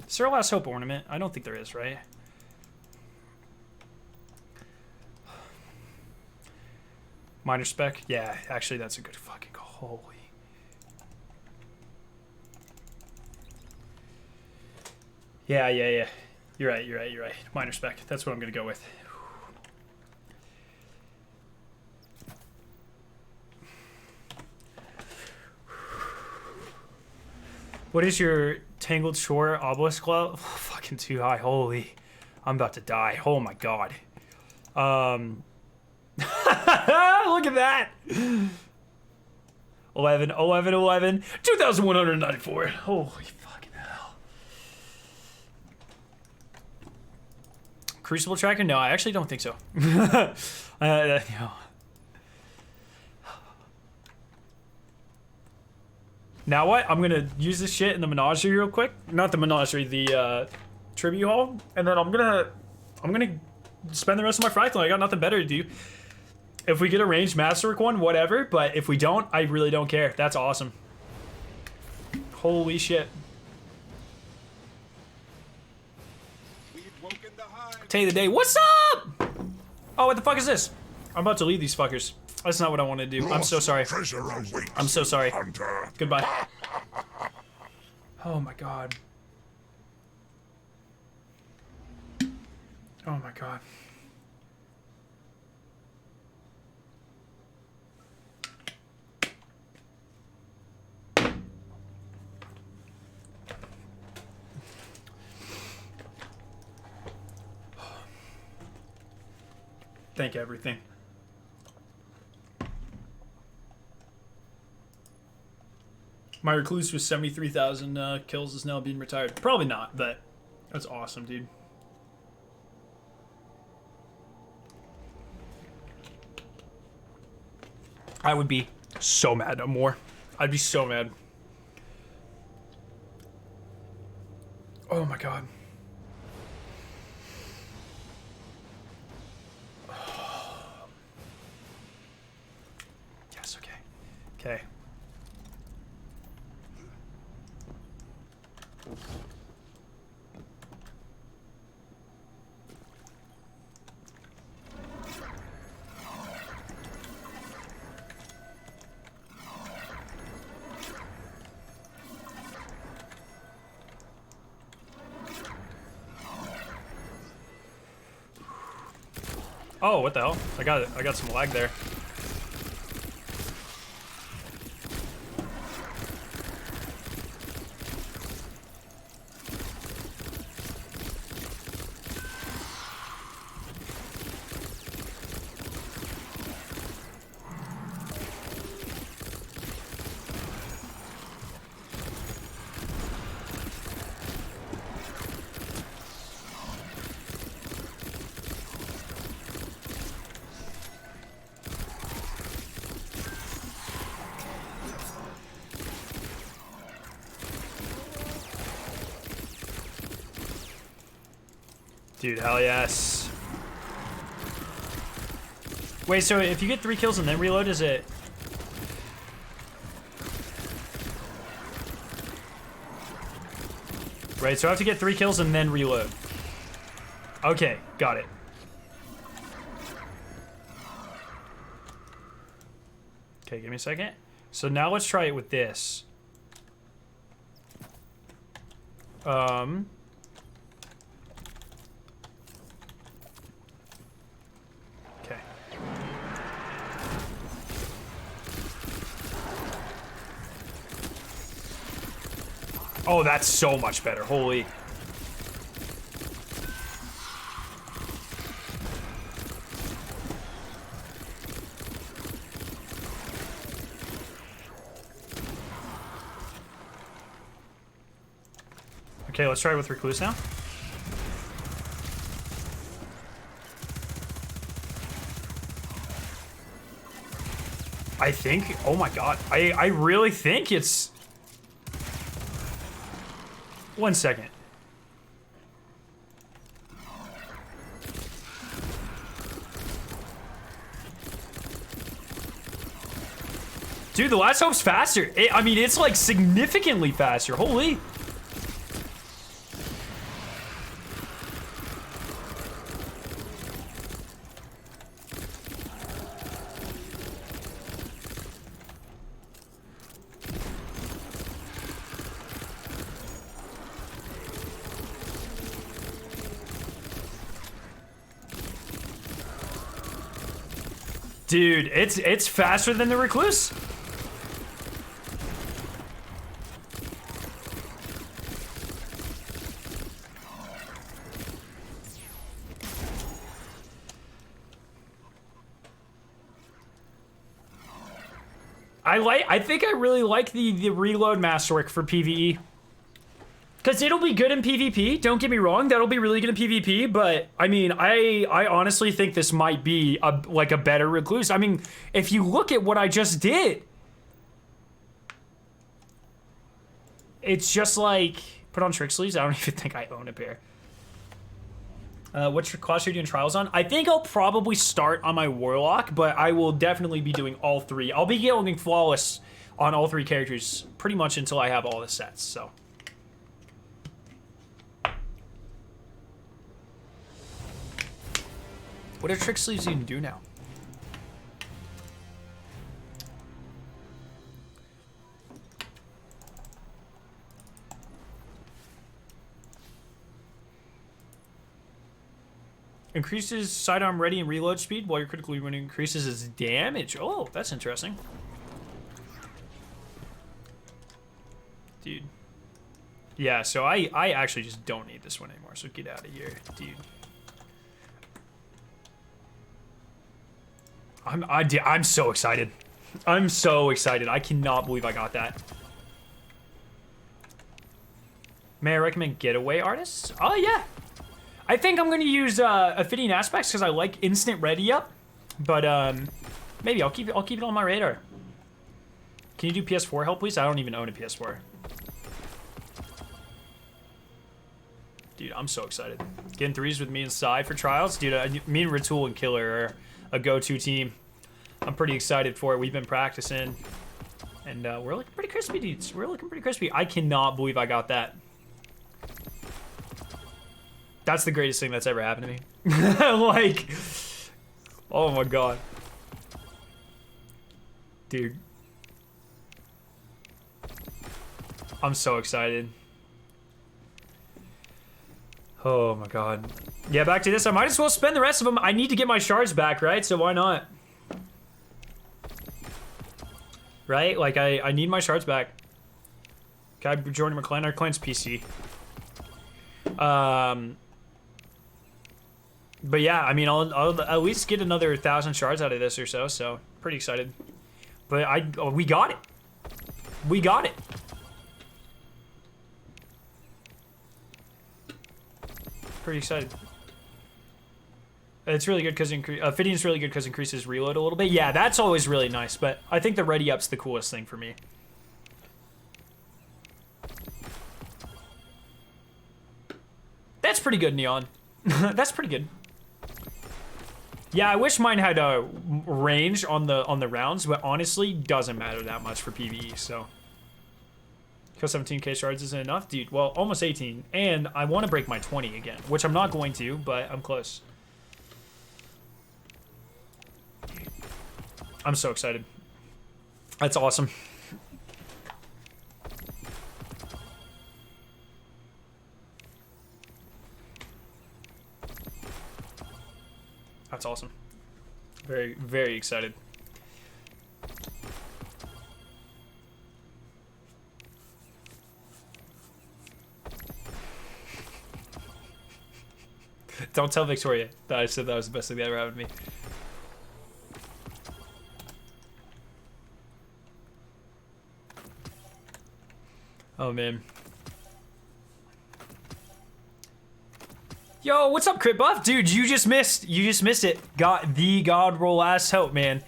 Is there a last hope ornament? I don't think there is, right? Minor spec? Yeah, actually that's a good fucking call. Holy. Yeah. You're right. Minor spec. That's what I'm gonna go with. What is your Tangled Shore obelisk glove? Oh, fucking too high. Holy. I'm about to die. Oh my god. Look at that. 11, 2,194. Holy fucking hell. Crucible tracker? No, I actually don't think so. No. Now what? I'm gonna use this shit in the menagerie real quick. Not the menagerie, the tribute hall, and then I'm gonna spend the rest of my fractal. I got nothing better to do. If we get a ranged masterwork one, whatever. But if we don't, I really don't care. That's awesome. Holy shit. Tell you the day. What's up? Oh, what the fuck is this? I'm about to leave these fuckers. That's not what I want to do. I'm so sorry. I'm so sorry. Goodbye. Oh my god. Oh my god. Thank everything. My recluse with 73,000 kills is now being retired. Probably not, but that's awesome, dude. I would be so mad no more. I'd be so mad. Oh my god. Yes, okay. Okay. Oh, what the hell? I got some lag there. Dude, hell yes. Wait, so if you get 3 kills and then reload, is it... Right, so I have to get 3 kills and then reload. Okay, got it. Okay, give me a second. So now let's try it with this. Okay. Oh, that's so much better. Holy. Okay, let's try it with Recluse now. I think, oh my god, I really think it's... 1 second. Dude, the last hope's faster. I mean, it's like significantly faster. Holy. Dude, it's faster than the Recluse. I think I really like the reload masterwork for PvE. Because it'll be good in PvP, don't get me wrong, that'll be really good in PvP, but, I mean, I honestly think this might be, like, a better Recluse. I mean, if you look at what I just did, it's just like, put on Trick Sleeves, I don't even think I own a pair. What class are you doing trials on? I think I'll probably start on my Warlock, but I will definitely be doing all 3. I'll be going flawless on all 3 characters pretty much until I have all the sets, so... What are Trick Sleeves even do now? Increases sidearm ready and reload speed while you're critically wounded. Increases its damage. Oh, that's interesting. Dude. Yeah, so I actually just don't need this one anymore, so get out of here, dude. I'm so excited. I'm so excited. I cannot believe I got that. May I recommend getaway artists? Oh, yeah. I think I'm going to use Affinity Aspects because I like instant ready up. But maybe I'll keep it on my radar. Can you do PS4 help, please? I don't even own a PS4. Dude, I'm so excited. Getting 3s with me and Sai for trials. Dude, me and Ratul and Killer are a go-to team. I'm pretty excited for it. We've been practicing. And we're looking pretty crispy, dudes. We're looking pretty crispy. I cannot believe I got that. That's the greatest thing that's ever happened to me. Like, oh my god. Dude. I'm so excited. Oh my god. Yeah, back to this. I might as well spend the rest of them. I need to get my shards back, right? So why not? Right? Like, I need my shards back. Can I join McLean? Our client's PC. But yeah, I mean, I'll at least get another 1,000 shards out of this or so, so pretty excited. But we got it. We got it. Pretty excited. It's really good because fitting's really good because increases reload a little bit. Yeah, that's always really nice, but I think the ready up's the coolest thing for me. That's pretty good, Neon. That's pretty good. Yeah, I wish mine had a range on the rounds, but honestly, doesn't matter that much for PvE. So, kill 17k shards isn't enough, dude. Well, almost 18, and I want to break my 20 again, which I'm not going to, but I'm close. I'm so excited. That's awesome. That's awesome. Very, very excited. Don't tell Victoria that I said that was the best thing that ever happened to me. Oh man. Yo, what's up, Crit Buff? Dude, you just missed it. Got the God roll ass hope, man.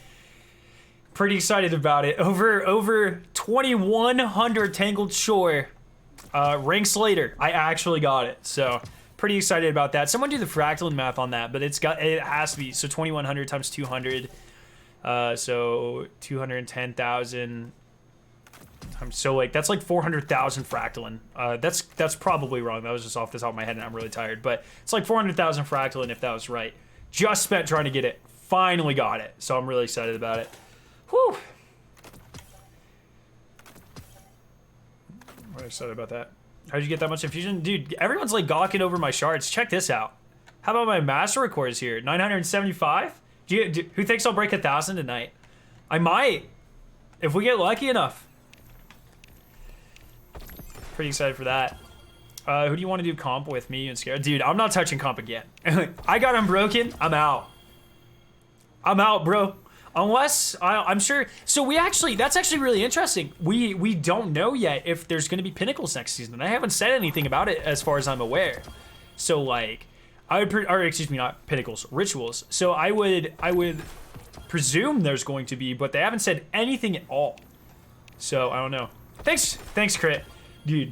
Pretty excited about it. Over 2100 Tangled Shore. Ranks later, I actually got it. So, pretty excited about that. Someone do the fractal math on that, but it has to be. So 2100 times 200. So 210,000. So like that's like 400,000 fractalin. That's probably wrong. That was just off the top of my head and I'm really tired. But it's like 400,000 fractalin if that was right. Just spent trying to get it. Finally got it. So I'm really excited about it. Whew. I'm really excited about that. How'd you get that much infusion? Dude, everyone's like gawking over my shards. Check this out. How about my master records here? 975? Who thinks I'll break 1,000 tonight? I might. If we get lucky enough. Pretty excited for that. Who do you want to do comp with, me and Scarab? Dude, I'm not touching comp again. I got unbroken. I'm out. I'm out, bro. Unless I'm sure. So that's actually really interesting. We don't know yet if there's going to be pinnacles next season. I haven't said anything about it as far as I'm aware. So like, or excuse me, not pinnacles, rituals. So I would presume there's going to be, but they haven't said anything at all. So I don't know. Thanks, Crit. Dude.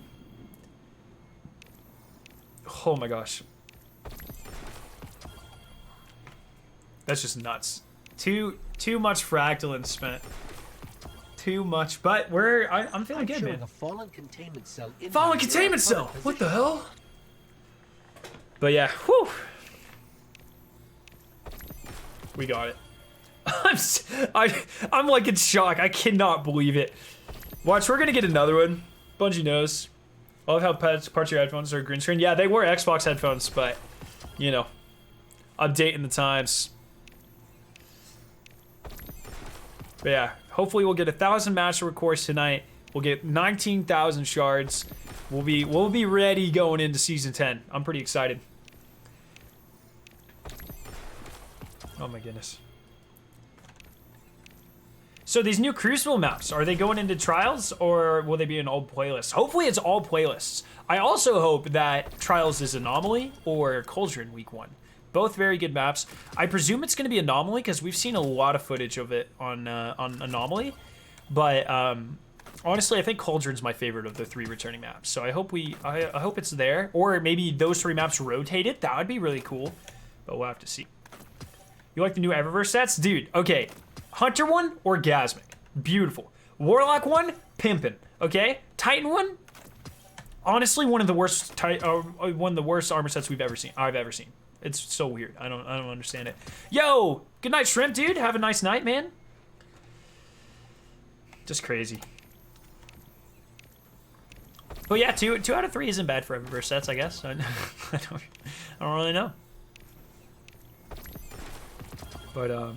Oh my gosh. That's just nuts. Too much fractalin spent. Too much, but I'm feeling good, man. A fallen containment cell. Fallen containment cell. What the hell? But yeah, whew. We got it. I'm like in shock. I cannot believe it. Watch, we're gonna get another one. Bungie knows. I love how parts of your headphones are green screen. Yeah, they were Xbox headphones, but, you know, updating the times. But yeah, hopefully we'll get 1,000 master records tonight. We'll get 19,000 shards. We'll be ready going into season 10. I'm pretty excited. Oh my goodness. So these new Crucible maps, are they going into Trials or will they be in all playlists? Hopefully it's all playlists. I also hope that Trials is Anomaly or Cauldron week 1. Both very good maps. I presume it's going to be Anomaly because we've seen a lot of footage of it on Anomaly. But honestly, I think Cauldron's my favorite of the 3 returning maps. So I hope I hope it's there. Or maybe those 3 maps rotated. That would be really cool. But we'll have to see. You like the new Eververse sets? Dude, okay. Hunter one, orgasmic. Beautiful. Warlock one, pimpin'. Okay? Titan one, honestly one of the worst armor sets I've ever seen. It's so weird. I don't understand it. Yo, good night, Shrimp, dude. Have a nice night, man. Just crazy. But yeah, 2 out of 3 isn't bad for Eververse sets, I guess. I don't really know. But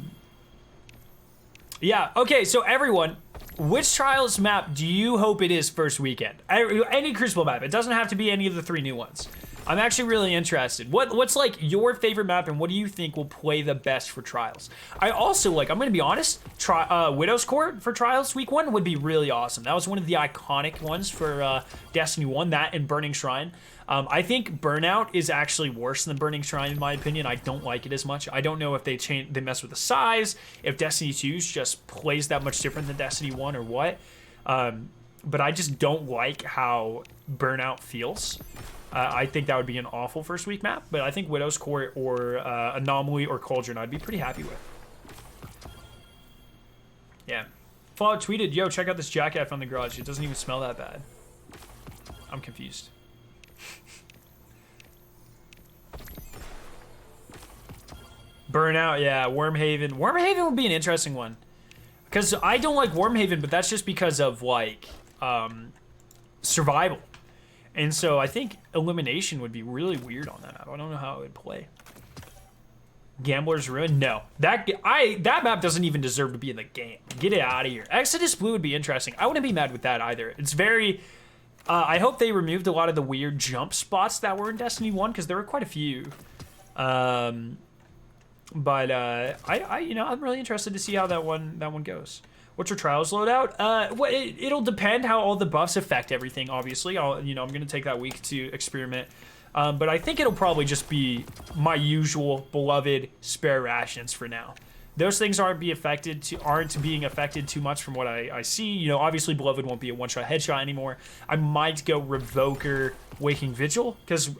yeah, okay, so everyone, which Trials map do you hope it is first weekend? Any Crucible map. It doesn't have to be any of the 3 new ones. I'm actually really interested. What's like your favorite map and what do you think will play the best for Trials? I also like, I'm gonna be honest, Widow's Court for Trials week 1 would be really awesome. That was one of the iconic ones for Destiny 1, that and Burning Shrine. I think Burnout is actually worse than Burning Shrine in my opinion. I don't like it as much. I don't know if they mess with the size, if Destiny 2 just plays that much different than Destiny 1 or what. But I just don't like how Burnout feels. I think that would be an awful first week map, but I think Widow's Court or Anomaly or Cauldron I'd be pretty happy with. Yeah. Fallout tweeted, yo, check out this jacket I found in the garage. It doesn't even smell that bad. I'm confused. Burnout, yeah, Wormhaven. Wormhaven would be an interesting one. Because I don't like Wormhaven, but that's just because of, like, survival. And so I think Elimination would be really weird on that map. I don't know how it would play. Gambler's Ruin? No. That map doesn't even deserve to be in the game. Get it out of here. Exodus Blue would be interesting. I wouldn't be mad with that either. It's very... I hope they removed a lot of the weird jump spots that were in Destiny 1, because there were quite a few. But I'm really interested to see how that one goes. What's your trials loadout? It'll depend how all the buffs affect everything. Obviously, I'm gonna take that week to experiment. But I think it'll probably just be my usual beloved spare rations for now. Those things aren't being affected too much from what I see. Obviously Beloved won't be a one-shot headshot anymore. I might go Revoker Waking Vigil, because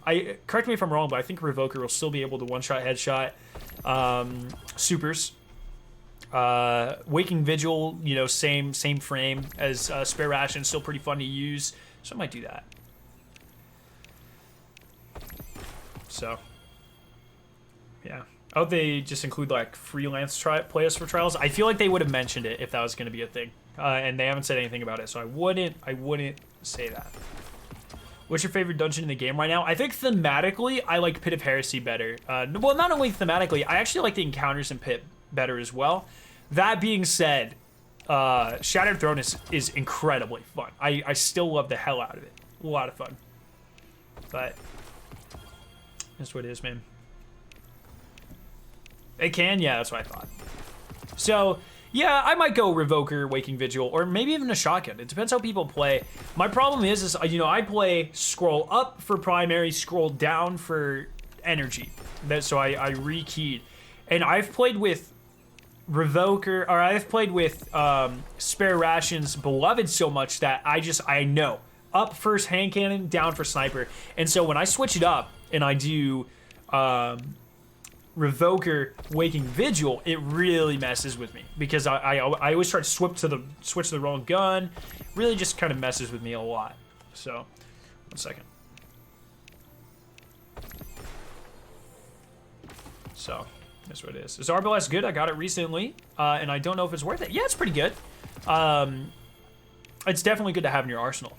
correct me if I'm wrong, but I think Revoker will still be able to one-shot headshot supers. Waking Vigil, same frame as spare ration, still pretty fun to use, so I might do that. So, yeah. Oh, they just include like freelance players for trials. I feel like they would have mentioned it if that was going to be a thing, and they haven't said anything about it, so I wouldn't say that. What's your favorite dungeon in the game right now? I think thematically, I like Pit of Heresy better. Well, not only thematically, I actually like the encounters in Pit better as well. That being said, Shattered Throne is incredibly fun. I still love the hell out of it. A lot of fun. But that's what it is, man. It can? Yeah, that's what I thought. So, yeah, I might go Revoker, Waking Vigil, or maybe even a Shotgun. It depends how people play. My problem is I play scroll up for primary, scroll down for energy. So I rekeyed. And I've played with Revoker, or I've played with Spare Rations Beloved so much that I know. Up first hand cannon, down for sniper. And so when I switch it up and I do Revoker Waking Vigil, it really messes with me because I always try to switch to the wrong gun. Really just kind of messes with me a lot. So, 1 second. So, that's what it is. Is RBLS good? I got it recently, and I don't know if it's worth it. Yeah, it's pretty good. It's definitely good to have in your arsenal.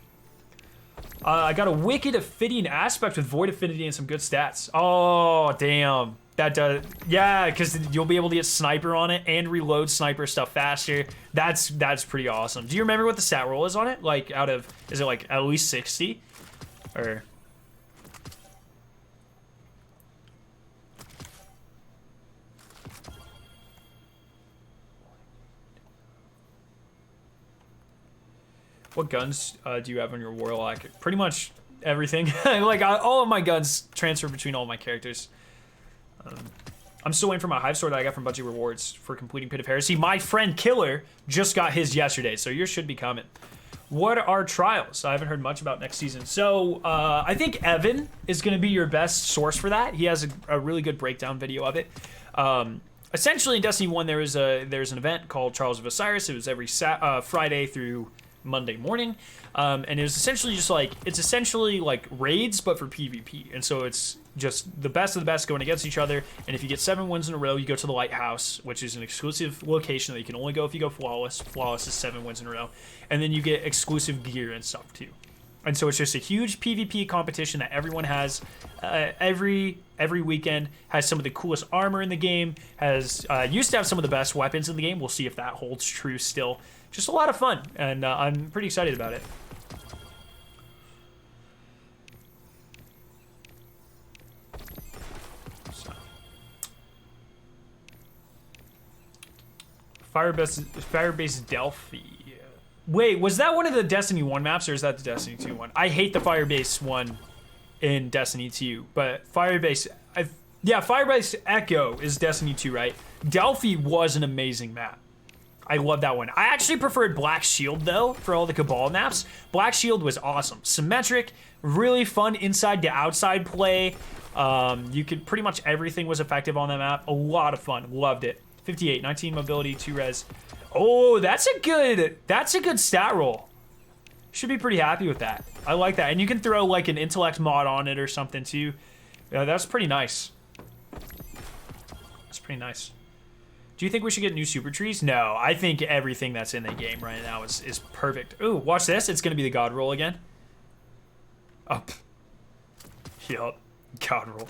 I got a Wicked Ophidian Aspect with Void Affinity and some good stats. Oh, damn. That does, yeah, because you'll be able to get Sniper on it and reload Sniper stuff faster. That's pretty awesome. Do you remember what the stat roll is on it? Like, is it like at least 60? Or... What guns do you have on your Warlock? Pretty much everything. Like, all of my guns transfer between all of my characters. I'm still waiting for my Hive Sword that I got from Bungie Rewards for completing Pit of Heresy. My friend Killer just got his yesterday, so yours should be coming. What are trials? I haven't heard much about next season. So, I think Evan is going to be your best source for that. He has a really good breakdown video of it. Essentially, in Destiny 1, there's an event called Trials of Osiris. It was every Friday through Monday morning, and it was essentially just like, it's essentially like raids but for PvP, and so it's just the best of the best going against each other, and if you get 7 wins in a row, you go to the Lighthouse, which is an exclusive location that you can only go if you go Flawless. Flawless is 7 wins in a row, and then you get exclusive gear and stuff too. And so it's just a huge PvP competition that everyone has every weekend, has some of the coolest armor in the game, has used to have some of the best weapons in the game. We'll see if that holds true still. Just a lot of fun, and I'm pretty excited about it. So. Firebase Delphi. Wait, was that one of the Destiny 1 maps, or is that the Destiny 2 one? I hate the Firebase one in Destiny 2, but Firebase... Firebase Echo is Destiny 2, right? Delphi was an amazing map. I love that one. I actually preferred Black Shield, though, for all the Cabal maps. Black Shield was awesome. Symmetric, really fun inside to outside play. You could, pretty much everything was effective on that map. A lot of fun. Loved it. 58, 19 mobility, 2 res. Oh, that's a good stat roll. Should be pretty happy with that. I like that. And you can throw like an intellect mod on it or something too. Yeah, that's pretty nice. That's pretty nice. Do you think we should get new super trees? No, I think everything that's in the game right now is perfect. Ooh, watch this. It's gonna be the god roll again. Oh, yup, god roll.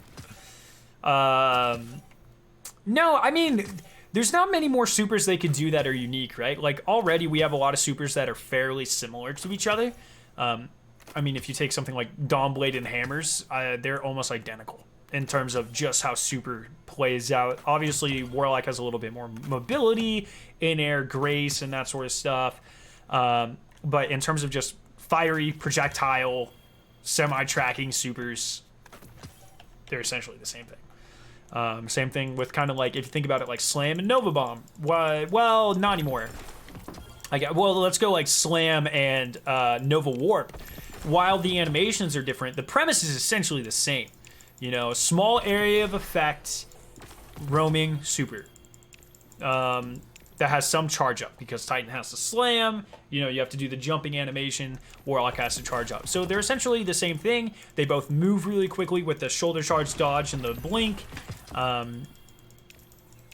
No, I mean, there's not many more supers they could do that are unique, right? Like already we have a lot of supers that are fairly similar to each other. I mean, if you take something like Dawnblade and Hammers, they're almost identical in terms of just how super plays out. Obviously, Warlock has a little bit more mobility, in-air grace, and that sort of stuff. But in terms of just fiery, projectile, semi-tracking supers, they're essentially the same thing. Same thing with kind of like, if you think about it, like Slam and Nova Bomb. Well, not anymore. Well, let's go like Slam and Nova Warp. While the animations are different, the premise is essentially the same. You know, small area of effect, roaming super. That has some charge up because Titan has to slam. You know, you have to do the jumping animation. Warlock has to charge up. So they're essentially the same thing. They both move really quickly with the shoulder charge dodge and the blink.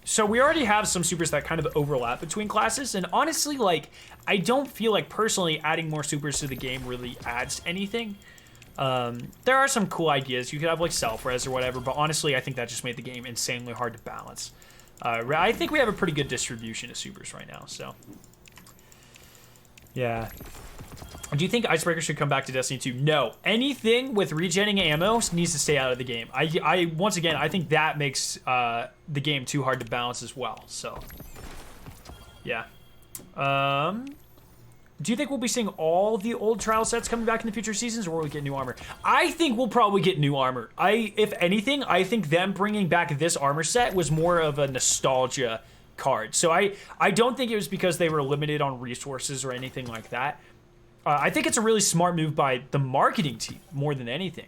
So we already have some supers that kind of overlap between classes. And honestly, like, I don't feel like personally adding more supers to the game really adds anything. There are some cool ideas. You could have like self-res or whatever, but honestly, I think that just made the game insanely hard to balance. I think we have a pretty good distribution of supers right now, so. Yeah. Do you think Icebreaker should come back to Destiny 2? No. Anything with regenning ammo needs to stay out of the game. Once again, I think that makes the game too hard to balance as well, so. Yeah. Do you think we'll be seeing all the old trial sets coming back in the future seasons, or will we get new armor? I think we'll probably get new armor. If anything, I think them bringing back this armor set was more of a nostalgia card. So I don't think it was because they were limited on resources or anything like that. I think it's a really smart move by the marketing team more than anything.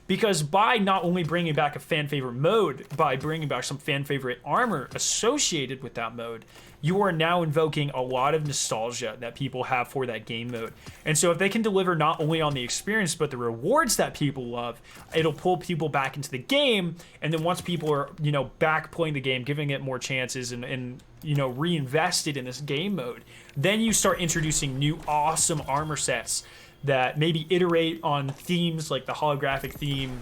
Because by not only bringing back a fan favorite mode, by bringing back some fan favorite armor associated with that mode, you are now invoking a lot of nostalgia that people have for that game mode. And so if they can deliver not only on the experience, but the rewards that people love, it'll pull people back into the game. And then once people are, you know, back playing the game, giving it more chances and you know, reinvested in this game mode, then you start introducing new awesome armor sets that maybe iterate on themes like the holographic theme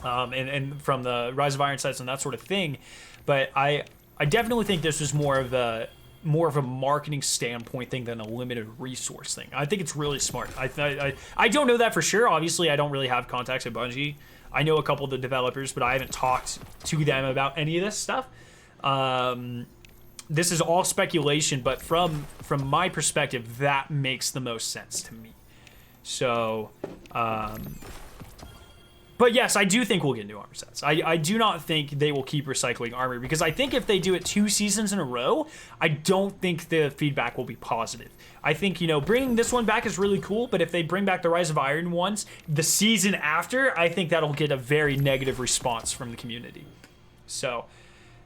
and from the Rise of Iron sets and that sort of thing. But I definitely think this was more of a marketing standpoint thing than a limited resource thing. I think it's really smart. I don't know that for sure. Obviously, I don't really have contacts at Bungie. I know a couple of the developers, but I haven't talked to them about any of this stuff. This is all speculation, but from my perspective, that makes the most sense to me. So, but yes, I do think we'll get new armor sets. I do not think they will keep recycling armor, because I think if they do it 2 seasons in a row, I don't think the feedback will be positive. I think, you know, bringing this one back is really cool, but if they bring back the Rise of Iron ones the season after, I think that'll get a very negative response from the community. So,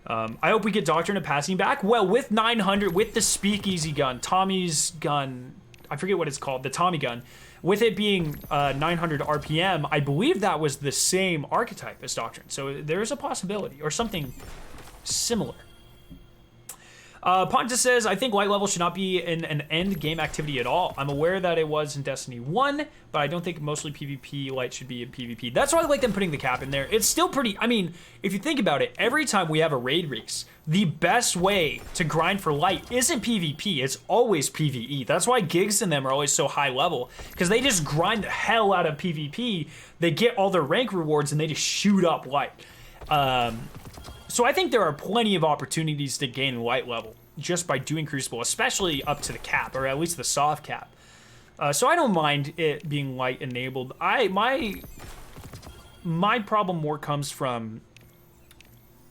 I hope we get Doctrine of Passing back. Well, with 900, with the Speakeasy gun, Tommy's gun, I forget what it's called, the Tommy gun, with it being 900 RPM, I believe that was the same archetype as Doctrine. So there's a possibility, or something similar. Pontus says, I think light level should not be an end game activity at all. I'm aware that it was in Destiny 1, but I don't think mostly PvP light should be in PvP. That's why I like them putting the cap in there. It's still pretty, I mean, if you think about it, every time we have a raid race, the best way to grind for light isn't PvP, it's always PvE. That's why gigs in them are always so high level, because they just grind the hell out of PvP, they get all their rank rewards, and they just shoot up light. So I think there are plenty of opportunities to gain light level just by doing Crucible, especially up to the cap, or at least the soft cap. So I don't mind it being light enabled. My problem more comes from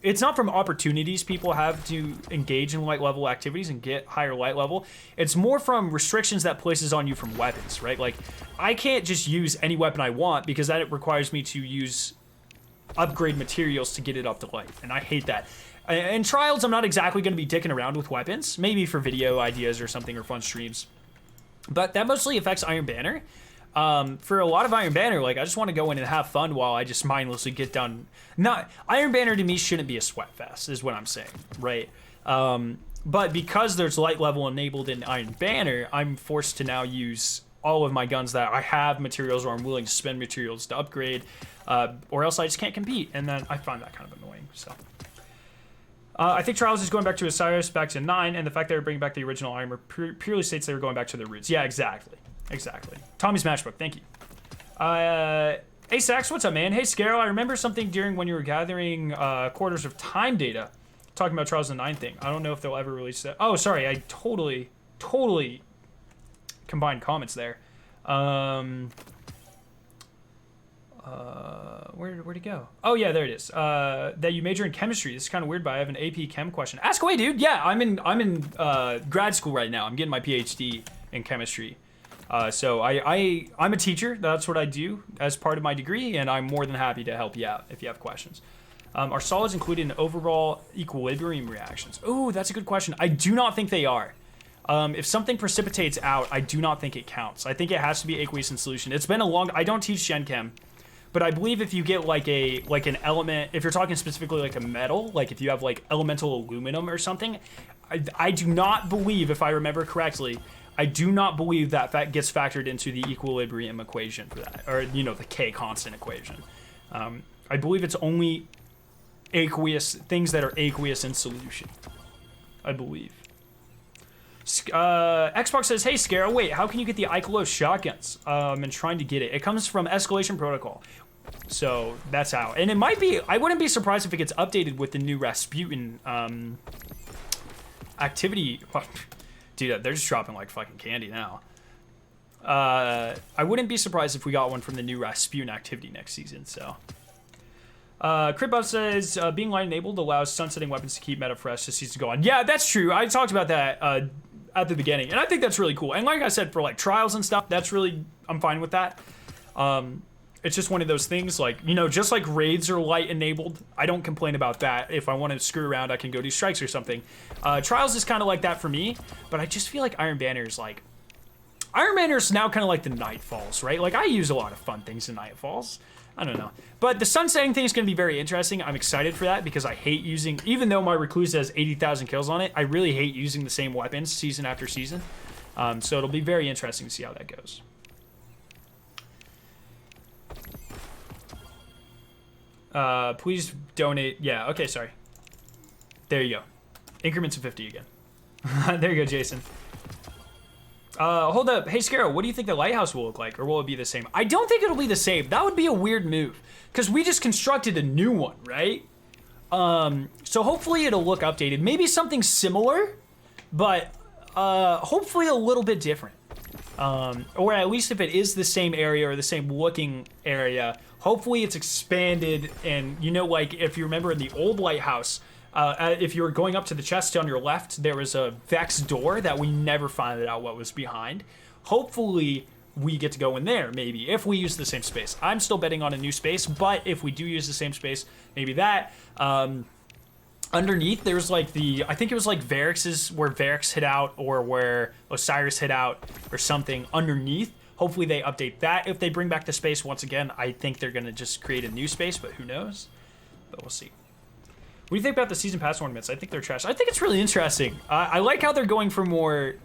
it's not from opportunities people have to engage in light level activities and get higher light level. It's more from restrictions that places on you from weapons, right? Like, I can't just use any weapon I want because that requires me to use upgrade materials to get it up to light, and I hate that. In Trials, I'm not exactly going to be dicking around with weapons, maybe for video ideas or something, or fun streams, but that mostly affects Iron Banner. For a lot of Iron Banner, like, I just want to go in and have fun while I just mindlessly get done. Not Iron Banner to me shouldn't be a sweat fest, is what I'm saying, right? But because there's light level enabled in Iron Banner, I'm forced to now use all of my guns that I have materials, or I'm willing to spend materials to upgrade, or else I just can't compete, and then I find that kind of annoying. So I think Trials is going back to Osiris, back to 9, and the fact that they're bringing back the original armor purely states they were going back to their roots. Yeah, exactly. Tommy's Matchbook, thank you. Hey Sax, what's up, man? Hey Scarrow, I remember something during when you were gathering Quarters of Time data, talking about Trials of the 9 thing. I don't know if they'll ever release that. Oh, sorry, I totally combined comments there. Where'd it go? Oh yeah, there it is. That you major in chemistry. This is kind of weird, but I have an AP Chem question. Ask away, dude. Yeah, I'm in grad school right now. I'm getting my PhD in chemistry. So I'm a teacher. That's what I do as part of my degree, and I'm more than happy to help you out if you have questions. Are solids included in overall equilibrium reactions? Oh, that's a good question. I do not think they are. If something precipitates out, I do not think it counts. I think it has to be aqueous in solution. It's been a long... I don't teach Gen Chem, but I believe if you get like an element, if you're talking specifically like a metal, like if you have like elemental aluminum or something, I do not believe, if I remember correctly, I do not believe that gets factored into the equilibrium equation for that, or, you know, the K constant equation. I believe it's only aqueous, things that are aqueous in solution, I believe. Xbox says, hey Scarrow, wait, how can you get the Icolo shotguns? And trying to get it. It comes from Escalation Protocol. So that's how. And it might be, I wouldn't be surprised if it gets updated with the new Rasputin activity. Dude, they're just dropping like fucking candy now. I wouldn't be surprised if we got one from the new Rasputin activity next season, so. Cripbuff says, being light enabled allows sunsetting weapons to keep meta fresh as seasons go on. Yeah, that's true. I talked about that at the beginning, and I think that's really cool. And like I said, for like trials and stuff, that's really, I'm fine with that. It's just one of those things, like, you know, just like raids are light enabled, I don't complain about that. If I want to screw around, I can go do strikes or something. Trials is kind of like that for me, but I just feel like Iron Banner is like, Iron Banner is now kind of like the Nightfalls, right? Like, I use a lot of fun things in Nightfalls. I don't know. But the sunsetting thing is going to be very interesting. I'm excited for that because I hate using, even though my Recluse has 80,000 kills on it, I really hate using the same weapons season after season. So it'll be very interesting to see how that goes. Please donate. Yeah, okay, sorry. There you go. Increments of 50 again. There you go, Jason. Hold up. Hey, Scarrow, what do you think the lighthouse will look like? Or will it be the same? I don't think it'll be the same. That would be a weird move. Because we just constructed a new one, right? So hopefully it'll look updated. Maybe something similar, but hopefully a little bit different. Or at least if it is the same area or the same looking area, hopefully it's expanded. And, you know, like, if you remember in the old lighthouse, if you were going up to the chest on your left, there was a Vex door that we never found out what was behind. Hopefully we get to go in there, maybe, if we use the same space. I'm still betting on a new space, but if we do use the same space, maybe that. Underneath, there's like I think it was like Varix's, where Varix hid out, or where Osiris hid out, or something underneath. Hopefully they update that. If they bring back the space once again, I think they're going to just create a new space, but who knows? But we'll see. What do you think about the season pass ornaments? I think they're trash. I think it's really interesting. I like how they're going for more...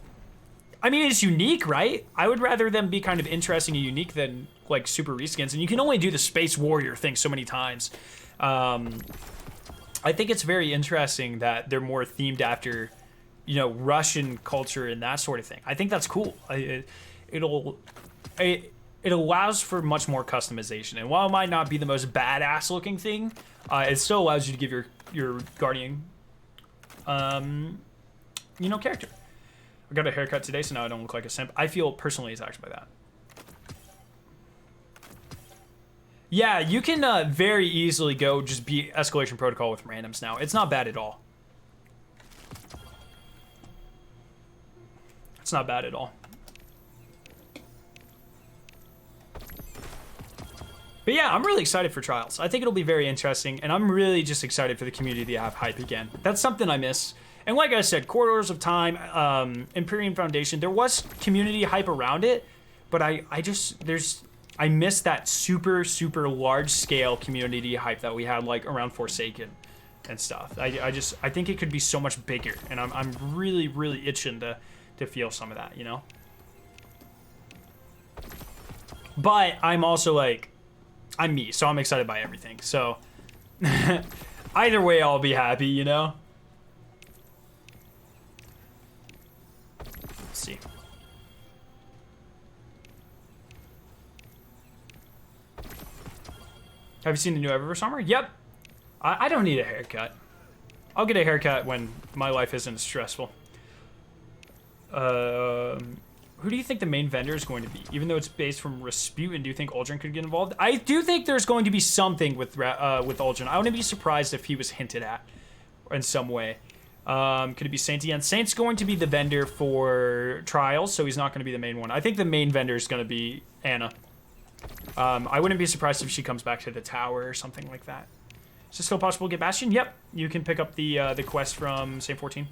I mean, it's unique, right? I would rather them be kind of interesting and unique than, like, super reskins. And you can only do the Space Warrior thing so many times. I think it's very interesting that they're more themed after, you know, Russian culture and that sort of thing. I think that's cool. It allows for much more customization. And while it might not be the most badass looking thing, it still allows you to give your Guardian, you know, character. I got a haircut today, so now I don't look like a simp. I feel personally attacked by that. Yeah, you can very easily go just be escalation protocol with randoms now. It's not bad at all. It's not bad at all. But yeah, I'm really excited for Trials. I think it'll be very interesting, and I'm really just excited for the community to have hype again. That's something I miss. And like I said, Corridors of Time, Imperium Foundation, there was community hype around it, but I miss that super, super large scale community hype that we had like around Forsaken and stuff. I think it could be so much bigger, and I'm really, really itching to feel some of that, you know? But I'm also like, I'm me, so I'm excited by everything. So either way, I'll be happy, you know? Let's see. Have you seen the new Eververse armor? Yep. I don't need a haircut. I'll get a haircut when my life isn't stressful. Who do you think the main vendor is going to be? Even though it's based from Rasputin, do you think Uldren could get involved? I do think there's going to be something with Uldren. I wouldn't be surprised if he was hinted at in some way. Could it be Saint again? Saint's going to be the vendor for Trials, so he's not going to be the main one. I think the main vendor is going to be Anna. I wouldn't be surprised if she comes back to the tower or something like that. Is it still possible to get Bastion? Yep. You can pick up the quest from Saint 14.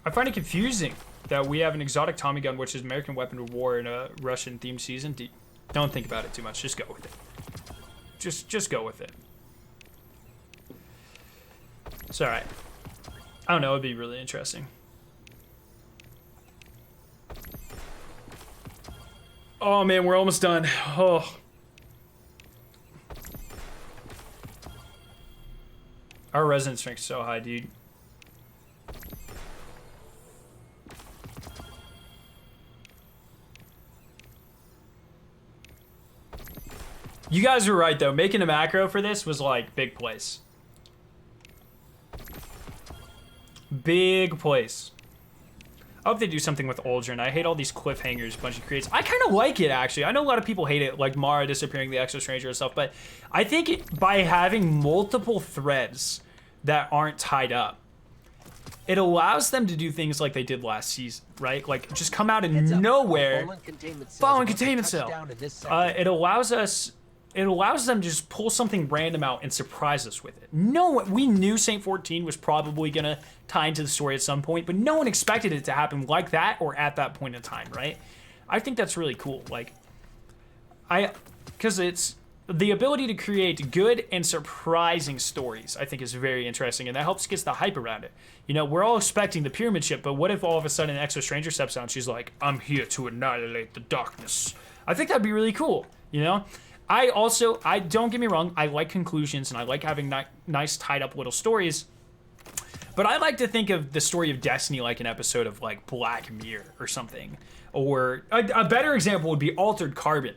I find it confusing that we have an exotic Tommy gun, which is American weapon of war in a Russian themed season. Don't think about it too much. Just go with it. Just go with it. It's all right. I don't know. It'd be really interesting. Oh man, we're almost done. Oh. Our resonance strength is so high, dude. You guys were right, though. Making a macro for this was, like, big place. Big place. I hope they do something with Uldren. I hate all these cliffhangers Bungie creates. I kind of like it, actually. I know a lot of people hate it, like Mara disappearing, the Exo Stranger and stuff, but I think by having multiple threads that aren't tied up, it allows them to do things like they did last season, right? Like, just come out of nowhere. Fallen containment cell. It allows them to just pull something random out and surprise us with it. We knew Saint 14 was probably gonna tie into the story at some point, but no one expected it to happen like that or at that point in time, right? I think that's really cool. Like, because it's the ability to create good and surprising stories, I think is very interesting, and that helps get the hype around it. You know, we're all expecting the pyramid ship, but what if all of a sudden an Exo Stranger steps out and she's like, I'm here to annihilate the darkness. I think that'd be really cool, you know? I don't get me wrong, I like conclusions and I like having nice tied up little stories, but I like to think of the story of Destiny like an episode of like Black Mirror or something. Or a better example would be Altered Carbon,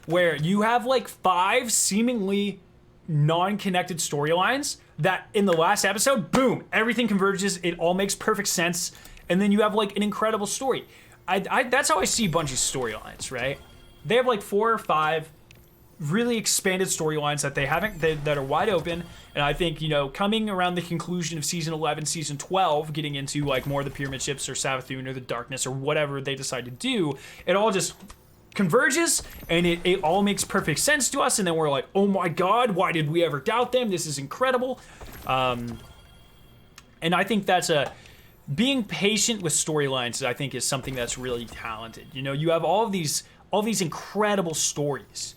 where you have like 5 seemingly non-connected storylines that in the last episode, boom, everything converges, it all makes perfect sense, and then you have like an incredible story. That's how I see Bungie's storylines, right? They have like 4 or 5 really expanded storylines that that are wide open, and I think, you know, coming around the conclusion of season 11, season 12, getting into like more of the pyramid ships or Savathun or the darkness or whatever they decide to do, it all just converges and it all makes perfect sense to us, and then we're like, oh my god, why did we ever doubt them? This is incredible. And I think that's being patient with storylines, I think, is something that's really talented. You know, you have all these incredible stories.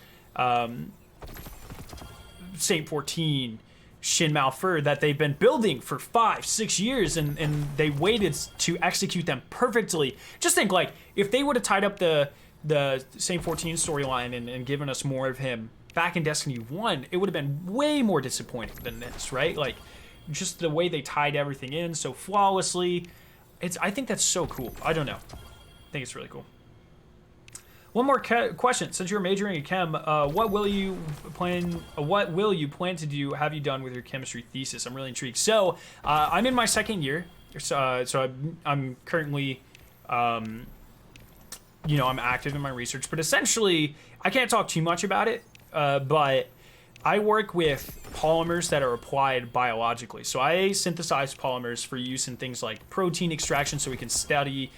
Saint 14, Shin Malfur, that they've been building for 5-6 years, and they waited to execute them perfectly. Just think, like, if they would have tied up the Saint 14 storyline and given us more of him back in Destiny 1, it would have been way more disappointing than this, right? Like, just the way they tied everything in so flawlessly. I think that's so cool. I don't know. I think it's really cool. One more question. Since you're majoring in chem, what will you plan to do? Have you done with your chemistry thesis? I'm really intrigued. So I'm in my second year. So I'm currently, I'm active in my research. But essentially, I can't talk too much about it. But I work with polymers that are applied biologically. So I synthesize polymers for use in things like protein extraction, so we can study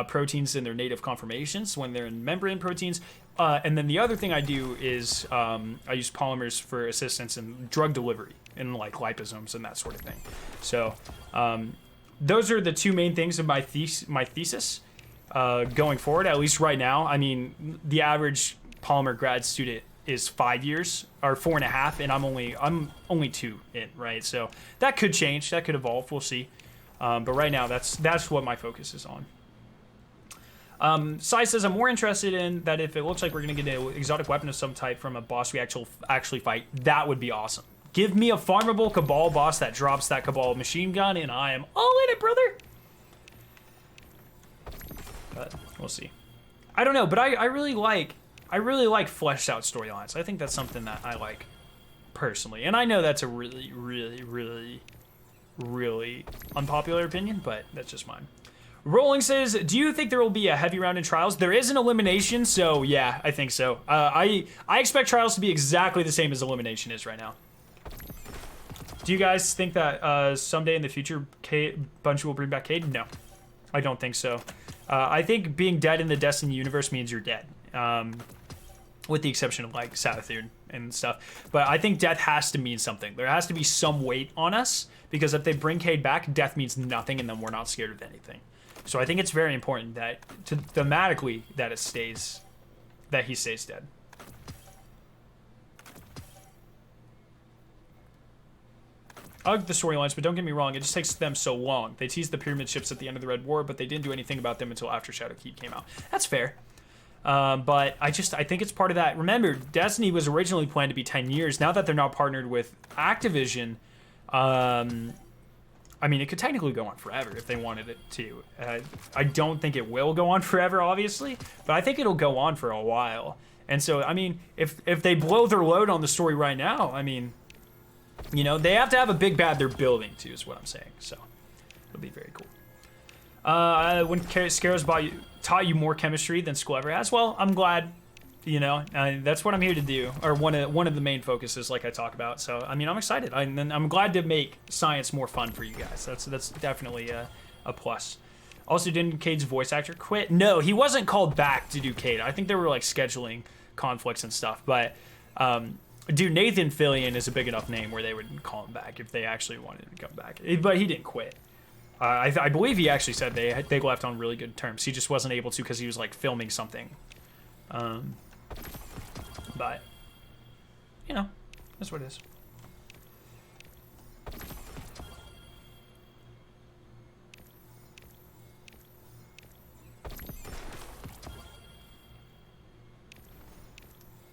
proteins in their native conformations when they're in membrane proteins. And then the other thing I do is I use polymers for assistance in drug delivery in like liposomes and that sort of thing. So those are the two main things of my thesis going forward, at least right now. I mean, the average polymer grad student is 5 years or 4.5, and I'm only 2 in, right? So that could change, that could evolve. We'll see. But right now, that's what my focus is on. Sai says, I'm more interested in that if it looks like we're gonna get an exotic weapon of some type from a boss we actually fight, that would be awesome. Give me a farmable Cabal boss that drops that Cabal machine gun, and I am all in it, brother. But we'll see. I don't know, but I really like fleshed out storylines. I think that's something that I like personally. And I know that's a really, really, really, really unpopular opinion, but that's just mine. Rolling says, do you think there will be a heavy round in Trials? There is an elimination, so yeah, I think so. I expect Trials to be exactly the same as Elimination is right now. Do you guys think that someday in the future Bungie will bring back Cade? No, I don't think so. I think being dead in the Destiny universe means you're dead. With the exception of like Savathun and stuff. But I think death has to mean something. There has to be some weight on us, because if they bring Cade back, death means nothing, and then we're not scared of anything. So I think it's very important that, thematically, that he stays dead. I like the storylines, but don't get me wrong, it just takes them so long. They teased the pyramid ships at the end of the Red War, but they didn't do anything about them until after Shadowkeep came out. That's fair. But I think it's part of that. Remember, Destiny was originally planned to be 10 years. Now that they're now partnered with Activision, I mean, it could technically go on forever if they wanted it to. I don't think it will go on forever, obviously, but I think it'll go on for a while. And so, I mean, if they blow their load on the story right now, I mean, they have to have a big bad they're building to, is what I'm saying. So it'll be very cool. When Scaros taught you more chemistry than school ever has, well, I'm glad. That's what I'm here to do, or one of the main focuses, like I talk about. So I mean, I'm excited, and I'm glad to make science more fun for you guys. That's definitely a plus. Also, didn't Cade's voice actor quit? No, he wasn't called back to do Cade. I think there were like scheduling conflicts and stuff. But dude, Nathan Fillion is a big enough name where they would call him back if they actually wanted him to come back. But he didn't quit. I believe he actually said they left on really good terms. He just wasn't able to because he was like filming something. But that's what it is.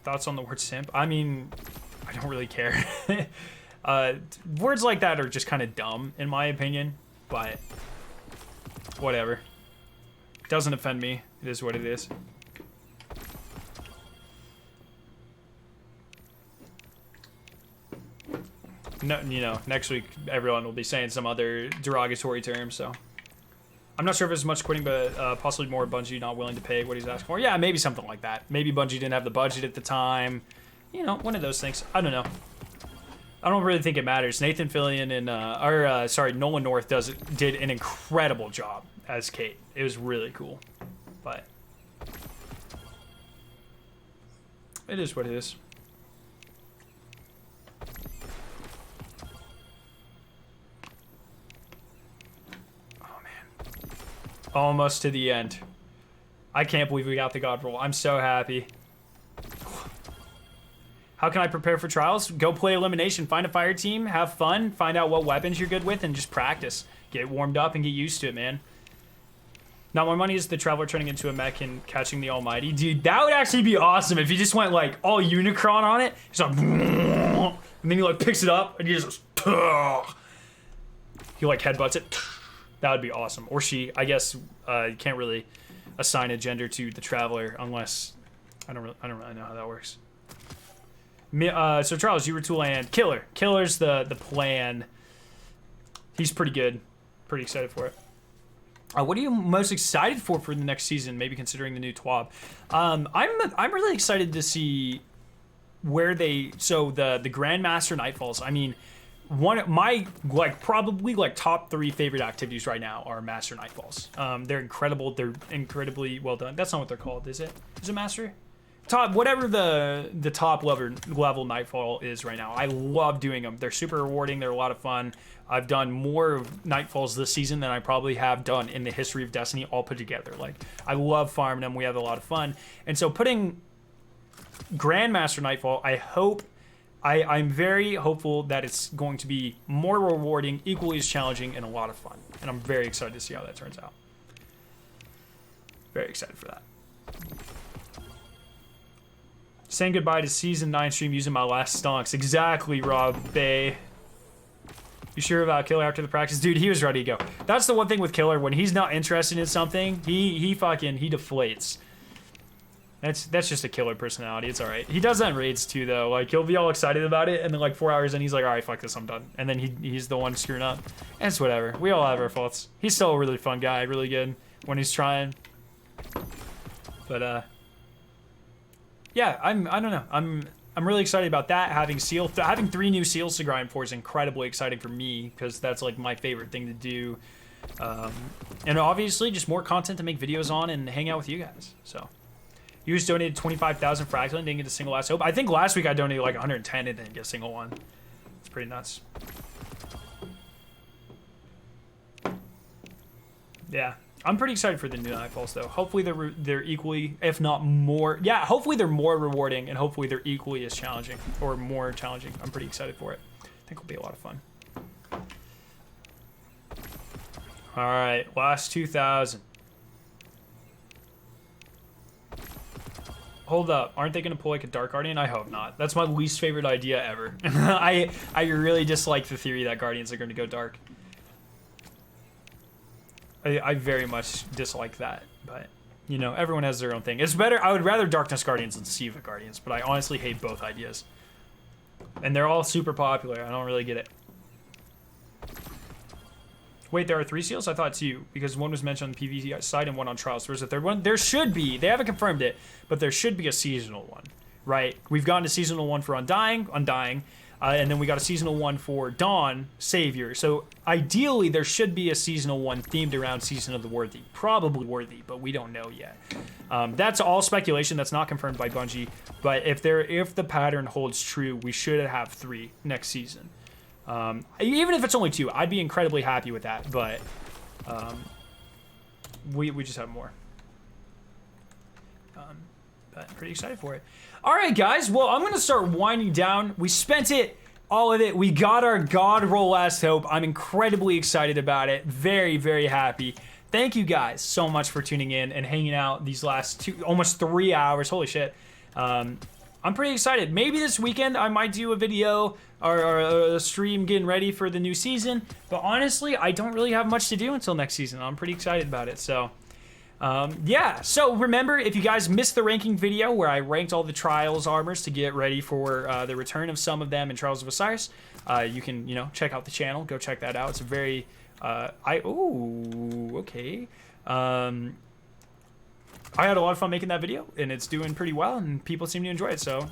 Thoughts on the word simp? I mean, I don't really care. Words like that are just kind of dumb, in my opinion. But whatever. Doesn't offend me. It is what it is. No, next week everyone will be saying some other derogatory term, so I'm not sure if it's much quitting, but possibly more Bungie not willing to pay what he's asking for. Yeah, maybe something like that. Maybe Bungie didn't have the budget at the time. One of those things. I don't know. I don't really think it matters. Nathan Fillion and Nolan North did an incredible job as Kate. It was really cool, but it is what it is. Almost to the end. I can't believe we got the God roll. I'm so happy. How can I prepare for trials? Go play elimination, find a fire team, have fun, find out what weapons you're good with, and just practice. Get warmed up and get used to it, man. Now, my money is the Traveler turning into a mech and catching the Almighty. Dude, that would actually be awesome if you just went like all Unicron on it. It's like, and then he like picks it up and he just, he like headbutts it. That would be awesome. Or she, I guess you can't really assign a gender to the Traveler unless I don't really know how that works. So Charles, you were tool and Killer. Killer's the plan. He's pretty good. Pretty excited for it. What are you most excited for the next season? Maybe considering the new TWAB. I'm really excited to see where the Grandmaster Nightfalls. I mean, one of my probably top 3 favorite activities right now are Master Nightfalls. They're incredible. They're incredibly well done. That's not what they're called, is it? Is it Master? Top, whatever the top level Nightfall is right now. I love doing them. They're super rewarding. They're a lot of fun. I've done more Nightfalls this season than I probably have done in the history of Destiny all put together. Like, I love farming them. We have a lot of fun. And so putting Grandmaster Nightfall, I'm very hopeful that it's going to be more rewarding, equally as challenging, and a lot of fun. And I'm very excited to see how that turns out. Very excited for that. Saying goodbye to Season 9 stream using my last stonks. Exactly, Rob Bay. You sure about Killer after the practice? Dude, he was ready to go. That's the one thing with Killer. When he's not interested in something, he deflates. That's just a Killer personality. It's all right. He does that in raids too, though. Like, he'll be all excited about it, and then like 4 hours in, he's like, all right, fuck this, I'm done. And then he's the one screwing up. And it's whatever. We all have our faults. He's still a really fun guy, really good when he's trying. But yeah, I don't know. I'm really excited about that. Having 3 new seals to grind for is incredibly exciting for me because that's like my favorite thing to do. And obviously, just more content to make videos on and hang out with you guys. So, you just donated 25,000 fractal and didn't get a single last hope. I think last week I donated like 110 and didn't get a single one. It's pretty nuts. Yeah. I'm pretty excited for the new Nightfalls, though. Hopefully they're equally, if not more. Yeah, hopefully they're more rewarding, and hopefully they're equally as challenging or more challenging. I'm pretty excited for it. I think it'll be a lot of fun. All right, last 2,000. Hold up, aren't they gonna pull like a Dark Guardian? I hope not. That's my least favorite idea ever. I really dislike the theory that Guardians are gonna go dark. I very much dislike that, but you know, everyone has their own thing. It's better. I would rather Darkness Guardians than Siva Guardians, but I honestly hate both ideas. And they're all super popular. I don't really get it. Wait, there are 3 seals? I thought 2, because one was mentioned on the PvP side and one on Trials. There's a third one. There should be. They haven't confirmed it, but there should be a seasonal one, right? We've gotten a seasonal one for Undying, and then we got a seasonal one for Dawn, Savior. So ideally, there should be a seasonal one themed around Season of the Worthy. Probably Worthy, but we don't know yet. That's all speculation. That's not confirmed by Bungie. But if the pattern holds true, we should have 3 next season. Even if it's only 2, I'd be incredibly happy with that. But we just have more. But I'm pretty excited for it. All right, guys. Well, I'm going to start winding down. We spent it, all of it. We got our God roll last hope. I'm incredibly excited about it. Very, very happy. Thank you guys so much for tuning in and hanging out these last almost 3 hours. Holy shit. I'm pretty excited. Maybe this weekend I might do a video or a stream getting ready for the new season. But honestly, I don't really have much to do until next season. I'm pretty excited about it. So... yeah, so remember, if you guys missed the ranking video where I ranked all the Trials armors to get ready for the return of some of them in Trials of Osiris, you can, check out the channel. Go check that out. It's a very, okay. I had a lot of fun making that video, and it's doing pretty well, and people seem to enjoy it. So,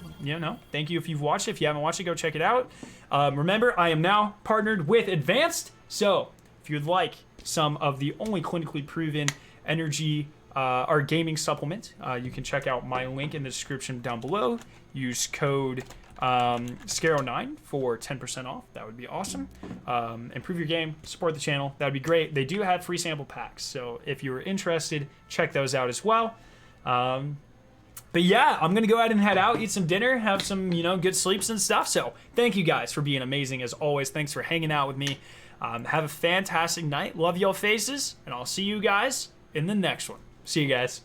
thank you if you've watched it. If you haven't watched it, go check it out. Remember, I am now partnered with Advanced, so if you'd like some of the only clinically proven energy or gaming supplement, you can check out my link in the description down below. Use code Scaro9 for 10% off. That would be awesome. Improve your game, support the channel. That would be great. They do have free sample packs, so if you're interested, check those out as well. But yeah, I'm gonna go ahead and head out, eat some dinner, have some good sleeps and stuff. So thank you guys for being amazing as always. Thanks for hanging out with me. Have a fantastic night. Love y'all faces, and I'll see you guys in the next one. See you guys.